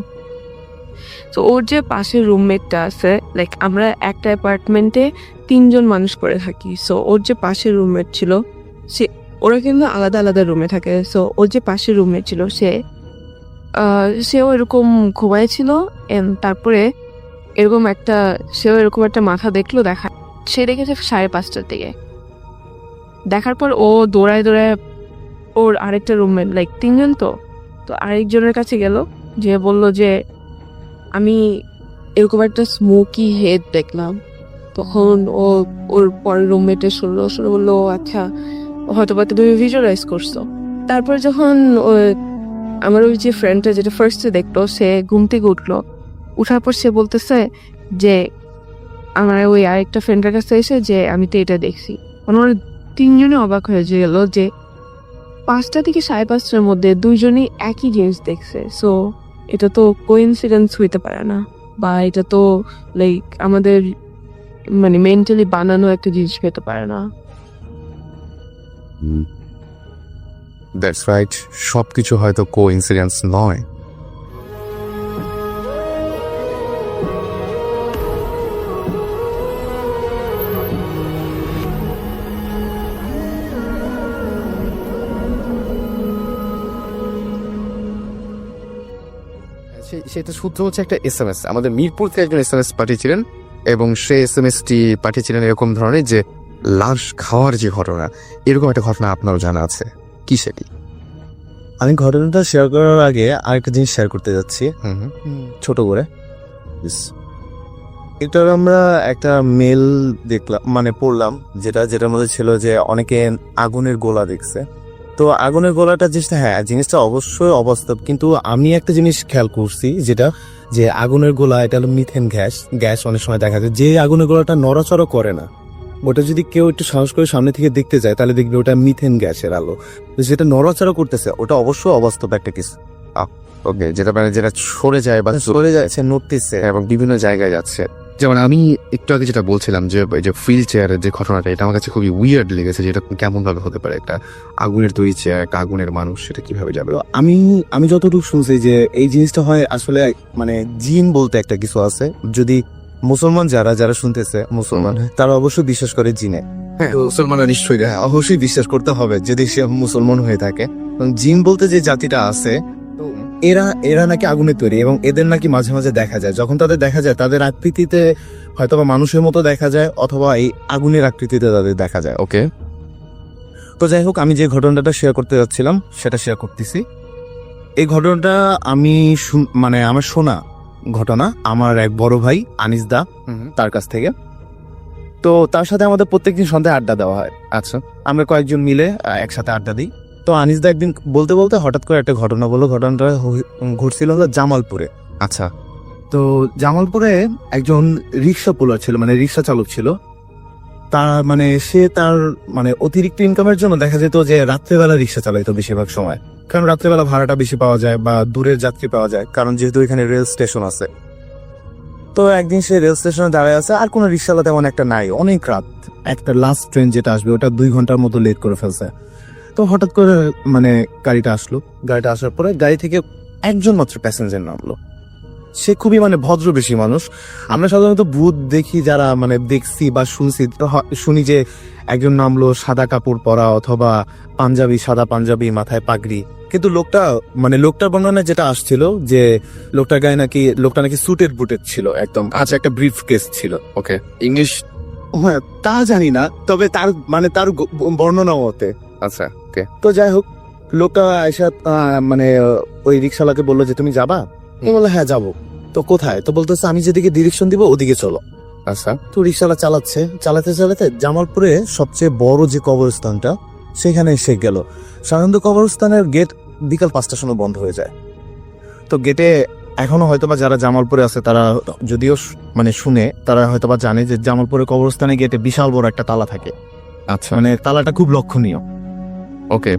তো ওর যে পাশের রুমমেটটা আছে, লাইক আমরা একটা অ্যাপার্টমেন্টে 3 জন মানুষ করে থাকি। সো ওর যে পাশের রুমমেট ছিল, ওরা কিন্তু আলাদা আলাদা রুমে থাকে। সো ওর যে পাশের রুমমেট ছিল, সেও এরকম ঘুমাইছিল। তারপরে সেও এরকম একটা মাথা দেখলো, সে দেখেছে 5:30টার দিকে। দেখার পর ও দৌড়ায় ওর আরেকটা রুমমেট, লাইক 3 জন তো আরেকজনের কাছে গেল, যে বলল যে আমি এরকম একটা স্মোকি হেড দেখলাম। তখন ওর পরের রুমমেটে শুনলো বললো, আচ্ছা হয়তো বা তুমি ভিজুয়ালাইজ করছো। তারপর যখন আমার ওই যে ফ্রেন্ডটা যেটা ফার্স্টে দেখলো, সে ঘুম থেকে উঠলো, উঠার পর সে বলতেছে যে আমার ওই আরেকটা ফ্রেন্ডের কাছে এসে যে আমি তো এটা দেখছি। ওরা 3 জনে অবাক হয়ে গেল যে 5টা থেকে 5:30টার মধ্যে 2 জনই একই জিনিস দেখছে। সো এটা তো কোইন্সিডেন্স হইতে পারে না, বা এটা তো লাইক আমাদের মানে মেন্টালি বানানো একটা জিনিস হতে পারে না। দ্যাটস রাইট, সবকিছু হয়তো কোইন্সিডেন্স নয়। সেটা সূত্র হচ্ছে একটা SMS। আমাদের মিরপুর থেকে একজন SMS পাঠিয়েছিলেন, এবং সেই SMS-টি পাঠিয়েছিলেন এরকম ধরনের যে লাশ খাওয়ার যে ঘটনা, এরকম একটা ঘটনা আপনারও জানা আছে। কি সেটি? আমি ঘটনাটা শেয়ার করার আগে আরেকটা জিনিস শেয়ার করতে যাচ্ছি ছোট করে। এটার আমরা একটা মেল দেখলাম, মানে পড়লাম, যেটার মধ্যে ছিল যে অনেকে আগুনের গোলা দেখছে। তো আগুনের গোলাটা জিনিসটা, হ্যাঁ জিনিসটা অবশ্যই অবাস্তব, কিন্তু আমি একটা জিনিস খেয়াল করছি, যেটা যে আগুনের গোলা এটা হলো মিথেন গ্যাস। অনেক সময় দেখা যায় যে আগুনের গোলাটা নড়াচড়া করে না, ওটা যদি কেউ একটু সাহস করে সামনে থেকে দেখতে যায় তাহলে দেখবে ওটা মিথেন গ্যাসের আলো। তো যেটা নড়াচড়া করতেছে ওটা অবশ্যই অবাস্তব একটা কিছু। ওকে, যেটা সরে যায় বা চলে যাচ্ছে, নড়তেছে এবং বিভিন্ন জায়গায় যাচ্ছে। যেমন আমি একটু আগে যেটা বলছিলাম যে হুইল চেয়ারের যে ঘটনাটা, এটা আমার কাছে খুবই উইয়ার্ড লেগেছে। যেটা কেমন ভাবে হতে পারে? একটা আগুনের তৈরি চেয়ার, একটা আগুনের মানুষ, সেটা কিভাবে যাবে? আমি যতটুকু শুনছি যে এই জিনিসটা হয় আসলে মানে জিন বলতে একটা কিছু আছে। যদি মুসলমান যারা শুনতেছে, মুসলমান তারা অবশ্যই বিশ্বাস করে জিনে। হ্যাঁ, মুসলমানরা নিশ্চয়ই অবশ্যই বিশ্বাস করতে হবে যদি সে মুসলমান হয়ে থাকে। জিন বলতে যে জাতিটা আছে, এরা নাকি আগুনের তৈরি, এবং এদের নাকি মাঝে মাঝে দেখা যায়। যখন তাদের দেখা যায়, তাদের আকৃতিতে হয়তোবা মানুষের মতো দেখা যায়, অথবা এই আগুনের আকৃতিতে তাদের দেখা যায়। ওকে, তো যাই হোক, আমি যে ঘটনাটা শেয়ার করতে যাচ্ছিলাম সেটা শেয়ার করতেছি। এই ঘটনাটা মানে আমার শোনা ঘটনা, আমার এক বড় ভাই আনিস দা, তার কাছ থেকে। তো তার সাথে আমাদের প্রত্যেকদিন সন্ধ্যায় আড্ডা দেওয়া হয়। আচ্ছা, আমরা কয়েকজন মিলে একসাথে আড্ডা দিই। তো আনিস দা একদিন বলতে বলতে হঠাৎ করে একটা ঘটনা বললো। ঘটনাটা ঘটছিল হলো জামালপুরে। আচ্ছা। তো জামালপুরে একজন রিক্সা পুলার ছিল, মানে রিক্সা চালক ছিল। সে তার অতিরিক্ত ইনকামের জন্য দেখা যেত যে রাত্রেবেলা রিক্সা চালাইতো বেশিরভাগ সময়, কারণ রাত্রেবেলা ভাড়াটা বেশি পাওয়া যায় বা দূরের যাত্রী পাওয়া যায়, কারণ যেহেতু এখানে রেল স্টেশন আছে। তো একদিন সে রেল স্টেশনে দাঁড়ায় আছে, আর কোনো রিক্সাওয়ালা তেমন একটা নাই। অনেক রাত, একটা লাস্ট ট্রেন যেটা আসবে ওটা 2 ঘন্টার মতো লেট করে ফেলছে। তো হঠাৎ করে গাড়িটা আসলো। গাড়িটা আসার পরে গাড়ি থেকে একজন মাত্র প্যাসেঞ্জার নামলো। সে খুবই ভদ্র বেশি মানুষ। আমরা সাধারণত ভূত দেখি যারা দেখছি বা শুনি যে একজন নামলো, সাদা কাপড় পরা অথবা সাদা পাঞ্জাবি, মাথায় পাগড়ি। কিন্তু লোকটার বর্ণনা যেটা আসছিল যে লোকটা নাকি সুটেড বুটেড ছিল একদম। আচ্ছা, একটা ব্রিফ কেস ছিল। ওকে, ইংলিশ হ্যাঁ তা জানি না, তবে তার বর্ণনা মতে। আচ্ছা, ওকে। তো যাই হোক, লোকটা এসে ওই রিক্সাওয়ালাকে বললো যে তুমি যাবা? ও বললো হ্যাঁ যাবো। তো কোথায়? তো বলতেছে আমি যেদিকে ডিরেকশন দিব ওদিকে চলো। আচ্ছা। তো রিক্সাওয়ালা চালাতে জামালপুরে সবচেয়ে বড় যে কবরস্থানটা সেখানে এসে গেল। সাধারণত কবরস্থানের গেট বিকাল 5টার সময় বন্ধ হয়ে যায়। তো গেটে এখনো হয়তোবা যারা জামালপুরে আছে তারা যদিও শুনে, তারা হয়তোবা জানে যে জামালপুরে কবরস্থানে গেটে বিশাল বড় একটা তালা থাকে। আচ্ছা, মানে তালাটা খুব লক্ষণীয়। ওকে।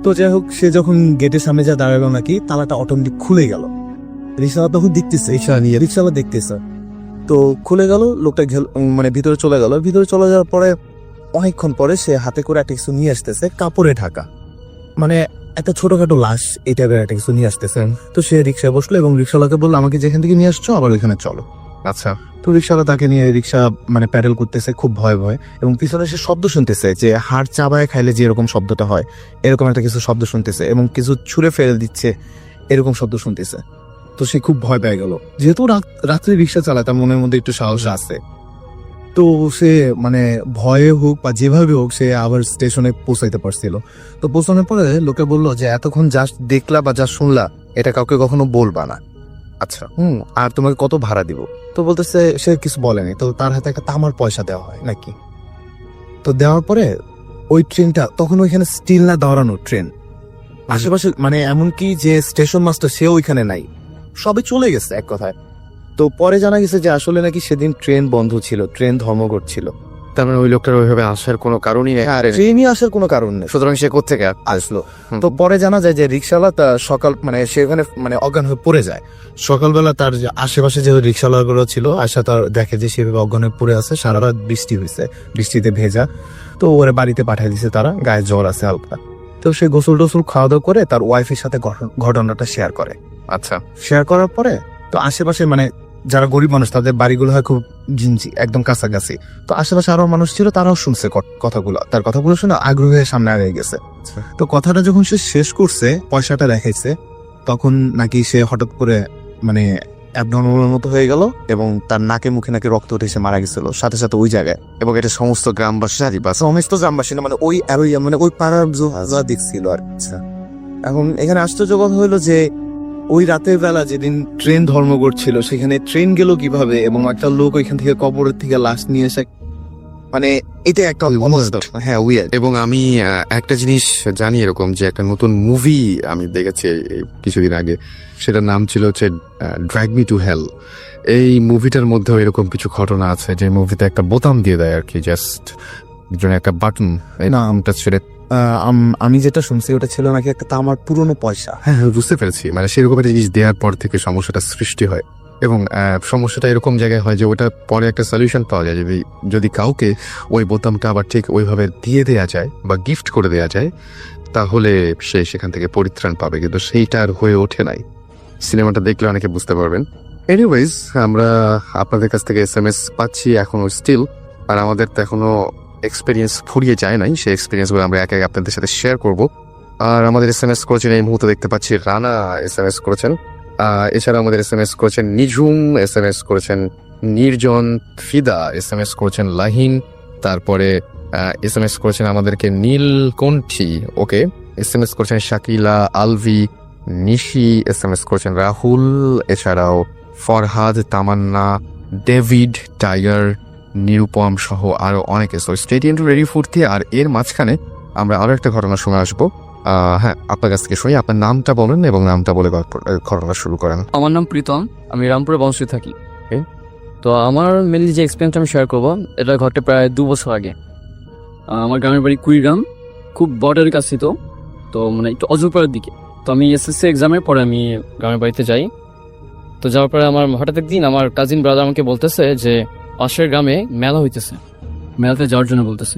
তো যাই হোক, সে যখন গেটের সামনে যা দাঁড়ালো নাকি তালাটা অটোমেটিক খুলে গেল। রিক্সাওয়ালা তখন দেখতেছে, রিক্সাওয়ালা দেখতেছে, তো খুলে গেল, লোকটা মানে ভিতরে চলে গেল। ভিতরে চলে যাওয়ার পরে অনেকক্ষণ পরে সে হাতে করে একটা কিছু নিয়ে আসতেছে, কাপড়ে ঢাকা, মানে একটা ছোটখাটো লাশ এই টাইপের একটা কিছু নিয়ে আসতেছে। তো সে রিক্সায় বসলো এবং রিক্সাওয়ালাকে বললো, আমাকে যেখান থেকে নিয়ে আসছো আবার ওইখানে চলো। আচ্ছা, তো রিক্সাওয়ালা তাকে নিয়ে রিক্সা মানে প্যাডেল করতেছে খুব ভয় ভয়, এবং পিছনে সে শব্দ শুনতেছে যে হাড় চাবায় খাইলে যে এরকম শব্দটা হয় এরকম একটা কিছু শব্দ শুনতেছে, এবং কিছু ছুঁড়ে ফেলে দিচ্ছে এরকম শব্দ শুনতেছে। তো সে খুব ভয় পেয়ে গেল, যেহেতু রাত্রে রিক্সা চালায় তার মনের মধ্যে একটু সাহস আছে। তো সে মানে ভয়ে হোক বা যেভাবে হোক সে আবার স্টেশনে পৌঁছাইতে পারছিল। তো পৌঁছানোর পরে লোকে বললো যে এতক্ষণ যা দেখলা বা যা শুনলা এটা কাউকে কখনো বলবা না। আচ্ছা, আর তোমাকে কত ভাড়া দিব? তো বলতেছে সে কিছু বলেনি। তো তার হাতে একটা তামার পয়সা দেওয়া হয় নাকি। তো দেওয়ার পরে ওই ট্রেনটা তখন ওইখানে স্টিল না দাঁড়ানো ট্রেন, আশেপাশে মানে এমনকি যে স্টেশন মাস্টার সেও ওইখানে নাই, সবে চলে গেছে এক কথায়। তো পরে জানা গেছে যে আসলে নাকি সেদিন ট্রেন বন্ধ ছিল, ট্রেন ধর্মঘট ছিল। তার মানে ওই লোকটার ওইভাবে আসার কোনো কারণই নেই, ট্রেনই আসার কোনো কারণ নেই, সুতরাং সে কোত্থেকে আসলো। তো পরে জানা যায় যে রিক্সাওয়ালা তা সকাল মানে সেখানে মানে অজ্ঞান হয়ে পড়ে যায়। সকালবেলা তার যে আশেপাশে যে রিক্সাওয়ালাগুলো ছিল আশা তার দেখে যে সেভাবে অজ্ঞান হয়ে পড়ে আছে, সারা রাত বৃষ্টি হয়েছে, বৃষ্টিতে ভেজা। তো ওরে বাড়িতে পাঠিয়ে দিছে তারা, গায়ে জ্বর আছে হালকা। তো সে গোসল টোসল খাওয়া দাওয়া করে তার ওয়াইফের সাথে ঘটনাটা শেয়ার করে। আচ্ছা, শেয়ার করার পরে তো আশেপাশে মানে যারা গরিব মানুষ তাদের বাড়িগুলো হয় খুব জিনজি একদম কাছাকাছি। তো আশেপাশে আরো মানুষ ছিল, তারাও শুনছে কথাগুলো, তার কথাগুলো শুনে আগ্রহ হয়ে সামনে আগে গেছে। তো কথাটা যখন সে শেষ করছে, পয়সাটা দেখাইছে, তখন নাকি সে হঠাৎ করে মানে অ্যাবনর্মাল মতো হয়ে গেল এবং তার নাকে মুখে নাকি রক্ত উঠে সে মারা গেছিল সাথে সাথে ওই জায়গায়। এবং এটা সমস্ত গ্রামবাসী বা সমস্ত গ্রামবাসী না, মানে ওই অ্যারোয়া মানে ওই পাড়ার যা দেখছিল আর। এখন এখানে আশ্চর্য কথা হলো যে ওই রাতের বেলা যেদিন ট্রেন ধর্মঘট ছিল সেখানে ট্রেন গেল কিভাবে, এবং একটা লোক ওইখান থেকে কবরের থেকে লাশ নিয়ে এসে, মানে এটা একটা হ্যাঁ উইয়ার্ড। এবং আমি একটা জিনিস জানি এরকম যে একটা নতুন মুভি আমি দেখেছি এই কিছুদিন আগে, সেটার নাম ছিল হচ্ছে ড্র্যাগ মি টু হেল। এই মুভিটার মধ্যেও এরকম কিছু ঘটনা আছে, যে মুভিতে একটা বোতাম দিয়ে দেয় আর কি, জাস্ট একটা বাটন, নামটা ছেড়ে। আমি যেটা শুনছি ওটা ছিল নাকি একটা তামার পুরনো পয়সা। হ্যাঁ, বুঝতে পেরেছি, মানে সেরকম একটা জিনিস দেওয়ার পর থেকে সমস্যাটা সৃষ্টি হয়, এবং সমস্যাটা এরকম জায়গায় হয় যে ওটা পরে একটা সলিউশন পাওয়া যায় যদি কাউকে ওই বোতামটা আবার ঠিক ওইভাবে দিয়ে দেওয়া যায় বা গিফট করে দেওয়া যায়, তাহলে সে সেখান থেকে পরিত্রাণ পাবে। কিন্তু সেইটা আর হয়ে ওঠে নাই। সিনেমাটা দেখলে অনেকে বুঝতে পারবেন। এনিওয়েজ, আমরা আপনাদের কাছ থেকে SMS পাচ্ছি এখনো স্টিল, আর আমাদের তো এখনো এক্সপিরিয়েন্স ফুরিয়ে যায় নাই। সেই এক্সপিরিয়েন্সগুলো আমরা একে আপনাদের সাথে শেয়ার করব। আর আমাদের SMS করেছেন এই মুহূর্তে দেখতে পাচ্ছি রানা SMS করেছেন, এছাড়া আমাদের SMS করেছেন নিঝুম, SMS করেছেন নির্জন, ফিদা SMS করেছেন লাহিন, তারপরে SMS করেছেন আমাদেরকে নীলকণ্ঠী, ওকে, SMS করেছেন শাকিলা, আলভি, নিশি, SMS করেছেন রাহুল, এছাড়াও ফরহাদ, তামান্না, ডেভিড, টাইগার, নিরুপম সহ আরো অনেকে। So stay tuned to radio Foorti. আর এর মাঝখানে আমরা আরো একটা ঘটনা শুনে আসবো। হ্যাঁ, আপনার কাছ থেকে শুনি, আপনার নামটা বলেন এবং নামটা বলে ঘটনা শুরু করেন। আমার নাম প্রীতম, আমি রামপুরে বংশে থাকি। তো আমার মেনলি যে এক্সপিরিয়েন্সটা আমি শেয়ার করবো, এটা ঘটে প্রায় 2 বছর আগে। আমার গ্রামের বাড়ি কুড়িগ্রাম, খুব বর্ডারের কাছে, তো মানে একটু অজরপাড়ার দিকে। তো আমি SSC এক্সামের পরে আমি গ্রামের বাড়িতে যাই। তো যাওয়ার পরে আমার হঠাৎ একদিন আমার কাজিন ব্রাদার আমাকে বলতেছে যে পাশের গ্রামে মেলা হইতেছে, মেলাতে যাওয়ার জন্য বলতেছে।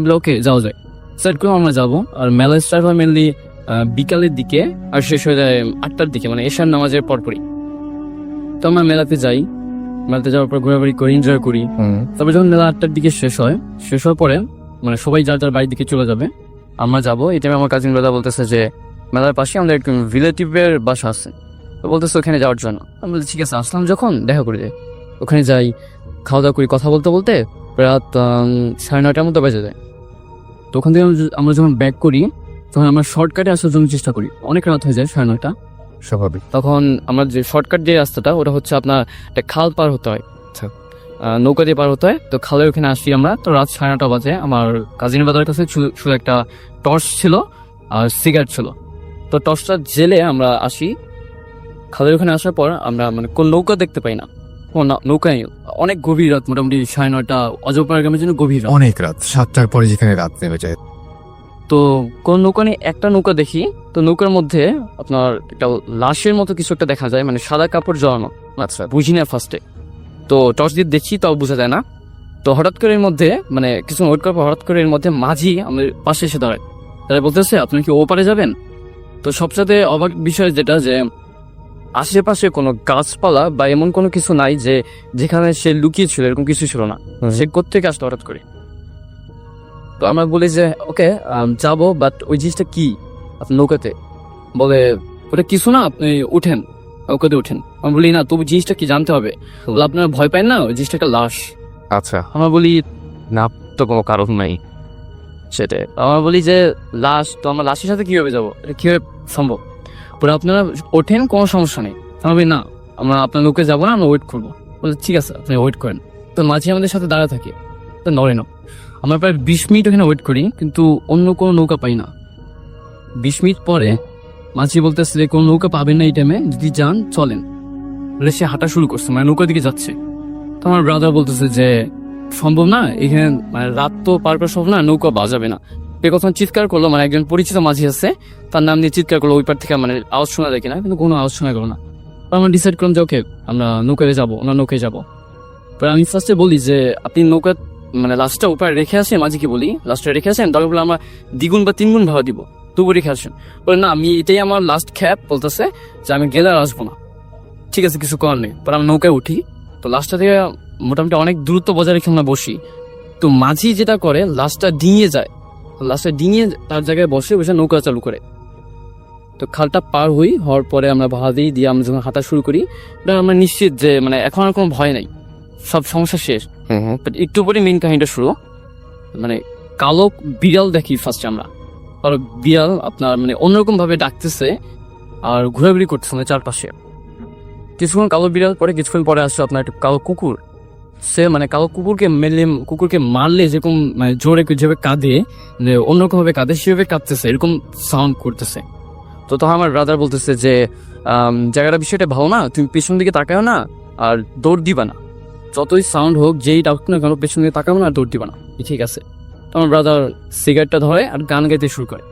বলে ওকে যাওয়া যায়, সেট করে আমরা যাবো। আর মেলা স্টার্ট হয় মেনলি বিকালের দিকে আর শেষ হয়ে যায় 8টার দিকে, মানে এশার নামাজের পরপরই। তো আমরা মেলাতে যাই, মেলাতে যাওয়ার পর ঘোরাঘুরি করি, এনজয় করি। তারপরে যখন মেলা 8টার দিকে শেষ হওয়ার পরে মানে সবাই যার যার বাড়ির দিকে চলে যাবে, আমরা যাবো। এই টাইমে আমার কাজিন ব্রাদার বলতেছে যে মেলার পাশে আমাদের একটু রিলেটিভের বাসা আছে, তো বলতেছে ওখানে যাওয়ার জন্য। আমি বলছি ঠিক আছে, আসলাম যখন দেখা করে যাই। ওখানে যাই, খাওয়া দাওয়া করি, কথা বলতে বলতে রাত 9:30টার মতো বেজে যায়। তো ওখান থেকে আমরা যখন ব্যাক করি তখন আমরা শর্টকাটে আসার জন্য চেষ্টা করি, অনেক রাত হয়ে যায় 9:30। স্বাভাবিক। তখন আমরা যে শর্টকাট যে রাস্তাটা, ওটা হচ্ছে আপনার একটা খাল পার হতে হয়, নৌকা দিয়ে পার হতে হয়। তো খালের ওখানে আসি আমরা, তো রাত 9:30 বাজে। আমার কাজিন ব্রাদারের কাছে শুধু একটা টর্চ ছিল আর সিগারেট ছিল। তো টর্চটা জেলে আমরা আসি। খালের ওখানে আসার পর আমরা মানে কোন নৌকা দেখতে পাই না, নৌকায় অনেক গভীর রাত, মোটামুটি 9:30 অজপাড়া গ্রামের জন্য গভীর রাত। অনেক রাত, 7টার পরে যেখানে রাত নেমে যায়। তো কোন নৌকা নিয়ে একটা নৌকা দেখি, তো নৌকার মধ্যে আপনার একটা লাশের মতো কিছু একটা দেখা যায়, মানে সাদা কাপড় জড়ানো। আচ্ছা, বুঝি না ফার্স্টে, তো টর্চ দিয়ে দেখছি তাও বোঝা যায় না। তো হঠাৎ করে এর মধ্যে মানে কিছু ওয়েট করার পর হঠাৎ করে এর মধ্যে মাঝি আমাদের পাশে এসে দাঁড়ায়। তারা বলতেছে আপনি কি ওপারে যাবেন? তো সবসাথে অবাক বিষয় যেটা, যে আশেপাশে কোনো গাছপালা বা এমন কোনো কিছু নাই যে যেখানে সে লুকিয়ে ছিল, এরকম কিছু ছিল না। সে কোত্থেকে আসতো হঠাৎ করে? তো আমরা বলি যে ওকে যাবো, বাট ওই জিনিসটা কি আপনি নৌকাতে? বলে ওটা কিছু না, আপনি উঠেন, নৌকাতে উঠেন। আমি বলি না, তবু জিনিসটা কি জানতে হবে। বলে আপনারা ভয় পান না, ওই জিনিসটা একটা লাশ। আচ্ছা, আমরা বলি না, তো কোনো কারণ নাই সেটাই। আমরা বলি যে লাশ, তো আমরা লাশের সাথে কিভাবে যাবো, এটা কিভাবে সম্ভব? পরে আপনারা ওঠেন, কোনো সমস্যা নেই। আমরা বলি না, আমরা আপনার নৌকায় যাবো না, আমরা ওয়েট করবো। বলে ঠিক আছে, আপনি ওয়েট করেন। তো মাঝি আমাদের সাথে দাঁড়া থাকে, তো নড়ে না। আমরা প্রায় 20 মিনিট ওখানে ওয়েট করি, কিন্তু অন্য কোনো নৌকা পাই না। 20 মিনিট পরে মাঝি বলতেছে যে কোনো নৌকা পাবেন না এই টাইমে, যদি যান চলেন। বলে সে হাঁটা শুরু করছে, মানে নৌকার দিকে যাচ্ছে। তো আমার ব্রাদার বলতেছে যে সম্ভব না, এখানে মানে রাত তো পার করা সম্ভব না, নৌকা বাজাবে না। কখন চিৎকার করলো, মানে একজন পরিচিত মাঝি আছে, তার নাম দিয়ে চিৎকার করলো ওই পার থেকে, মানে আওয়াজ শোনা যায় কিনা, কিন্তু কোনো আওয়াজ শোনা গেল না। আমরা ডিসাইড করলাম যে ওকে আমরা নৌকায় যাবো, ওনার নৌকায় যাবো। পরে আমি ফার্স্টে বলি যে আপনি নৌকা মানে লাস্টটা উপরে রেখে আসেন, মাঝিকে বলি লাস্টটা রেখে আসেন, তারপর বলে আমরা 2 গুণ বা 3 গুণ ভাড়া দিব, তবু রেখে আসেন। বলে না, আমি এটাই আমার লাস্ট খ্যাপ, বলতেছে যে আমি গেলে আর আসবো না। ঠিক আছে, কিছু করার নেই। পরে আমরা নৌকায় উঠি, তো লাস্টটা থেকে মোটামুটি অনেক দূরত্ব বজায় রেখে আমরা বসি। তো মাঝি যেটা করে, লাস্টটা ডিঙিয়ে যায়, লাস্টটা ডিঙিয়ে তার জায়গায় বসে বসে নৌকা চালু করে। তো খালটা পার হওয়ার পরে আমরা ভাড়া দিয়ে আমরা যখন হাঁটা শুরু করি, এটা আমরা নিশ্চিত যে মানে এখন আর কোনো ভয় নাই, সব সমস্যা শেষ। বাট একটু পরে মেইন কাহিনীটা শুরু। মানে কালো বিড়াল দেখি ফার্স্টে আমরা, আর বিড়াল আপনার মানে অন্যরকম ভাবে ডাকতেছে আর ঘোরাঘুরি করতেছে মানে চারপাশে। কিছুক্ষণ কালো বিড়াল পরে, কিছুক্ষণ পরে আসছে আপনার একটা কালো কুকুর। সে মানে কালো কুকুরকে মারলে যেরকম মানে জোরে যেভাবে কাঁদে, অন্যরকম ভাবে কাঁদে, সেভাবে কাঁদতেছে, এরকম সাউন্ড করতেছে। তো তখন আমার ব্রাদার বলতেছে যে জায়গাটা বিষয়টা ভালো না, তুমি পেছন দিকে তাকাও না আর দৌড় দিবা না, যতই সাউন্ড হোক, যেই ডাক না কেন পেছন দিকে তাকাবো না আর দৌড় দিবা না। ঠিক আছে। তো আমার ব্রাদার সিগারেটটা ধরে আর গান গাইতে শুরু করে,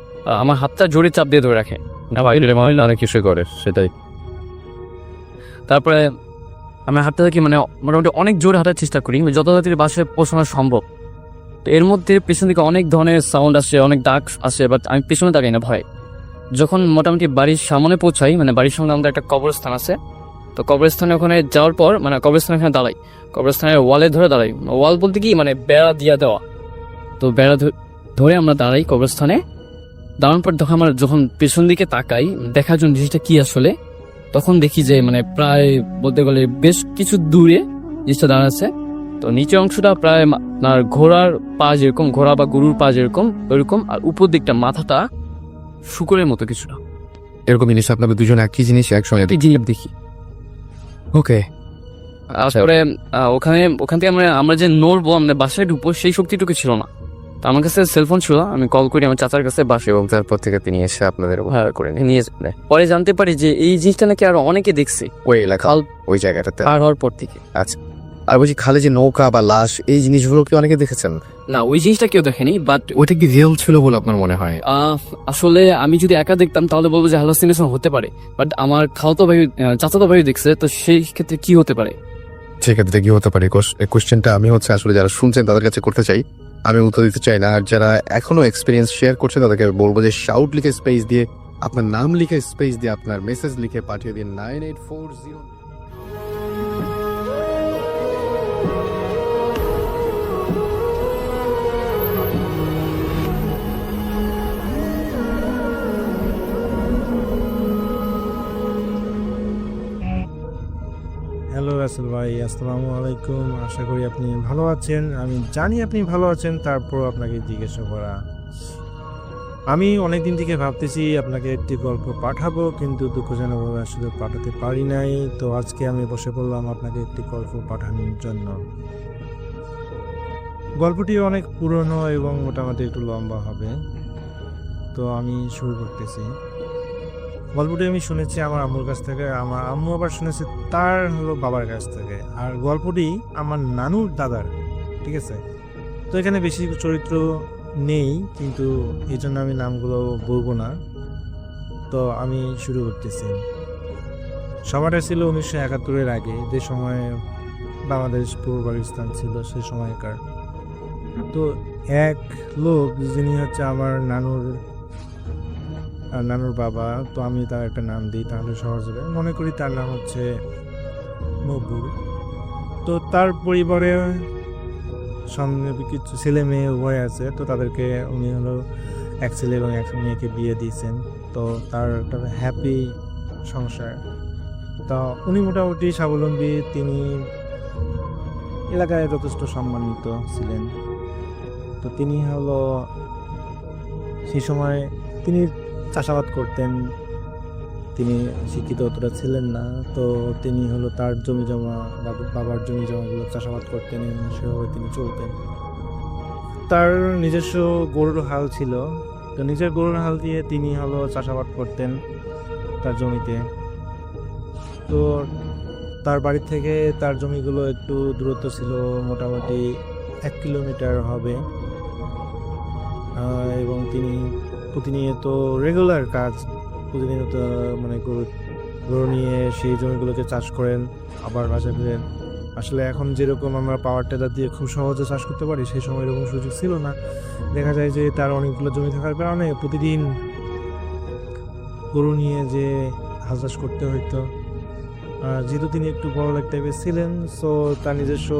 আমার হাতটা জোরে চাপ দিয়ে ধরে রাখে, না ভাই মহিলা অনেক কিছু করে সেটাই। তারপরে আমি হাঁটতে থাকি, মানে মোটামুটি অনেক জোরে হাঁটার চেষ্টা করি, যত তাড়াতাড়ি বাসায় পৌঁছানো সম্ভব। তো এর মধ্যে পেছন দিকে অনেক ধরনের সাউন্ড আসে, অনেক ডাক আসে, বাট আমি পেছনে তাকাই না ভয়। যখন মোটামুটি বাড়ির সামনে পৌঁছাই, মানে বাড়ির সামনে আমাদের একটা কবরস্থান আছে, তো কবরস্থানে ওখানে যাওয়ার পর মানে কবরস্থানে এখানে দাঁড়াই, কবরস্থানের ওয়ালে ধরে দাঁড়াই। ওয়াল বলতে কি মানে বেড়া দিয়া দেওয়া, তো বেড়া ধরে আমরা দাঁড়াই কবরস্থানে। দাঁড়ানোর পর তখন আমরা যখন পেছন দিকে তাকাই দেখার জন্য জিনিসটা কি আসলে, তখন দেখি যে মানে প্রায় বলতে গেলে বেশ কিছু দূরে জিনিসটা দাঁড়াচ্ছে। তো নিচের অংশটা প্রায় আপনার ঘোড়ার পা যেরকম, ঘোড়া বা গরুর পা যেরকম ওইরকম, আর উপর দিকটা মাথাটা শুকুরের মতো কিছুটা। এরকম জিনিস আপনাদের দুজন একই জিনিস একসঙ্গে দেখি। ওকে, তারপরে ওখান থেকে আমরা যে নড়বো, আমরা বাসায় ঢুকবো, সেই শক্তিটুকু ছিল না। তো আমার কাছে সেলফোন ছিল, আমি কল করি আমার চাচার কাছে বাসে, এবং তারপর থেকে তিনি এসে আপনাদের ভাড়া করে নিয়ে যায়। পরে জানতে পারি যে এই জিনিসটা নাকি আরো অনেকে দেখছে ওই এলাকা, ওই জায়গাটাতে পার হওয়ার পর থেকে। আচ্ছা, আর বলছি খালে যে নৌকা বা লাশ, এই জিনিসগুলো কি অনেকে দেখেছেন? না, ওই জিনিসটা কেউ দেখেনি, বাট ওইটা কি রিয়েল ছিল বলে আপনার মনে হয়? আসলে আমি যদি একা দেখতাম তাহলে বলবো যে হ্যালোসিনেশন হতে পারে, বাট আমার চাচাতো ভাই দেখছে, তো সেই ক্ষেত্রে কি হতে পারে? সেক্ষেত্রে কি হতে পারে, এই কোশ্চেনটা আমি আসলে যারা শুনছেন তাদের কাছে করতে চাই, আমি উত্তর দিতে চাই না। আর যারা এখনো এক্সপিরিয়েন্স শেয়ার করছে তাদেরকে বলবো যে শাউট লিখে স্পেস দিয়ে, আপনার নাম লিখে স্পেস দিয়ে, আপনার মেসেজ লিখে পাঠিয়ে দিন 9840। হ্যালো রাসেল ভাই, আসসালামু আলাইকুম। আশা করি আপনি ভালো আছেন। আমি জানি আপনি ভালো আছেন, তারপর আপনাকে জিজ্ঞাসা করা। আমি অনেকদিন থেকে ভাবতেছি আপনাকে একটি গল্প পাঠাবো, কিন্তু দুঃখজনকভাবে আসলে পাঠাতে পারি নাই। তো আজকে আমি বসে পড়লাম আপনাকে একটি গল্প পাঠানোর জন্য। গল্পটি অনেক পুরনো এবং মোটামুটি একটু লম্বা হবে, তো আমি শুরু করতেছি। গল্পটি আমি শুনেছি আমার আম্মুর কাছ থেকে, আমার আম্মু আবার শুনেছে তার হলো বাবার কাছ থেকে, আর গল্পটি আমার নানুর দাদার। ঠিক আছে, তো এখানে বেশি চরিত্র নেই, কিন্তু এই জন্য আমি নামগুলো বলবো না। তো আমি শুরু করতেছি। সময়টা ছিল 1971-এর আগে, যে সময় বাংলাদেশ পূর্ব পাকিস্তান ছিল সে সময়কার। তো এক লোক যিনি হচ্ছে আমার নানুর বাবা, তো আমি তার একটা নাম দিই তাহলে সহজ হবে, মনে করি তার নাম হচ্ছে মকবুল। তো তার পরিবারে সামনে কিছু ছেলে মেয়ে উভয় আছে, তো তাদেরকে উনি হলো এক ছেলে এবং এক মেয়েকে বিয়ে দিয়েছেন। তো তার একটা হ্যাপি সংসার। তা উনি মোটামুটি স্বাবলম্বী, তিনি এলাকায় যথেষ্ট সম্মানিত ছিলেন। তো তিনি হলো সেই সময় তিনি চাষাবাদ করতেন, তিনি শিক্ষিত অতটা ছিলেন না। তো তিনি হলো তার জমি জমা, বাবার জমি জমাগুলো চাষাবাদ করতেন এবং সেভাবে তিনি চলতেন। তার নিজস্ব গরুর হাল ছিল, তো নিজের গরুর হাল দিয়ে তিনি হলো চাষাবাদ করতেন তার জমিতে। তো তার বাড়ি থেকে তার জমিগুলো একটু দূরত্ব ছিল, মোটামুটি 1 কিলোমিটার হবে। এবং তিনি প্রতিনিয়ত রেগুলার কাজ, প্রতিনিয়ত মানে গরু নিয়ে সেই জমিগুলোকে চাষ করেন, আবার বাসা ফিরেন। আসলে এখন যেরকম আমরা পাওয়ার টেলার দিয়ে খুব সহজে চাষ করতে পারি, সেই সময় এরকম সুযোগ ছিল না। দেখা যায় যে তার অনেকগুলো জমি থাকার কারণে প্রতিদিন গরু নিয়ে যে হাল চাষ করতে হইতো। যেহেতু তিনি একটু বড় লাইক টাইপের ছিলেন, সো তার নিজস্ব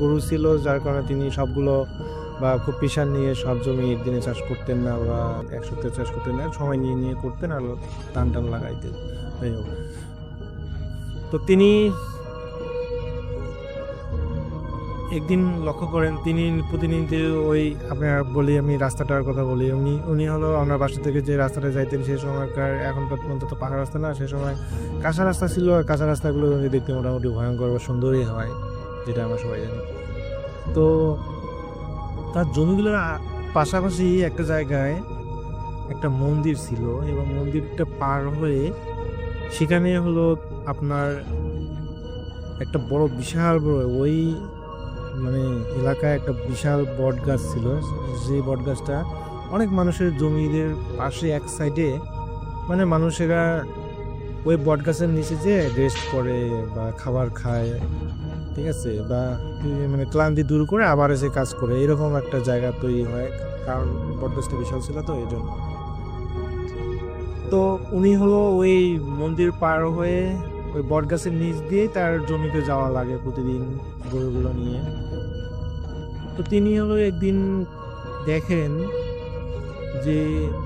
গরু ছিল, যার কারণে তিনি সবগুলো বা খুব পেশার নিয়ে সব জমি একদিনে চাষ করতেন না, বা এক সপ্তাহে চাষ করতেন না, সময় নিয়ে নিয়ে করতেন আর টান লাগাইতেন। যাই হোক, তো তিনি একদিন লক্ষ্য করেন, তিনি প্রতিনিয়ত ওই আপনার বলি আমি রাস্তাটার কথা বলি, উনি হলো আমার বাসা থেকে যে রাস্তাটা যাইতেন সেই সময়কার, এখন পর্যন্ত তো পাকা রাস্তা না, সেই সময় কাঁচা রাস্তা ছিল। আর কাঁচা রাস্তাগুলো দেখতে মোটামুটি ভয়ঙ্কর বা সুন্দরই হয়, যেটা আমরা সবাই জানি। তো তার জমিগুলোর পাশাপাশি একটা জায়গায় একটা মন্দির ছিল, এবং মন্দিরটা পার হয়ে সেখানে হলো আপনার একটা বড় বিশাল বড় ওই মানে এলাকায় একটা বিশাল বট গাছ ছিল, যে বট গাছটা অনেক মানুষের জমিদের পাশে এক সাইডে, মানে মানুষেরা ওই বট গাছের নিচে যে রেস্ট করে বা খাবার খায়, ঠিক আছে, বা মানে ক্লান্তি দূর করে আবার এসে কাজ করে, এরকম একটা জায়গা তৈরি হয়, কারণ বট গাছটা বিশাল ছিল তো এই জন্য। তো উনি হলো ওই মন্দির পার হয়ে ওই বট গাছের নিচ দিয়ে তার জমিতে যাওয়া লাগে প্রতিদিন গরুগুলো নিয়ে। তো তিনি হলো একদিন দেখেন যে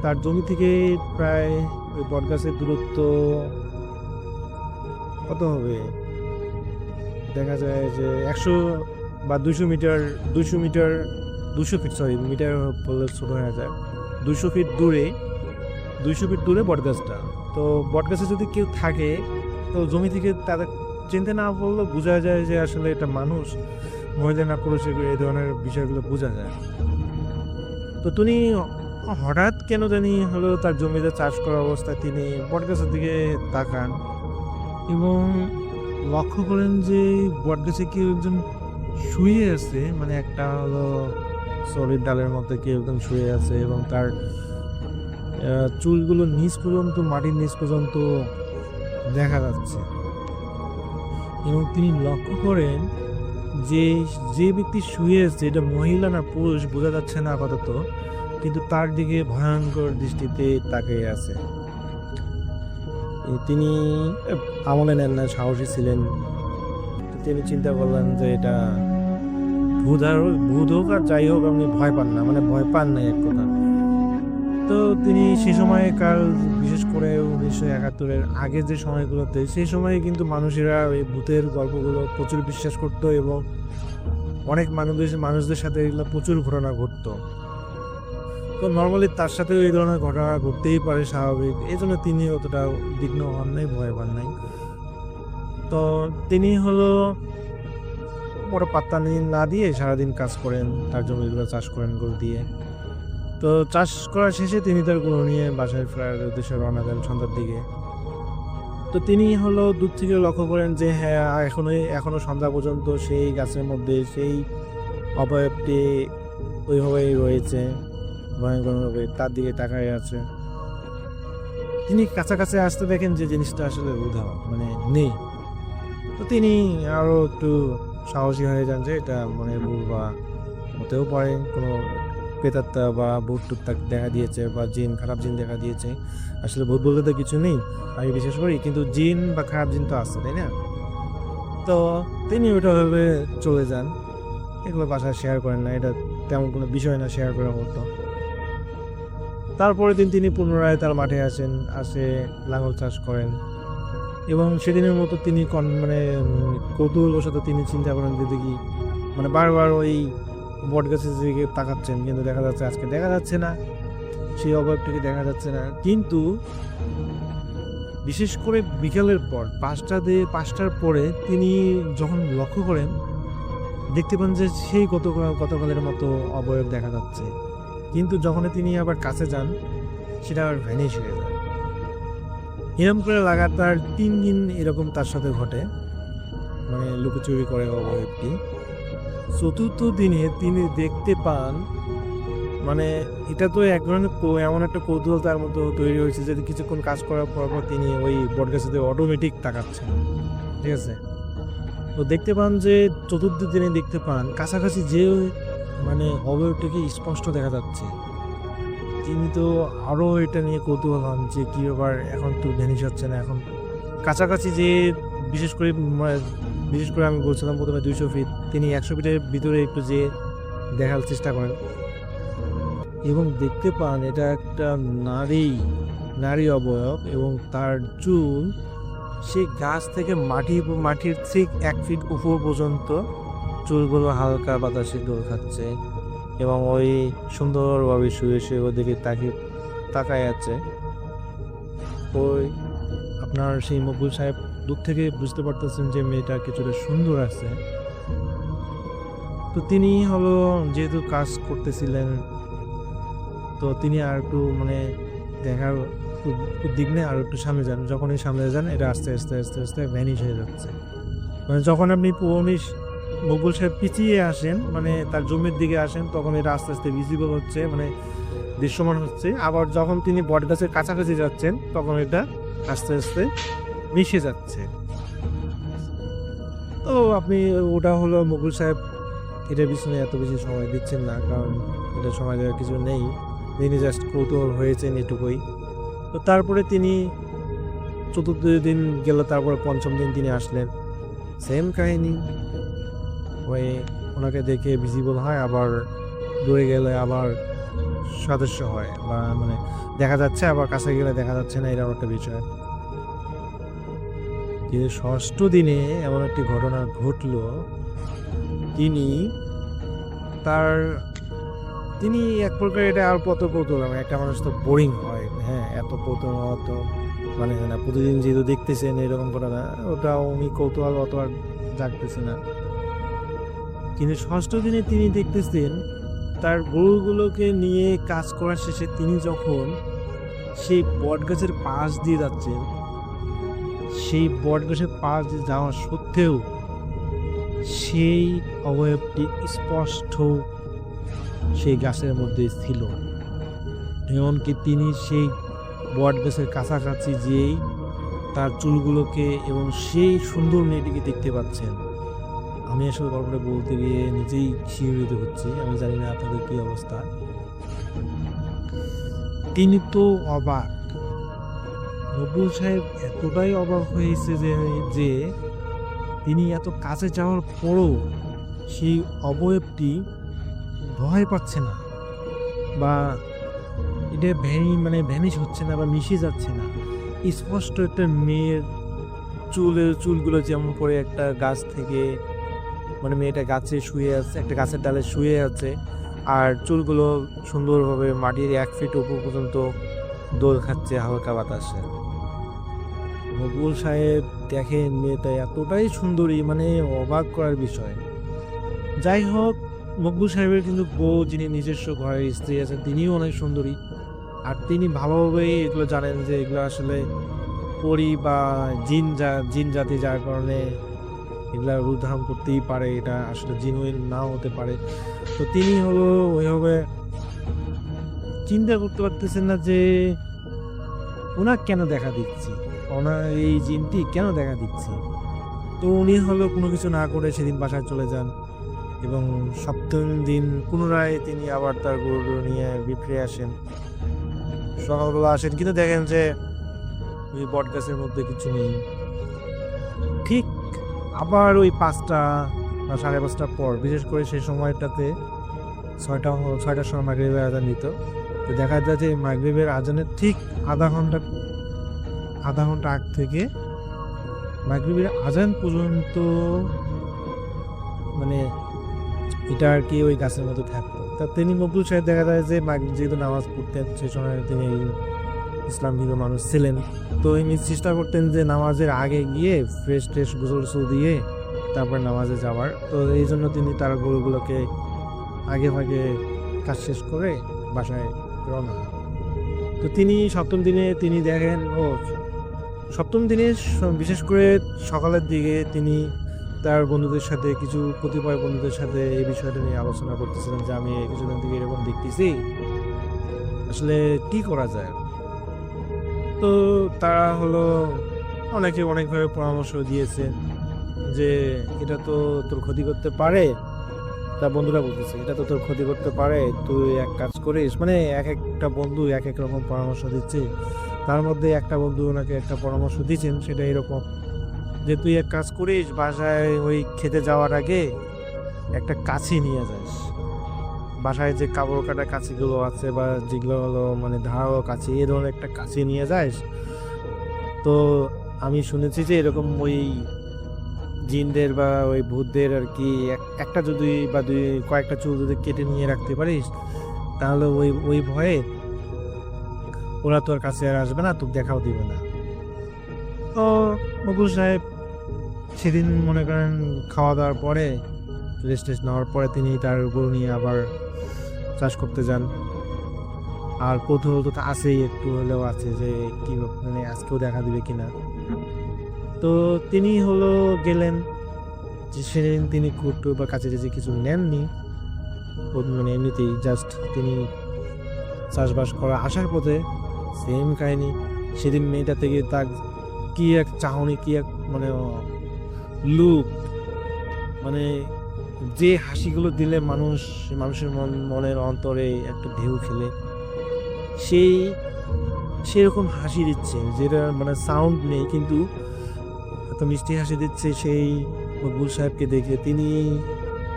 তার জমি থেকে প্রায় ওই বট গাছের দূরত্ব কত হবে, দেখা যায় যে 100 বা 200 মিটার 200 ফিট, সরি মিটার বললে ছোট হয়ে যায়, 200 ফিট দূরে বটগাছটা। তো বটগাছে যদি কেউ থাকে, তো জমি থেকে তাদের চিনতে না বললেও বোঝা যায় যে আসলে এটা মানুষ, মহিলা না পুরুষ, এই ধরনের বিষয়গুলো বোঝা যায়। তো তিনি হঠাৎ কেন জানি হলো তার জমিতে চাষ করা অবস্থায় তিনি বটগাছের দিকে তাকান এবং লক্ষ্য করেন যে বটগাছে কেউ একজন শুয়ে আছে, মানে একটা হলো সলিড ডালের মধ্যে কেউ একদম শুয়ে আছে, এবং তার চুলগুলো নিচ পর্যন্ত, মাটির নিচ পর্যন্ত দেখা যাচ্ছে। এবং তিনি লক্ষ্য করেন যে ব্যক্তি শুয়ে আছে এটা মহিলা না পুরুষ বোঝা যাচ্ছে না আপাতত, কিন্তু তার দিকে ভয়ঙ্কর দৃষ্টিতে তাকিয়ে আছে। তিনি আমলে নেন না, সাহসী ছিলেন। তিনি চিন্তা করলেন যে এটা ভূত হোক আর যাই হোক, আপনি ভয় পান না, মানে ভয় পান না এক কথা। তো তিনি সে সময়কার, বিশেষ করে 1971-এর আগে যে সময়গুলোতে, সেই সময়ে কিন্তু মানুষেরা ওই ভূতের গল্পগুলো প্রচুর বিশ্বাস করতো, এবং অনেক মানুষদের সাথে এগুলো প্রচুর ঘটনা ঘটতো। তো নর্মালি তার সাথেও এই ধরনের ঘটনা ঘটতেই পারে, স্বাভাবিক, এই জন্য তিনি অতটা বিঘ্ন হন নাই, ভয় পান নাই। তো তিনি হলো বড় পাত্তা না দিয়ে সারাদিন কাজ করেন, তার জমিগুলো চাষ করেন গরু দিয়ে। তো তো চাষ করা শেষে তিনি তার গরু নিয়ে বাসায় ফেরার উদ্দেশ্যে রওনা দেন সন্ধ্যার দিকে। তো তিনি হলো দূর থেকে লক্ষ্য করেন যে হ্যাঁ এখনো সন্ধ্যা পর্যন্ত সেই গাছের মধ্যে সেই অবয়বটি ওইভাবেই রয়েছে, ভয়ঙ্করভাবে তার দিকে তাকায় আছে। তিনি কাছাকাছি আসতে দেখেন যে জিনিসটা আসলে উধাও, মানে নেই। তো তিনি আরও একটু সাহসী হয়ে যান যে এটা মনে ভুল বা হতেও পারে, কোনো প্রেতাত্মা বা ভূত টুত দেখা দিয়েছে বা জিন, খারাপ জিন দেখা দিয়েছে। আসলে ভূত বলতে তো কিছু নেই, আমি বিশেষ করি, কিন্তু জিন বা খারাপ জিন তো আছে, তাই না? তো তিনি ওটা ভাবে চলে যান। এগুলো বাসায় শেয়ার করেন না, এটা তেমন কোনো বিষয় না শেয়ার করার মতো। তারপরের দিন তিনি পুনরায় তার মাঠে আসে লাঙল চাষ করেন এবং সেদিনের মতো তিনি কৌতূহলবশত তিনি চিন্তা করেন যে দেখি, মানে বারবার ওই বট গাছের দিকে তাকাচ্ছেন, কিন্তু দেখা যাচ্ছে আজকে দেখা যাচ্ছে না, সেই অবয়বটিকে দেখা যাচ্ছে না। কিন্তু বিশেষ করে বিকেলের পর 5টার পরে তিনি যখন লক্ষ্য করেন, দেখতে পান যে সেই গতকালের মতো অবয়ব দেখা যাচ্ছে। কিন্তু যখন তিনি আবার কাছে যান, সেটা আবার ভ্যানিশ হয়ে যায়। এরকম করে লাগাতার 3 দিন এরকম তার সাথে ঘটে, মানে লুকোচুরি করে অবয়বটি। 4র্থ দিনে তিনি দেখতে পান, মানে এটা তো এক ধরনের এমন একটা কৌতূহল তার মতো তৈরি হয়েছে যে কিছুক্ষণ কাজ করার পর তিনি ওই বটগাছেতে অটোমেটিক তাকাচ্ছেন, ঠিক আছে? তো দেখতে পান যে 4র্থ দিনে দেখতে পান কাছাকাছি যে মানে অবয়বটাকে স্পষ্ট দেখা যাচ্ছে। তিনি তো আরও এটা নিয়ে কৌতূহল হন যে কী ব্যাপার, এখন তো ভ্যানিশ হচ্ছে না। এখন কাছাকাছি যে বিশেষ করে আমি বলছিলাম প্রথমে 200 ফিট, তিনি 100 ফিটের ভিতরে একটু যে দেখার চেষ্টা করেন এবং দেখতে পান এটা একটা নারী অবয়ব এবং তার চুল সেই গাছ থেকে মাটির ঠিক 1 ফিট উপর পর্যন্ত চুলগুলো হালকা বাতাসে দোল খাচ্ছে এবং ওই সুন্দরভাবে শুয়ে ওদিকে তাকায় আছে। ওই আপনার সেই মকবুল সাহেব দূর থেকে বুঝতে পারতেছেন যে মেয়েটা কিছুটা সুন্দর আছে। তো তিনি হলো যেহেতু কাজ করতেছিলেন, তো তিনি আর একটু মানে দেখার উদ্বিগ্নে আর একটু সামনে যান। যখনই সামনে যান, এটা আস্তে আস্তে আস্তে আস্তে ভ্যানিশ হয়ে যাচ্ছে। মানে যখন আপনি মকবুল সাহেব পিছিয়ে আসেন, মানে তার জমির দিকে আসেন, তখন এটা আস্তে আস্তে ভিজিবল হচ্ছে, মানে দৃশ্যমান হচ্ছে। আবার যখন তিনি বটগাছের কাছাকাছি যাচ্ছেন, তখন এটা আস্তে আস্তে মিশে যাচ্ছে। তো আপনি ওটা হলো মকবুল সাহেব এটার পিছনে এত বেশি সময় দিচ্ছেন না, কারণ এটা সময় দেওয়ার কিছু নেই, তিনি জাস্ট কৌতূহল হয়েছেন এটুকুই। তো তারপরে তিনি 4র্থ দিন গেল, তারপরে 5ম দিন তিনি আসলেন, সেম কাহিনী। ওই ওনাকে দেখে ভিজিবল হয়, আবার দূরে গেলে আবার সদস্য হয়, বা মানে দেখা যাচ্ছে, আবার কাছে গেলে দেখা যাচ্ছে না, এরকম একটা বিষয়। কিন্তু 6ষ্ঠ দিনে এমন একটি ঘটনা ঘটল, তিনি এক প্রকার, এটা আর কত কৌতূহল, একটা মানুষ তো বোরিং হয়, হ্যাঁ, এত কৌতূহল অত মানে না, প্রতিদিন যেহেতু দেখতেছেন এরকম ঘটনা, ওটা উনি কৌতূহল অত আর জাগতেছে না। কিন্তু 6ষ্ঠ দিনে তিনি দেখতেছেন তার গরুগুলোকে নিয়ে কাজ করার শেষে তিনি যখন সেই বটগাছের পাশ দিয়ে যাচ্ছেন, সেই বটগাছের পাশ দিয়ে যাওয়া সত্ত্বেও সেই অবয়বটি স্পষ্ট সেই গাছের মধ্যে ছিল। এমনকি তিনি সেই বটগাছের কাছাকাছি যেয়েই তার চুলগুলোকে এবং সেই সুন্দর মেয়েটিকে দেখতে পাচ্ছেন। আমি আসলে গল্পটা বলতে গিয়ে নিজেই শিহরিত হচ্ছি, আমি জানি না আপনাদের কি অবস্থা। তিনি তো অবাক, মকবুল সাহেব এতটাই অবাক হয়েছে যে তিনি এত কাছে যাওয়ার পরও সেই অবয়বটি ভয় পাচ্ছে না, বা এটা ভ্যানিশ হচ্ছে না বা মিশে যাচ্ছে না। স্পষ্ট একটা মেয়ের চুলগুলো যেমন করে একটা গাছ থেকে, মানে মেয়েটা গাছে শুয়ে আছে, একটা গাছের ডালে শুয়ে আছে, আর চুলগুলো সুন্দরভাবে মাটির 1 ফিট উপর পর্যন্ত দোল খাচ্ছে হালকা বাতাসে। মকবুল সাহেব দেখেন মেয়েটা এতটাই সুন্দরী, মানে অবাক করার বিষয়। যাই হোক, মকবুল সাহেবের কিন্তু বউ, যিনি নিজস্ব ঘরের স্ত্রী আছেন, তিনিও অনেক সুন্দরী। আর তিনি ভালোভাবেই এগুলো জানেন যে এগুলো আসলে পরি বা জিন জাতি, যার কারণে এগুলা রূপ ধারণ করতেই পারে, এটা আসলে জিনুইন নাও হতে পারে। তো তিনি হলো ওইভাবে চিন্তা করতে পারতেছেন না যে ওনার কেন দেখা দিচ্ছি, ওনার এই জিনটি কেন দেখা দিচ্ছি। তো উনি হলো কোনো কিছু না করে সেদিন বাসায় চলে যান এবং সপ্তম দিন পুনরায় তিনি আবার তার গরু নিয়ে ফিরে আসেন। সকালবেলা আসেন, কিন্তু দেখেন যে ওই বট গাছের মধ্যে কিছু নেই। ঠিক আবার ওই 5টা বা 5:30টার পর, বিশেষ করে সেই সময়টাতে 6টার সময় মাগরিবের আজান দিত। তো দেখা যায় যে মাগরিবের আজানের ঠিক আধা ঘন্টা আগ থেকে মাগরিবের আজান পর্যন্ত মানে এটা আর কি ওই গাছের মধ্যে থাকতো। তা তিনি মকবুল সাহেব দেখা যায় যে যেহেতু নামাজ পড়তেন, সেই সময় তিনি ইসলাম হিন্দু মানুষ ছিলেন, তো তিনি চেষ্টা করতেন যে নামাজের আগে গিয়ে ফ্রেশ গোসল দিয়ে তারপর নামাজে যাওয়ার। তো এই জন্য তিনি তার গরুগুলোকে আগে ভাগে কাজ শেষ করে বাসায় রওনা হন। তো তিনি সপ্তম দিনে তিনি দেখেন সপ্তম দিনে বিশেষ করে সকালের দিকে তিনি তার বন্ধুদের সাথে, কিছু কতিপয় বন্ধুদের সাথে এই বিষয়টা নিয়ে আলোচনা করতেছিলেন যে আমি কিছুদিন থেকে এরকম দেখতেছি, আসলে কি করা যায়। তো তারা হলো অনেকভাবে পরামর্শ দিয়েছে যে এটা তো তোর ক্ষতি করতে পারে। তার বন্ধুরা বলতেছে এটা তো তোর ক্ষতি করতে পারে, তুই এক কাজ করিস। মানে এক একটা বন্ধু এক এক রকম পরামর্শ দিচ্ছে। তার মধ্যে একটা বন্ধু ওনাকে একটা পরামর্শ দিচ্ছেন, সেটা এরকম যে তুই এক কাজ করিস, বাসায় ওই খেতে যাওয়ার আগে একটা কাছি নিয়ে যাস। বাসায় যে কাপড় কাটা কাছিগুলো আছে বা যেগুলো হলো মানে ধারালো কাছি, এই ধরনের একটা কাছি নিয়ে যাস। তো আমি শুনেছি যে এরকম ওই জিনদের বা ওই ভূতদের আর কি একটা যদি বা কয়েকটা চুল যদি কেটে নিয়ে রাখতে পারিস, তাহলে ওই ভয়ে ওরা তোর কাছে আর আসবে না, তোকে দেখাও দিবে না। তো মকবুল সাহেব সেদিন মনে করেন খাওয়া দাওয়ার পরে, রেস্ট নেওয়ার পরে তিনি তার গরু নিয়ে আবার চাষ করতে যান। আর কৌতূহল তো আছেই, একটু হলেও আছে যে কি মানে আজকেও দেখা দিবে কিনা। তো তিনি হলো গেলেন, যে সেদিন তিনি কুট্টু বা কাছাকাছি কিছু নেননি, মানে এমনিতেই জাস্ট তিনি চাষবাস করা আসার পথে সেম কাহিনী। সেদিন মেয়েটা থেকে তার কি এক চাহনি, কি এক মানে লুক, মানে যে হাসিগুলো দিলে মানুষের মনের অন্তরে একটা ঢেউ খেলে, সেরকম হাসি দিচ্ছে, যেটা মানে সাউন্ড নেই কিন্তু এত মিষ্টি হাসি দিচ্ছে। সেই মকবুল সাহেবকে দেখে তিনি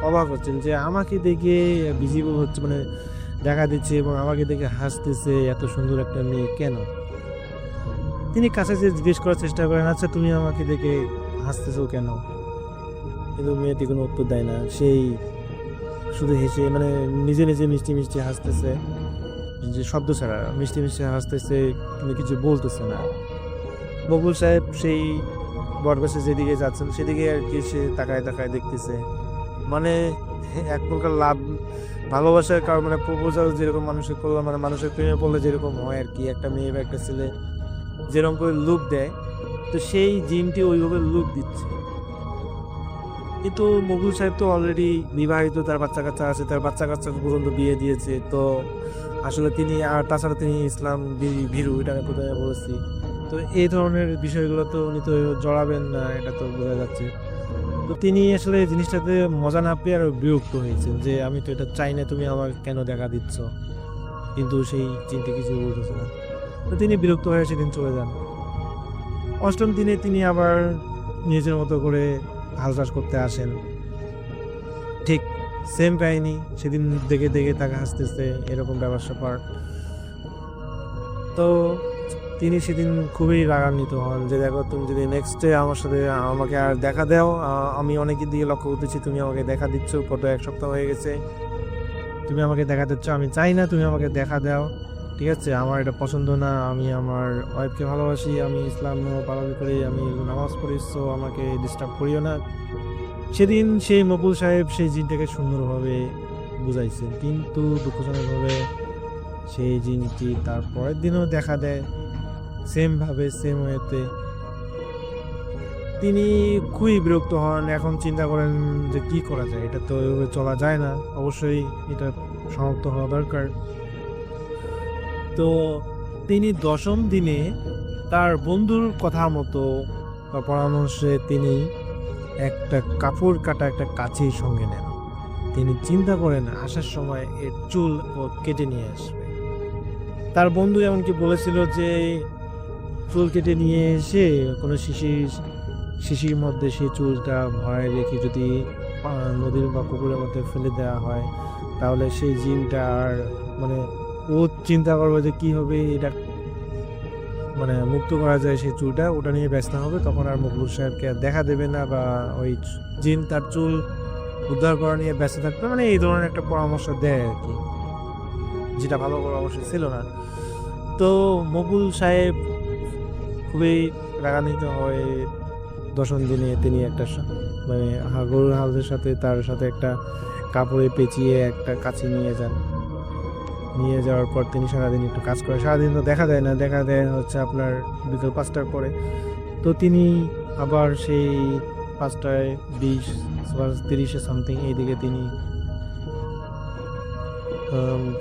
অবাক হচ্ছেন যে আমাকে দেখে ভিজিবল হচ্ছে, মানে দেখা দিচ্ছে এবং আমাকে দেখে হাসতেছে এত সুন্দর একটা মেয়ে কেন। তিনি কাছে জিজ্ঞেস করার চেষ্টা করেন, আচ্ছা তুমি আমাকে দেখে হাসতেছো কেন? কিন্তু মেয়েটি কোনো উত্তর দেয় না, সেই শুধু হেসে মানে নিজে মিষ্টি হাসতেছে, যে শব্দ ছাড়া মিষ্টি হাসতেছে, কিন্তু কিছু বলতেছে না। মকবুল সাহেব সেই বটগাছে যেদিকে যাচ্ছেন সেদিকে আর কি সে তাকায় দেখতেছে। মানে এক প্রকার ভালোবাসার কারণ, মানে প্রপোজাল যেরকম মানুষের করলাম, মানে মানুষের প্রেমে পড়লে যেরকম হয় আর কি, একটা মেয়ে বা একটা ছেলে যেরকম করে লুক দেয়, তো সেই জিনটি ওইভাবে লুক দিচ্ছে। কিন্তু মকবুল সাহেব তো অলরেডি বিবাহিত, তার বাচ্চা কাচ্চা আছে, তার বাচ্চা কাচ্চা পর্যন্ত বিয়ে দিয়েছে। তো আসলে তিনি, আর তাছাড়া তিনি ইসলাম ভীরু, এটা আমি কোথায় বলেছি। তো এই ধরনের বিষয়গুলো তো উনি তো জড়াবেন না, এটা তো বোঝা যাচ্ছে। তো তিনি আসলে জিনিসটাতে মজা না পেয়ে আরো বিরক্ত হয়েছেন যে আমি তো এটা চাই না, তুমি আমার কেন দেখা দিচ্ছ। কিন্তু সেই চিন্তা কিছু বলতেছে না। তো তিনি বিরক্ত হয়ে সেদিন চলে যান। অষ্টম দিনে তিনি আবার নিজের মতো করে হাল চাষ করতে আসেন। ঠিক সেম কাহিনী, সেদিন দেখে তাকে হাসতেছে, এরকম ব্যাপার স্যাপার। তো তিনি সেদিন খুবই রাগান্বিত হন যে দেখো, তুমি যদি নেক্সট ডে আমার সাথে আমাকে আর দেখা দাও, আমি অনেকের দিকে লক্ষ্য করতেছি তুমি আমাকে দেখা দিচ্ছ, কত 1 সপ্তাহ হয়ে গেছে তুমি আমাকে দেখা দিচ্ছ, আমি চাই না তুমি আমাকে দেখা দাও, ঠিক আছে? আমার এটা পছন্দ না, আমি আমার ওয়াইফকে ভালোবাসি, আমি ইসলাম পালন করি, আমি নামাজ পড়ি, সো আমাকে ডিস্টার্ব করিও না। সেদিন সেই মকবুল সাহেব সেই জিনটাকে সুন্দরভাবে বুঝাইছেন, কিন্তু দুঃখজনকভাবে সেই জিনটি তার পরের দিনও দেখা দেয় সেমভাবে, সেম ওয়েতে। তিনি খুবই বিরক্ত হন। এখন চিন্তা করেন যে কি করা যায়, এটা তো এভাবে চলা যায় না, অবশ্যই এটা সমাপ্ত হওয়া দরকার। তো তিনি 10ম দিনে তার বন্ধুর কথা মতো বা পরামর্শে তিনি একটা কাপড় কাটা একটা কাঁচির সঙ্গে নেন। তিনি চিন্তা করেন আসার সময় এর চুল ও কেটে নিয়ে আসবে। তার বন্ধু এমনকি বলেছিল যে চুল কেটে নিয়ে এসে কোনো শিশির মধ্যে সেই চুলটা ভরায় রেখে যদি নদীর বা পুকুরের মধ্যে ফেলে দেওয়া হয়, তাহলে সেই জিনটা আর মানে ও চিন্তা করবে যে কি হবে, এটা মানে মুক্ত করা যায় সেই চুলটা, ওটা নিয়ে ব্যস্ত হবে। তখন আর মকবুল সাহেবকে আর দেখা দেবে না, বা ওই জিন তার চুল উদ্ধার করা নিয়ে ব্যস্ত থাকবে, মানে এই ধরনের একটা পরামর্শ দেয় আর কি, যেটা ভালো পরামর্শ ছিল না। তো মকবুল সাহেব খুবই রাগান্বিত হয়ে 10ম দিনে তিনি একটা মানে গরুর হালদের সাথে তার সাথে একটা কাপড়ে পেঁচিয়ে একটা কাছি নিয়ে যান। নিয়ে যাওয়ার পর তিনি সারাদিন একটু কাজ করে, সারাদিন তো দেখা দেয় না, দেখা দেয় হচ্ছে আপনার বিকেল 5টার পরে। তো তিনি আবার সেই 5টায় 20 বা 30 সামথিং এইদিকে তিনি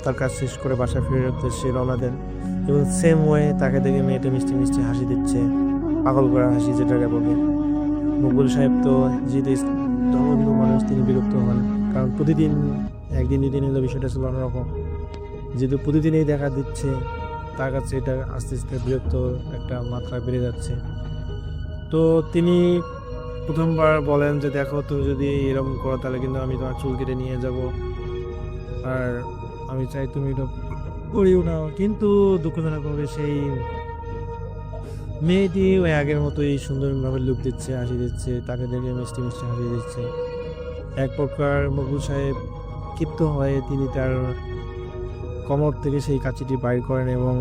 তার কাজ শেষ করে বাসা ফেরার উদ্দেশ্যে রওনা দেন। এবং সেম ওয়ে তাকে দেখে মেয়েটা মিষ্টি মিষ্টি হাসি দিচ্ছে, পাগল করা হাসি যেটাকে বলে। মকবুল সাহেব তো যেহেতু ধর্মভীরু মানুষ, তিনি বিরক্ত হন, কারণ প্রতিদিন একদিন দুদিন এলো বিষয়টা ছিল অন্যরকম। যেহেতু প্রতিদিনই দেখা দিচ্ছে, তার কাছে এটা আস্তে আস্তে বিরক্ত একটা মাত্রা বেড়ে যাচ্ছে। তো তিনি প্রথমবার বলেন যে দেখো, তুমি যদি এরকম করো তাহলে কিন্তু আমি তোমার চুল কেটে নিয়ে যাব, আর আমি চাই তুমি এটা করিও না। কিন্তু দুঃখজনকভাবে সেই মেয়েটি ওই আগের মতোই সুন্দরভাবে লুক দিচ্ছে, হাসি দিচ্ছে, তাকে দেখে মিষ্টি মিষ্টি হাসি দিচ্ছে। এক প্রকার মকবুল সাহেব ক্ষিপ্ত হয়ে তিনি তার কমর থেকে সেই কাঁচিটি বাইর করেন এবং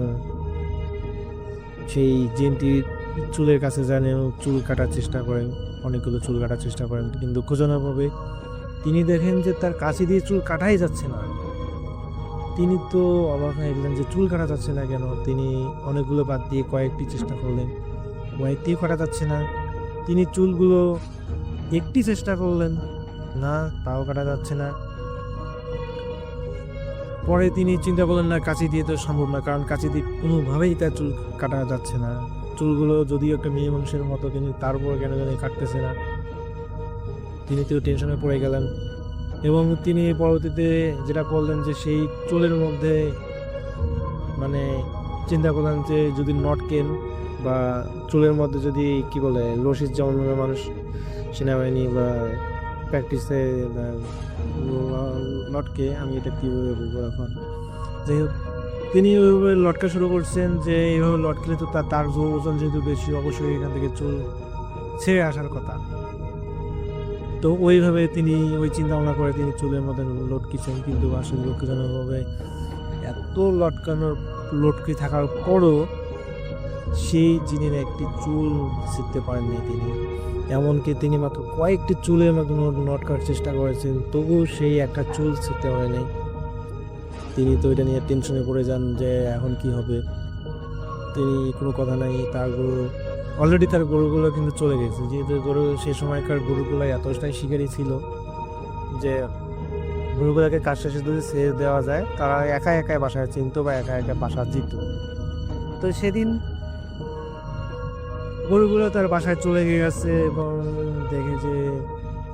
সেই জিনটি চুলের কাছে যান এবং চুল কাটার চেষ্টা করেন, অনেকগুলো চুল কাটার চেষ্টা করেন। কিন্তু দুঃখজনকভাবে তিনি দেখেন যে তার কাঁচি দিয়ে চুল কাটাই যাচ্ছে না। তিনি তো অবাক হয়ে গেলেন যে চুল কাটা যাচ্ছে না কেন। তিনি অনেকগুলো বাদ দিয়ে কয়েকটি চেষ্টা করলেন, কয়েকটিও কাটা যাচ্ছে না। তিনি চুলগুলো একটি চেষ্টা করলেন, না, তাও কাটা যাচ্ছে না। পরে তিনি চিন্তা করলেন না, কাঁচি দিয়ে তো সম্ভব না, কারণ কাঁচি দিয়ে কোনোভাবেই তার চুল কাটা যাচ্ছে না। চুলগুলো যদিও একটা মেয়ে মানুষের মতো, কিন্তু তারপর কেন জানি কাটতেছে না। তিনি তো টেনশনে পড়ে গেলেন এবং তিনি পরবর্তীতে যেটা করলেন যে সেই চুলের মধ্যে মানে চিন্তা করলেন যে যদি নটকেন বা চুলের মধ্যে যদি কি বলে রশিদ, যেমন মানুষ সেনাবাহিনী বা প্র্যাকটিসে লটকে, আমি এটা কীভাবে বলবো এখন, যাই হোক তিনি ওইভাবে লটকা শুরু করছেন যে এইভাবে লটকেলে তো তার ওজন যেহেতু বেশি, অবশ্যই এখান থেকে চুল ছেড়ে আসার কথা। তো ওইভাবে তিনি ওই চিন্তা ভাবনা করে তিনি চুলের মধ্যে লটকিছেন, কিন্তু আসলে দুঃখজনকভাবে এত লটকি থাকার পরও সেই জিনের একটি চুল ছিঁড়তে পারেননি তিনি। এমনকি তিনি মাত্র কয়েকটি চুলের মধ্যে লটকার চেষ্টা করেছেন, তবুও সেই একটা চুল ছিঁড়তে পারেনি। তিনি তো এটা নিয়ে টেনশনে পড়ে যান যে এখন কি হবে। তিনি কোনো কথা নাই, তার গরু অলরেডি তার গরুগুলো কিন্তু চলে গেছে, যেহেতু গরু সে সময়কার গরুগুলো এতটাই শিকারী ছিল যে গরুগুলোকে কাজ শেষে যদি ছেড়ে দেওয়া যায় তারা একা একাই বাসায় চিনত বা একা একা বাসা জিত। তো সেদিন গরুগুলো তার বাসায় চলে গেছে এবং দেখে যে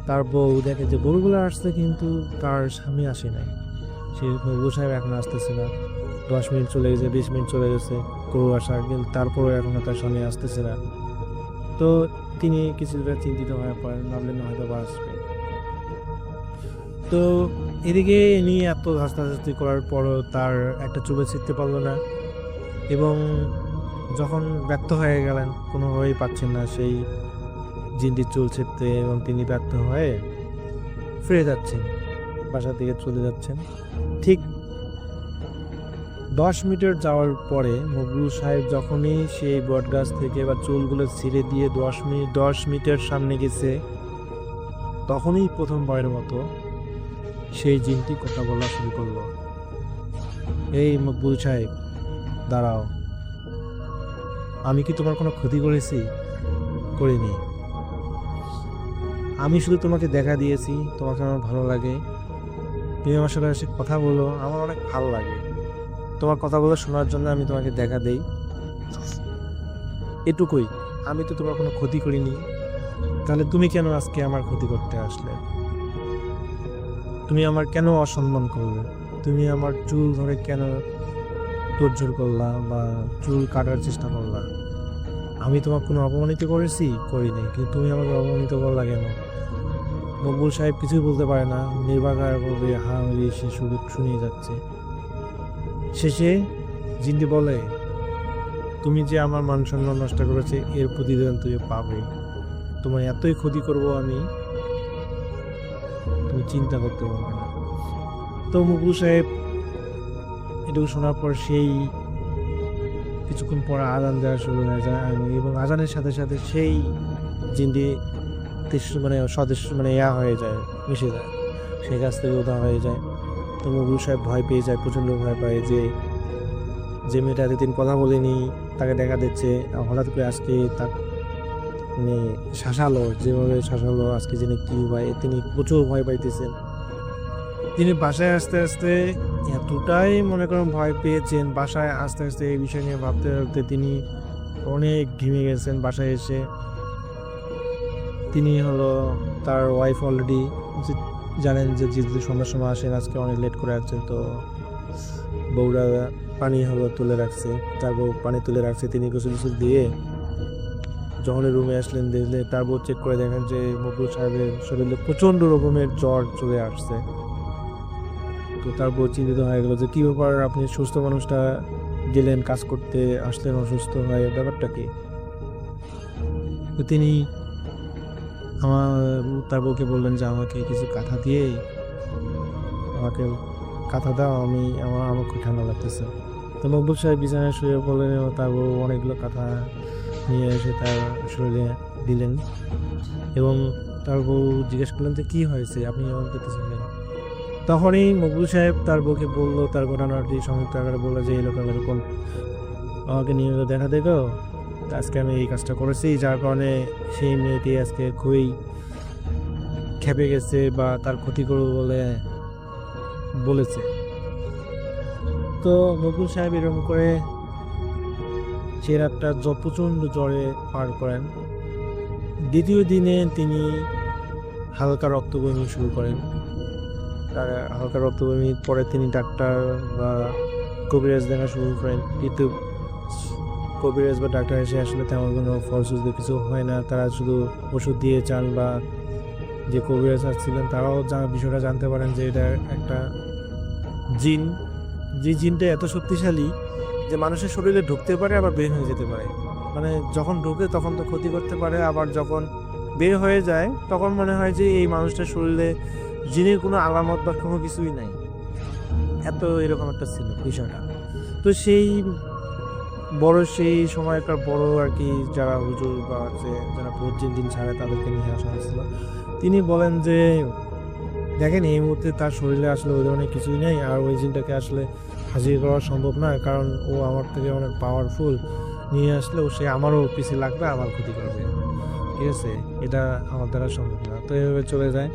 তার বউ দেখে যে গরুগুলো আসছে, কিন্তু তার স্বামী আসে নাই। সে বউ সাহেব এখন আসতেছে না, 10 মিনিট চলে গেছে, 20 মিনিট চলে গেছে গরু আসার, কিন্তু তারপরেও এখনো তার স্বামী আসতেছে না। তো তিনি কিছুটা চিন্তিত হয়ে পড়েন, ভাবলেন হয়তো বা আসবে। তো এদিকে নিয়ে এত হাসতাহাসি করার পরও তার একটা চুলে ছিঁড়তে পারলো না এবং যখন ব্যর্থ হয়ে গেলেন, কোনোভাবেই পাচ্ছেন না সেই জিনটির চুল ছিঁড়তে, এবং তিনি ব্যর্থ হয়ে ফিরে যাচ্ছেন, বাসার দিকে চলে যাচ্ছেন। ঠিক 10 মিটার যাওয়ার পরে মকবুল সাহেব যখনই সেই বটগাছ থেকে বা চুলগুলো ছিঁড়ে দিয়ে 10 মিটার সামনে গেছে, তখনই প্রথমবারের মতো সেই জিনটি কথা বলা শুরু করলো। এই মকবুল সাহেব, দাঁড়াও, আমি কি তোমার কোনো ক্ষতি করেছি? করিনি। আমি শুধু তোমাকে দেখা দিয়েছি, তোমাকে আমার ভালো লাগে, তুমি আমার সাথে এসে কথা বলো, আমার অনেক ভালো লাগে। তোমার কথাগুলো শোনার জন্য আমি তোমাকে দেখা দেই, এটুকুই। আমি তো তোমার কোনো ক্ষতি করিনি, তাহলে তুমি কেন আজকে আমার ক্ষতি করতে আসলে? তুমি আমার কেন অসম্মান করলে? তুমি আমার চুল ধরে কেন তোড়জোড় করলা বা চুল কাটার চেষ্টা করলা? আমি তোমার কোনো অপমানিত করেছি? করিনি, কিন্তু তুমি আমাকে অপমানিত করলা কেন? মকবুল সাহেব কিছুই বলতে পারে না, নির্বাকারভাবে হা মিলিয়ে সে শুধু শুনিয়ে যাচ্ছে। শেষে জিন্দি বলে, তুমি যে আমার মান সম্মান নষ্ট করেছে এর প্রতিদান তুমি পাবে। তোমার এতই ক্ষতি করব আমি, তুমি চিন্তা করতে পারবে না। তো মকবুল সাহেব এটুকু শোনার পর সেই কিছুক্ষণ পর আজান দেওয়া শুরু হয়ে যায়, এবং আজানের সাথে সাথে সেই জিন্দি মানে সদস্য মানে হয়ে যায়, মিশে যায়, সেই কাছ থেকে উদা হয়ে যায়। তো মকবুল সাহেব ভয় পেয়ে যায়, প্রচণ্ড ভয় পায় যে মেয়েটা এতদিন কথা বলেনি, তাকে দেখা দিচ্ছে, হঠাৎ করে আজকে তার মানে শাসালো, যেভাবে শাসালো আজকে জেনে কি হয়, তিনি প্রচুর ভয় পাইতেছেন। তিনি বাসায় আস্তে আস্তে এতটাই মনে করেন ভয় পেয়েছেন, বাসায় আস্তে আস্তে এই বিষয় নিয়ে ভাবতে ভাবতে তিনি অনেক ঘেমে গেছেন। বাসায় এসে তিনি হলো তার ওয়াইফ অলরেডি জানেন যে যেহেতু সন্ধ্যার সময় আসেন, আজকে অনেক লেট করে আসছেন, তো বউরা পানি হলো তুলে রাখছে, তার বউ পানি তুলে রাখছে। তিনি গোসল গোসল দিয়ে যখন রুমে আসলেন, দেখলে তার বউ চেক করে দেখেন যে মকবুল সাহেবের শরীরে প্রচণ্ড রকমের জ্বর চলে আসছে। তো তার বউ চিন্তিত হয়ে গেল যে কী ব্যাপার, আপনি সুস্থ মানুষটা গেলেন কাজ করতে, আসলেন অসুস্থ হয়, ব্যাপারটা কি? তো তিনি তার বউকে বললেন যে আমাকে কিছু কাঁথা দিয়ে আমাকে কাঁথা দাও, আমার খুব ঠান্ডা লাগতেছে। তো মকবুল সাহেব বিছানায় শুয়ে বললেন, এবং তার বউ অনেকগুলো কাঁথা নিয়ে এসে তার শরীরে দিলেন, এবং তার বউ জিজ্ঞেস করলেন যে কী হয়েছে, আপনি এমন করতেছিলেন? তখনই মকবুল সাহেব তার বউকে বললো, তার ঘটনাটি সংযুক্ত আকারে বললো যে এরকম আমাকে নিয়ে দেখা দেখো, আজকে আমি এই কাজটা করেছি, যার কারণে সেই মেয়েটি আজকে খুবই খেপে গেছে বা তার ক্ষতি করবো বলে বলেছে। তো মকবুল সাহেব এরকম করে সে রাতটা প্রচণ্ড জ্বরে পার করেন। দ্বিতীয় দিনে তিনি হালকা রক্তবমি শুরু করেন। তার হালকা রক্তবমির পরে তিনি ডাক্তার বা কবিরাজ দেখা শুরু করেন, কিন্তু কবিরাজ বা ডাক্তার এসে আসলে তেমন কোনো ফলসুজ কিছু হয় না। তারা শুধু ওষুধ দিয়ে চান, বা যে কবিরাজ আসছিলেন তারাও বিষয়টা জানতে পারেন যে এটা একটা জিন, যে জিনটা এত শক্তিশালী যে মানুষের শরীরে ঢুকতে পারে আবার বের হয়ে যেতে পারে। মানে যখন ঢুকে তখন তো ক্ষতি করতে পারে, আবার যখন বের হয়ে যায় তখন মনে হয় যে এই মানুষটার শরীরে জিনের কোনো আলামত বা কোনো কিছুই নাই। এত এরকম একটা ছিল বিষয়টা। তো সেই সময়কার বড় আর কি যারা হুজুর বা যারা প্রতিদিন দিন ছাড়ে তাদেরকে নিয়ে আসা হয়েছিল। তিনি বলেন যে দেখেন এই মুহূর্তে তার শরীরে আসলে ওই ধরনের কিছুই নেই, আর ওই জিনটাকে আসলে হাজির করা সম্ভব না, কারণ ও আমার থেকে অনেক পাওয়ারফুল। নিয়ে আসলেও সে আমারও পিছিয়ে লাগবে, আমার ক্ষতি করবে, ঠিক আছে, এটা আমার দ্বারা সম্ভব না। তো এভাবে চলে যায়।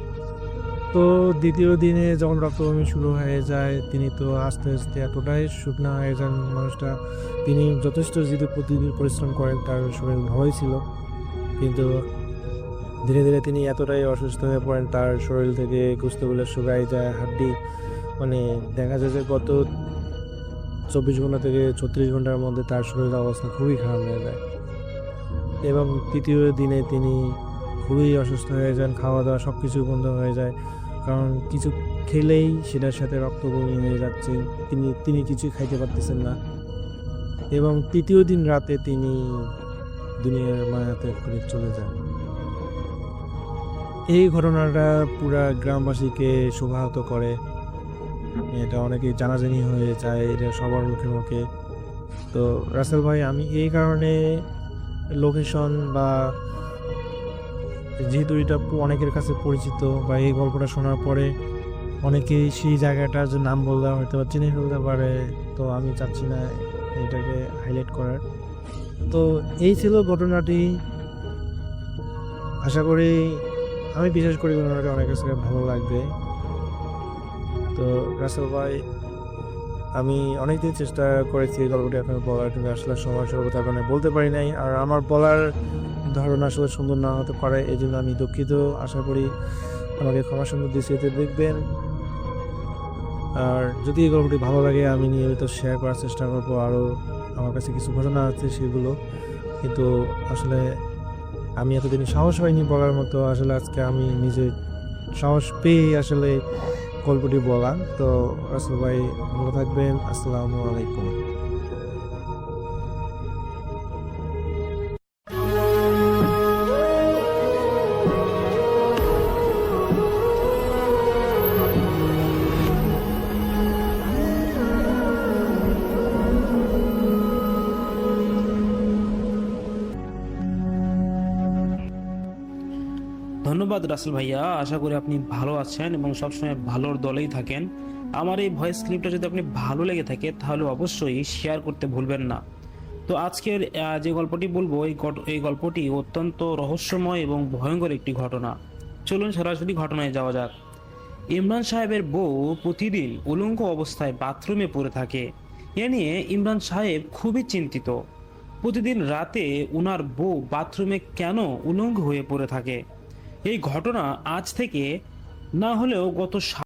তো দ্বিতীয় দিনে যখন রক্তবমি শুরু হয়ে যায়, তিনি তো আস্তে আস্তে এতটাই শুকনা হয়ে যান মানুষটা। তিনি যথেষ্ট যদি প্রতিদিন পরিশ্রম করেন, তার শরীর ভালোই ছিল, কিন্তু ধীরে ধীরে তিনি এতটাই অসুস্থ হয়ে পড়েন, তার শরীর থেকে গোস্তগুলো শুকায় যায়, হাড্ডি মানে দেখা যায় যে গত 24 ঘন্টা থেকে 36 ঘন্টার মধ্যে তার শরীরের অবস্থা খুবই খারাপ হয়ে যায়। এবং তৃতীয় দিনে তিনি খুবই অসুস্থ হয়ে যান, খাওয়া দাওয়া সব কিছু বন্ধ হয়ে যায়, কারণ কিছু খেলেই সেটার সাথে রক্ত বমি হয়ে যাচ্ছে, তিনি কিছুই খাইতে পারতেছেন না। এবং তৃতীয় দিন রাতে তিনি দুনিয়ার মায়া ত্যাগ করে চলে যান। এই ঘটনাটা পুরা গ্রামবাসীকে শোভাহত করে, এটা অনেকেই জানাজানি হয়ে যায়, এটা সবার মুখে মুখে। তো রাসেল ভাই, আমি এই কারণে লোকেশন বা যেহেতু এটা অনেকের কাছে পরিচিত বা এই গল্পটা শোনার পরে অনেকেই সেই জায়গাটার যে নাম বললে হয়তো বা চিনে ফেলতে পারে, তো আমি চাচ্ছি না এটাকে হাইলাইট করার। তো এই ছিল ঘটনাটি। আশা করি, আমি বিশ্বাস করি ঘটনাটি অনেকের কাছে ভালো লাগবে। তো রাসেল ভাই, আমি অনেকদিন চেষ্টা করেছি এই গল্পটি আপনাকে বলার, কিন্তু আসলে সময় স্বল্পতার কারণে বলতে পারি নাই। আর আমার বলার ধারণা আসলে সুন্দর না হতে পারে, এই জন্য আমি দুঃখিত। আশা করি আমাকে ক্ষমা সুন্দর দৃষ্টিতে দেখবেন। আর যদি এই গল্পটি ভালো লাগে, আমি নিয়মিত শেয়ার করার চেষ্টা করবো। আরও আমার কাছে কিছু ঘটনা আছে সেগুলো, কিন্তু আসলে আমি এতদিন সাহস হয়নি বলার মতো। আসলে আজকে আমি নিজে সাহস পেয়ে আসলে গল্পটি বলা। তো রাসেল ভাই ভালো থাকবেন। আসসালামু আলাইকুম। ধন্যবাদ রাসেল ভাইয়া, আশা করি আপনি ভালো আছেন এবং সবসময় ভালোর দলেই থাকেন। আমার এই ভয়েস ক্লিপটা যদি আপনি ভালো লেগে থাকে তাহলে অবশ্যই শেয়ার করতে ভুলবেন না। তো আজকের যে গল্পটি বলবো, এই গল্পটি অত্যন্ত রহস্যময় এবং ভয়ঙ্কর একটি ঘটনা। চলুন সরাসরি ঘটনায় যাওয়া যাক। ইমরান সাহেবের বউ প্রতিদিন উলঙ্গ অবস্থায় বাথরুমে পড়ে থাকে। এ নিয়ে ইমরান সাহেব খুবই চিন্তিত। প্রতিদিন রাতে উনার বউ বাথরুমে কেন উলঙ্গ হয়ে পড়ে থাকে? এই ঘটনা আজ থেকে না হলেও গত